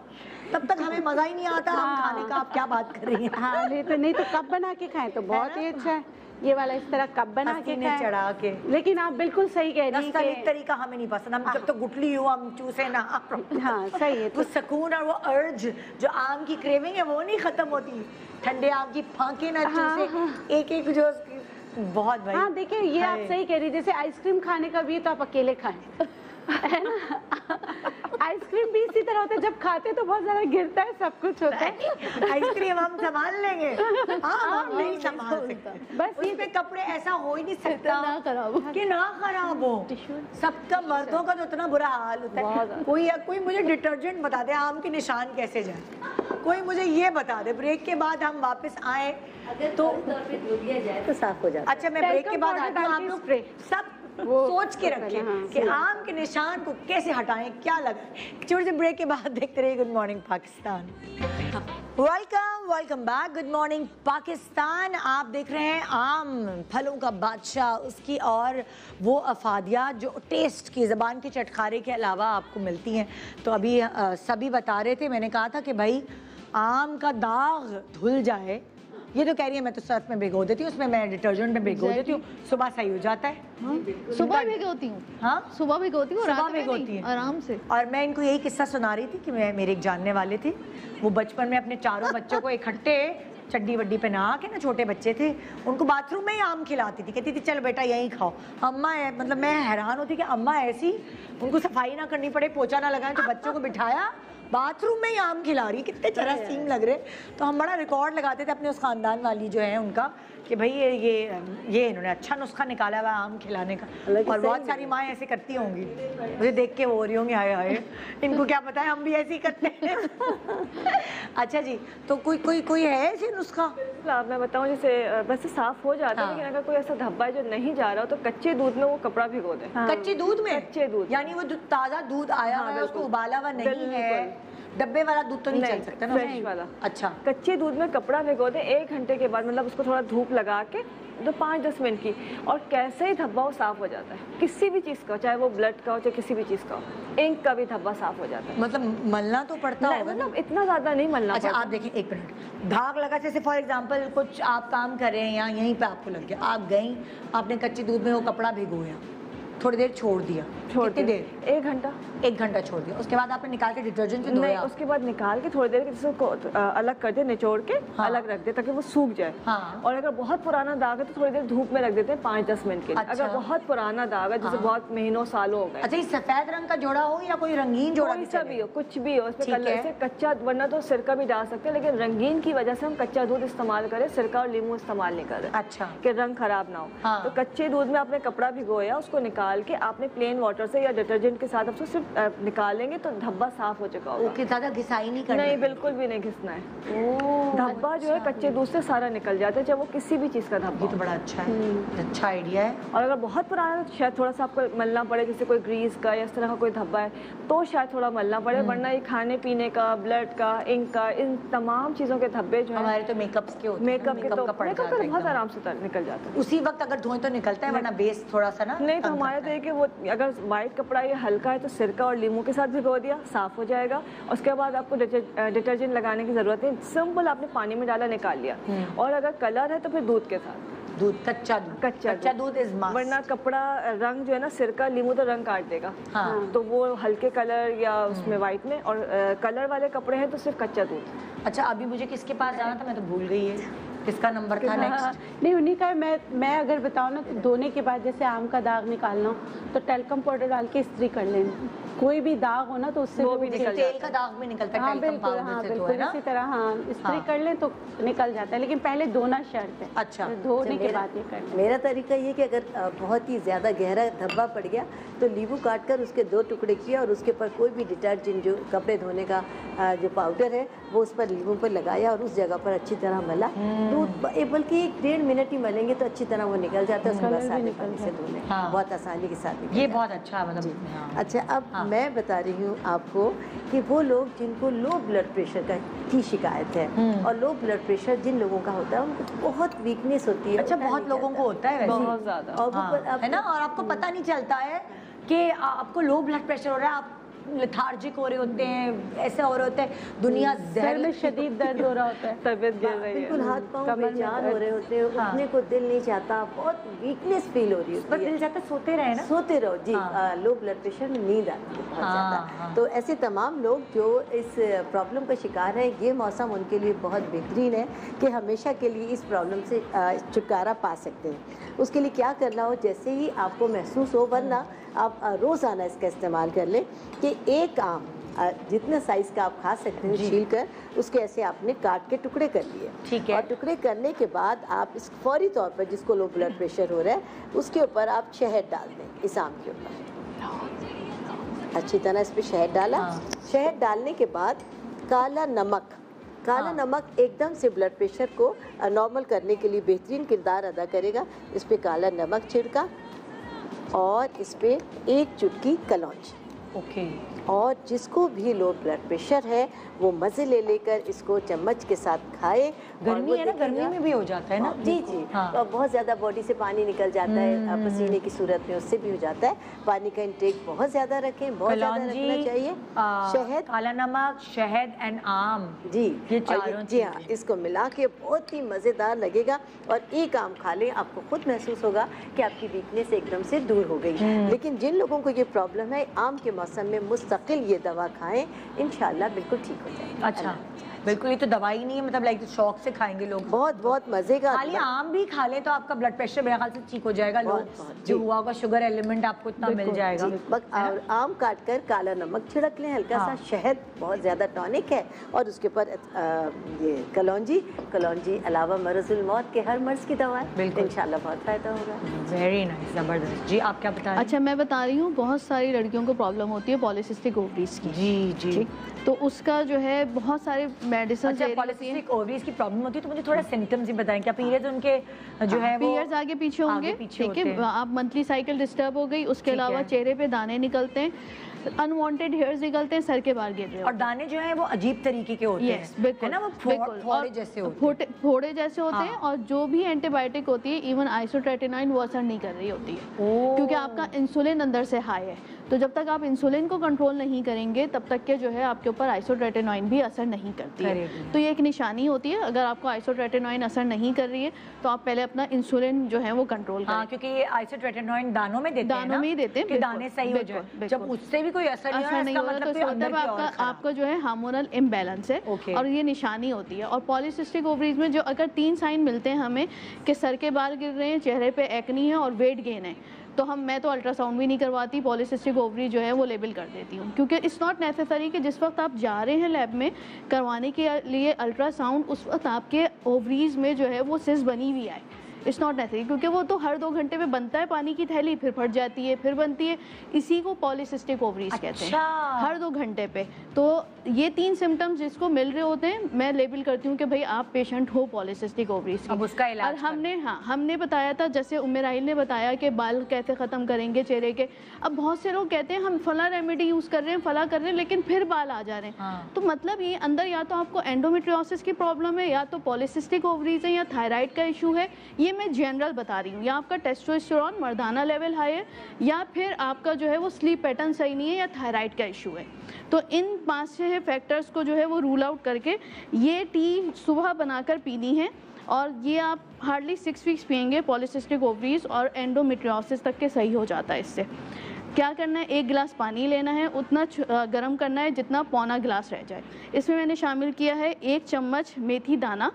तब तक हमें मजा ही नहीं आता हम खाने का। आप क्या बात कर रही हैं? हाँ, नहीं तो कब बना के खाएं तो बहुत ही अच्छा है। ये वाला इस तरह कब बना के खाएं, चढ़ा के। लेकिन आप बिल्कुल सही कह रही हैं कि तरीका हमें नहीं पसंद, हम जब तो गुटली हो हम चूसे ना। हाँ सही है। वो सुकून और वो अर्ज जो आम की क्रेविंग है वो नहीं खत्म होती। ठंडे आम की फांके ना चूसे, एक एक जो बहुत भाई। हाँ देखिए, ये आप सही कह रही, जैसे आइसक्रीम खाने का भी तो आप अकेले खाएं, है ना। आइसक्रीम भी इसी तरह होता है, जब खाते तो बहुत ज्यादा गिरता है, सब कुछ होता है। आइसक्रीम हम संभाल लेंगे, हम नहीं संभाल सकते। बस इस पे कपड़े ऐसा हो ही नहीं सकता कि ना खराब हो। सबका मर्दों का तो इतना बुरा हाल होता है। कोई मुझे डिटर्जेंट बता दे आम के निशान कैसे जाए, कोई मुझे ये बता दे। ब्रेक के बाद हम वापस आए तो धो दिया जाए तो साफ हो जाता है। अच्छा, मैं ब्रेक के बाद आती हूँ। आप लोग सब सोच के रखें कि आम के निशान को कैसे हटाएं, क्या लगा। छोटे से ब्रेक के बाद देखते रहिए good morning Pakistan. Welcome back, good morning Pakistan. आप देख रहे हैं आम फलों का बादशाह, उसकी और वो अफादियात जो टेस्ट की, ज़बान के चटखारे के अलावा आपको मिलती हैं। तो अभी सभी बता रहे थे, मैंने कहा था कि भाई आम का दाग धुल जाए, ये तो कह रही है मैं तो सर्फ में भिगो देती हूँ, उसमें मैं डिटर्जेंट में भिगो देती हूँ, सुबह सही हो जाता है। सुबह भिगोती हूँ, हाँ सुबह भिगोती हूँ, सुबह भिगोती है आराम से। और मैं इनको यही किस्सा सुना रही थी कि मेरे एक जानने वाले थे, वो बचपन में अपने चारों बच्चों को इकट्ठे चड्डी वड्डी पहना के ना, छोटे बच्चे थे, उनको बाथरूम में ही आम खिलाती थी, कहती थी चल बेटा यही खाओ। अम्मा मतलब मैं हैरान होती कि अम्मा ऐसी, उनको सफाई ना करनी पड़े, पोछा ना लगाए, तो बच्चों को बिठाया बाथरूम में ही आम खिला रही, कितने जरासीम लग रहे। तो हम बड़ा रिकॉर्ड लगाते थे अपने उस खानदान वाली जो है उनका, कि भाई ये इन्होंने अच्छा नुस्खा निकाला हुआ आम खिलाने का। और बहुत सारी माएँ ऐसे करती होंगी, मुझे देख के वो हो रही होंगी हाय हाय इनको क्या पता है, हम भी ऐसे ही करते हैं। अच्छा जी, तो कोई है ऐसे नुस्खा? मैं बताऊँ, जैसे वैसे साफ हो जाता है, लेकिन अगर कोई ऐसा धब्बा जो नहीं जा रहा हो तो कच्चे दूध में वो कपड़ा भिगो दे। कच्चे दूध में? कच्चे दूध, यानी वो ताज़ा दूध आया हुआ है, उसको उबाला हुआ नहीं है, डब्बे वाला दूध तो नहीं चल सकता ना, फ्रेश वाला। अच्छा, कच्चे दूध में कपड़ा भिगो दे 1 घंटे के बाद, मतलब उसको थोड़ा धूप लगा के तो 5-10 मिनट की, और कैसे ही धब्बा वो साफ हो जाता है, किसी भी चीज़ का, चाहे वो ब्लड का हो चाहे किसी भी चीज़ का हो, इंक का भी धब्बा साफ हो जाता है। मतलब मलना तो पड़ता है, मतलब इतना ज़्यादा नहीं मलना। अच्छा आप देखिए, 1 मिनट, दाग लगा, जैसे फॉर एग्जाम्पल कुछ आप काम कर रहे हैं या यहीं पे आपको लग गया, आप गई, आपने कच्चे दूध में वो कपड़ा भिगोया, थोड़ी देर छोड़ दिया, कितनी देर? 1 घंटा। 1 घंटा छोड़ दिया, उसके बाद आपने निकाल के डिटर्जेंट से धोया? उसके बाद निकाल के थोड़ी देर इसको अलग कर दे, निचोड़ के अलग रख दे ताकि वो सूख जाए। हाँ। और अगर बहुत पुराना दाग है तो थोड़ी देर धूप में रख देते हैं 5-10 मिनट के लिए। अगर बहुत पुराना दाग है, जैसे बहुत महीनों सालों हो गए। अच्छा, ये सफेद रंग का जोड़ा हो या कोई रंगीन जोड़ा? कोई सा भी हो, कुछ भी हो, इसमें कलर से कच्चा, वरना तो सिरका भी डाल सकते हैं, लेकिन रंगीन की वजह से हम कच्चा दूध इस्तेमाल करें, सिरका और नींबू इस्तेमाल नहीं करें। अच्छा, कि रंग खराब ना हो। तो कच्चे दूध में आपने कपड़ा भिगोया, उसको निकाल के आपने प्लेन वाटर से या डिटर्जेंट के साथ उसको सिर्फ निकालेंगे तो धब्बा साफ हो चुका होगा। ओके, ज़्यादा घिसाई नहीं करनी? नहीं, बिल्कुल भी नहीं घिसना है। धब्बा जो है कच्चे दूध से सारा निकल जाता है, चाहे वो किसी भी चीज़ का धब्बा। ये तो बड़ा अच्छा है, अच्छा आइडिया है। और अगर बहुत पुराना है तो शायद थोड़ा सा आपको मलना पड़े, जैसे कोई ग्रीस का या इस तरह का कोई धब्बा है तो शायद थोड़ा मलना पड़े, वरना ये खाने पीने का, ब्लड का, इंक का, इन तमाम चीज़ों के धब्बे जो है, हमारे तो मेकअप के होते हैं, मेकअप के तो बहुत आराम से निकल जाता है। उसी वक्त अगर धोए तो निकलता है, वरना बेस थोड़ा सा ना नहीं। तो हमारे तो कि वो अगर वाइट कपड़ा ये हल्का है तो सिरका और लीमू के साथ भिगो दिया, साफ हो जाएगा। उसके बाद आपको डिटर्जेंट लगाने की जरूरत नहीं, सिंपल आपने पानी में डाला, निकाल लिया। और अगर कलर है तो फिर दूध के साथ, दूध, कच्चा दूध इज मस्ट, वरना कपड़ा रंग जो है ना, सिरका लीमू तो रंग काट देगा। हाँ। तो वो हल्के कलर या उसमें वाइट में, और कलर वाले कपड़े हैं तो सिर्फ कच्चा दूध। अच्छा, अभी मुझे किसके पास जाना था, मैं तो भूल गई है, किसका नंबर था नेक्स्ट? नहीं, उन्हीं का। मैं अगर बताऊँ ना, तो धोने के बाद जैसे आम का दाग निकालना हो तो टेल्कम पाउडर डाल के इस्त्री कर लेना, कोई भी दाग हो ना तो उससे वो भी निकल तेल का दाग भी निकलता है हाँ टैल्कम बिल्कुल, पाउडर हाँ से, तो बिल्कुल है ना? इसी तरह हाँ इस्त्री कर लें तो निकल जाता है, लेकिन पहले धोना शर्त है। अच्छा। धोने के बाद ये करना। मेरा तरीका ये कि अगर बहुत ही ज़्यादा गहरा धब्बा पड़ गया तो नींबू काट कर उसके 2 टुकड़े किया और उसके ऊपर कोई भी डिटर्जेंट जो कपड़े धोने का जो पाउडर है वो उस पर नींबू पर लगाया और उस जगह पर अच्छी तरह मला। दूध बल्कि 1-1.5 मिनट ही मलेंगे तो अच्छी तरह वो निकल जाता है, उसके बाद सादे पानी से धोने बहुत आसानी के साथ निकल ये जाता बहुत अच्छा है मतलब। है। अच्छा, अब मैं बता रही हूँ आपको कि वो लोग जिनको लो ब्लड प्रेशर की शिकायत है और लो ब्लड प्रेशर जिन लोगों का होता है उनको बहुत वीकनेस होती है। अच्छा, बहुत लोगों को होता है वैसे, बहुत ज़्यादा, और है ना, और आपको पता नहीं चलता है कि आपको लो ब्लड प्रेशर हो रहा है, आप लेथार्जिक हो रहे होते हैं, ऐसे हो रहे होते हैं, दुनिया सर में शदीद दर्द हो रहा होता है, तबीयत गिर रही है, बिल्कुल हाथ पाँव बेजान हो रहे होते हैं, उठने को दिल नहीं चाहता, बहुत वीकनेस फील हो रही पर होती है। दिल चाहता सोते रहे ना, सोते रहो जी। लो ब्लड प्रेशर में नींद आती है बहुत ज़्यादा। तो ऐसे तमाम लोग जो इस प्रॉब्लम का शिकार हैं, ये मौसम उनके लिए बहुत बेहतरीन है कि हमेशा के लिए इस प्रॉब्लम से छुटकारा पा सकते हैं। उसके लिए क्या करना हो, जैसे ही आपको महसूस हो, वरना आप रोज़ाना इसका इस्तेमाल कर लें कि एक आम जितने साइज का आप खा सकते हैं छील कर उसके ऐसे आपने काट के टुकड़े कर लिए। ठीक है। और टुकड़े करने के बाद आप इस फौरी तौर पर जिसको लो ब्लड प्रेशर हो रहा है उसके ऊपर आप शहद डाल दें, इस आम के ऊपर अच्छी तरह इस पर शहद डाला। शहद डालने के बाद काला नमक एकदम से ब्लड प्रेशर को नॉर्मल करने के लिए बेहतरीन किरदार अदा करेगा। इस पे काला नमक छिड़का और इस पे 1 चुटकी कलौंजी। ओके। और जिसको भी लो ब्लड प्रेशर है वो मज़े ले लेकर इसको चम्मच के साथ खाए। गर्मी है ना, गर्मी में भी हो जाता है ना। जी जी। तो बहुत ज़्यादा बॉडी से पानी निकल जाता है पसीने की सूरत में, उससे भी हो जाता है। पानी का इंटेक बहुत ज़्यादा रखें, बहुत ज़्यादा रखना चाहिए। शहद, काला नमक, शहद एंड आम, जी ये चारों जी हाँ, इसको मिला के बहुत ही मज़ेदार लगेगा। और एक आम खा लें, आपको खुद महसूस होगा कि आपकी वीकनेस एकदम से दूर हो गई। लेकिन जिन लोगों को ये प्रॉब्लम है, आम के मौसम में मुस्तकिल ये दवा खाएं, इंशाल्लाह बिल्कुल ठीक हो जाएगा। अच्छा, बिल्कुल, ये तो दवाई नहीं है, मतलब लाइक शौक से खाएंगे लोग, बहुत बहुत मजे का। खाली आम भी खा ले तो आपका ब्लड प्रेशर मेरे ख्याल से ठीक हो जाएगा। जो हुआ होगा शुगर एलिमेंट आपको इतना मिल जाएगा। और आम काट कर काला नमक छिड़क लें, हल्का सा शहद, बहुत ज्यादा टॉनिक है, और उसके ऊपर ये कलौंजी अलावा मरज़ुल मौत के हर मर्ज की दवा है, इंशाल्लाह बहुत फायदा होगा। वेरी नाइस, जबरदस्त। जी आप क्या बता रही हैं? अच्छा, मैं बता रही हूँ, बहुत सारी लड़कियों को प्रॉब्लम होती है पॉलीसिस्टिक ओवरीज की। जी। तो उसका जो है बहुत सारे मेडिसिन। अच्छा, पॉलीसिस्टिक ओवरीज की प्रॉब्लम होती है तो मुझे थोड़ा सिम्टम्स ही बताएं। क्या पीरियड्स उनके जो है वो पीरियड्स आगे पीछे होंगे, ठीक है, आप मंथली साइकिल डिस्टर्ब हो गई, उसके अलावा चेहरे पे दाने निकलते हैं, अनवांटेड हेयर्स निकलते हैं, सर के बाहर गिर रहे हैं, और दाने जो हैं वो अजीब तरीके के होते हैं, है ना, वो फोड़े जैसे होते हैं, फोड़े जैसे होते हैं। और जो भी एंटीबायोटिक होती है, इवन आइसोट्रेटिनोइन, वो असर नहीं कर रही होती है, क्योंकि आपका इंसुलिन अंदर से हाई है। तो जब तक आप इंसुलिन को कंट्रोल नहीं करेंगे तब तक के जो है आपके ऊपर आइसोट्रेटिनोइन भी असर नहीं करती है। तो ये एक निशानी होती है, अगर आपको आइसोट्रेटिनोइन असर नहीं कर रही है तो आप पहले अपना इंसुलिन जो है वो कंट्रोल करें। क्योंकि ये आइसोट्रेटिनोइन दानों में देते हैं, दानों में ही देते हैं कि दाने सही हो जाए। जब उससे भी कोई असर नहीं हो रहा तो इसका मतलब आपका जो है हार्मोनल इम्बैलेंस है, और ये निशानी होती है। और पॉलीसिस्टिक ओवरीज में जो अगर 3 साइन मिलते हैं हमें कि सर के बाल गिर रहे हैं, चेहरे पे एक्नी है और वेट गेन है, तो मैं तो अल्ट्रासाउंड भी नहीं करवाती, पॉलीसिस्टिक ओवरी जो है वो लेबल कर देती हूँ, क्योंकि इट्स नॉट नेसेसरी कि जिस वक्त आप जा रहे हैं लैब में करवाने के लिए अल्ट्रासाउंड, उस वक्त आपके ओवरीज में जो है वो सिस्ट बनी हुई आए। इट्स नॉट नेसेसरी, क्योंकि वो तो हर 2 घंटे में बनता है पानी की थैली, फिर फट जाती है, फिर बनती है, इसी को पॉलीसिस्टिक ओवरीज कहते हैं, हर 2 घंटे पे। तो ये 3 सिम्टम्स जिसको मिल रहे होते हैं, मैं लेबल करती हूँ कि भाई आप पेशेंट हो पॉलीसिस्टिक ओवरीज की। अब उसका इलाज और हमने बताया था, जैसे उम्मे राहिल ने बताया कि बाल कैसे ख़त्म करेंगे चेहरे के। अब बहुत से लोग कहते हैं हम फला रेमेडी यूज़ कर रहे हैं, फला कर रहे हैं, लेकिन फिर बाल आ जा रहे हैं। तो मतलब ये अंदर या तो आपको एंडोमेट्रियोसिस की प्रॉब्लम है, या तो पॉलीसिस्टिक ओवरीज है, या थायराइड का इशू है। ये मैं जनरल बता रही हूँ, या आपका टेस्टोस्टेरोन मर्दाना लेवल हाई है, या फिर आपका जो है वो स्लीप पैटर्न सही नहीं है, या थायराइड का इशू है। तो इन 5-6 फैक्टर्स को जो है वो रूल आउट करके ये टी सुबह बनाकर पीनी है, और ये आप हार्डली 6 वीक्स पियेंगे, पॉलीसिस्टिक ओवरीज और एंडोमेट्रियोसिस तक के सही हो जाता है। इससे क्या करना है, 1 गिलास पानी लेना है, उतना गर्म करना है जितना पौना गिलास रह जाए। इसमें मैंने शामिल किया है 1 चम्मच मेथी दाना,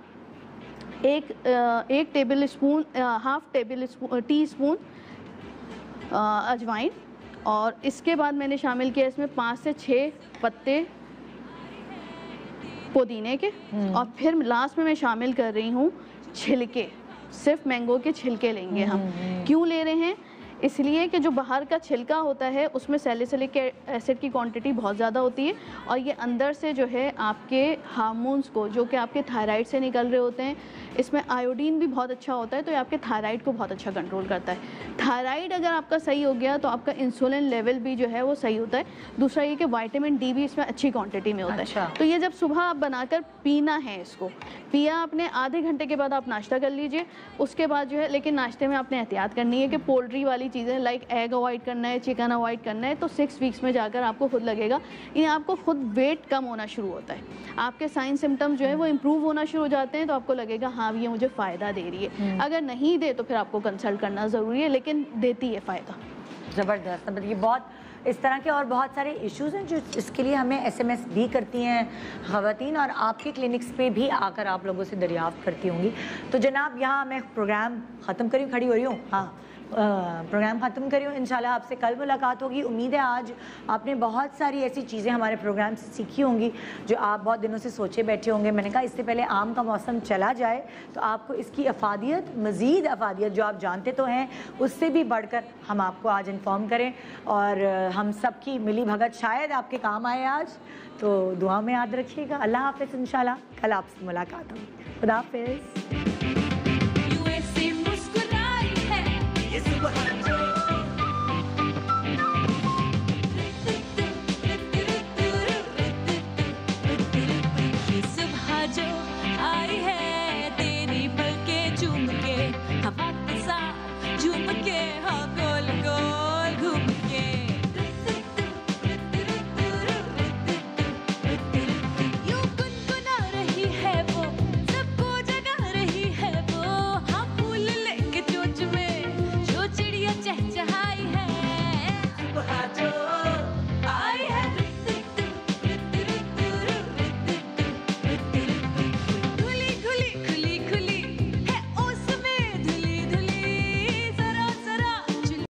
एक table spoon, half tea spoon अजवाइन, और इसके बाद मैंने शामिल किया इसमें 5 से 6 पत्ते पुदीने के, और फिर लास्ट में मैं शामिल कर रही हूँ छिलके, सिर्फ मैंगो के छिलके लेंगे हम। क्यों ले रहे हैं? इसलिए कि जो बाहर का छिलका होता है उसमें सैलिसिलिक एसिड की क्वांटिटी बहुत ज़्यादा होती है, और ये अंदर से जो है आपके हार्मोन्स को, जो कि आपके थायराइड से निकल रहे होते हैं, इसमें आयोडीन भी बहुत अच्छा होता है, तो ये आपके थायराइड को बहुत अच्छा कंट्रोल करता है। थायराइड अगर आपका सही हो गया तो आपका इंसुलिन लेवल भी जो है वो सही होता है। दूसरा ये कि विटामिन डी भी इसमें अच्छी क्वांटिटी में होता है। तो ये जब सुबह आप बनाकर पीना है, इसको पिया आपने, आधे घंटे के बाद आप नाश्ता कर लीजिए। उसके बाद जो है, लेकिन नाश्ते में आपने एहतियात करनी है कि पोल्ट्री वाली चीज़ें लाइक एग अवॉइड करना है, चिकन अवॉइड करना है। तो 6 वीक्स में जाकर आपको खुद लगेगा, ये आपको खुद वेट कम होना शुरू होता है, आपके साइन सिम्टम जो है वो इम्प्रूव होना शुरू हो जाते हैं, तो आपको लगेगा हाँ ये मुझे फ़ायदा दे रही है। अगर नहीं दे तो फिर आपको कंसल्ट करना ज़रूरी है, लेकिन देती है फ़ायदा। ज़बरदस्त। मतलब ये बहुत इस तरह के और बहुत सारे इश्यूज़ हैं जो इसके लिए हमें SMS भी करती हैं ख़वातीन, और आपके क्लिनिक्स पे भी आकर आप लोगों से दरियाफ़्त करती होंगी। तो जनाब यहाँ मैं प्रोग्राम ख़त्म करी, खड़ी हो रही हूँ, हाँ प्रोग्राम ख़त्म करी हूँ। इंशाल्लाह आपसे कल मुलाकात होगी। उम्मीद है आज आपने बहुत सारी ऐसी चीज़ें हमारे प्रोग्राम से सीखी होंगी जो आप बहुत दिनों से सोचे बैठे होंगे। मैंने कहा इससे पहले आम का मौसम चला जाए तो आपको इसकी अफादियत, मज़ीद अफादियत जो आप जानते तो हैं उससे भी बढ़कर हम आपको आज इन्फॉर्म करें, और हम सब की मिली भगत शायद आपके काम आए आज। तो दुआ में याद रखिएगा। अल्लाह हाफ़िज़। इंशाल्लाह कल आपसे मुलाकात होगी। खुदा हाफ़िज़। सुबह जो आई है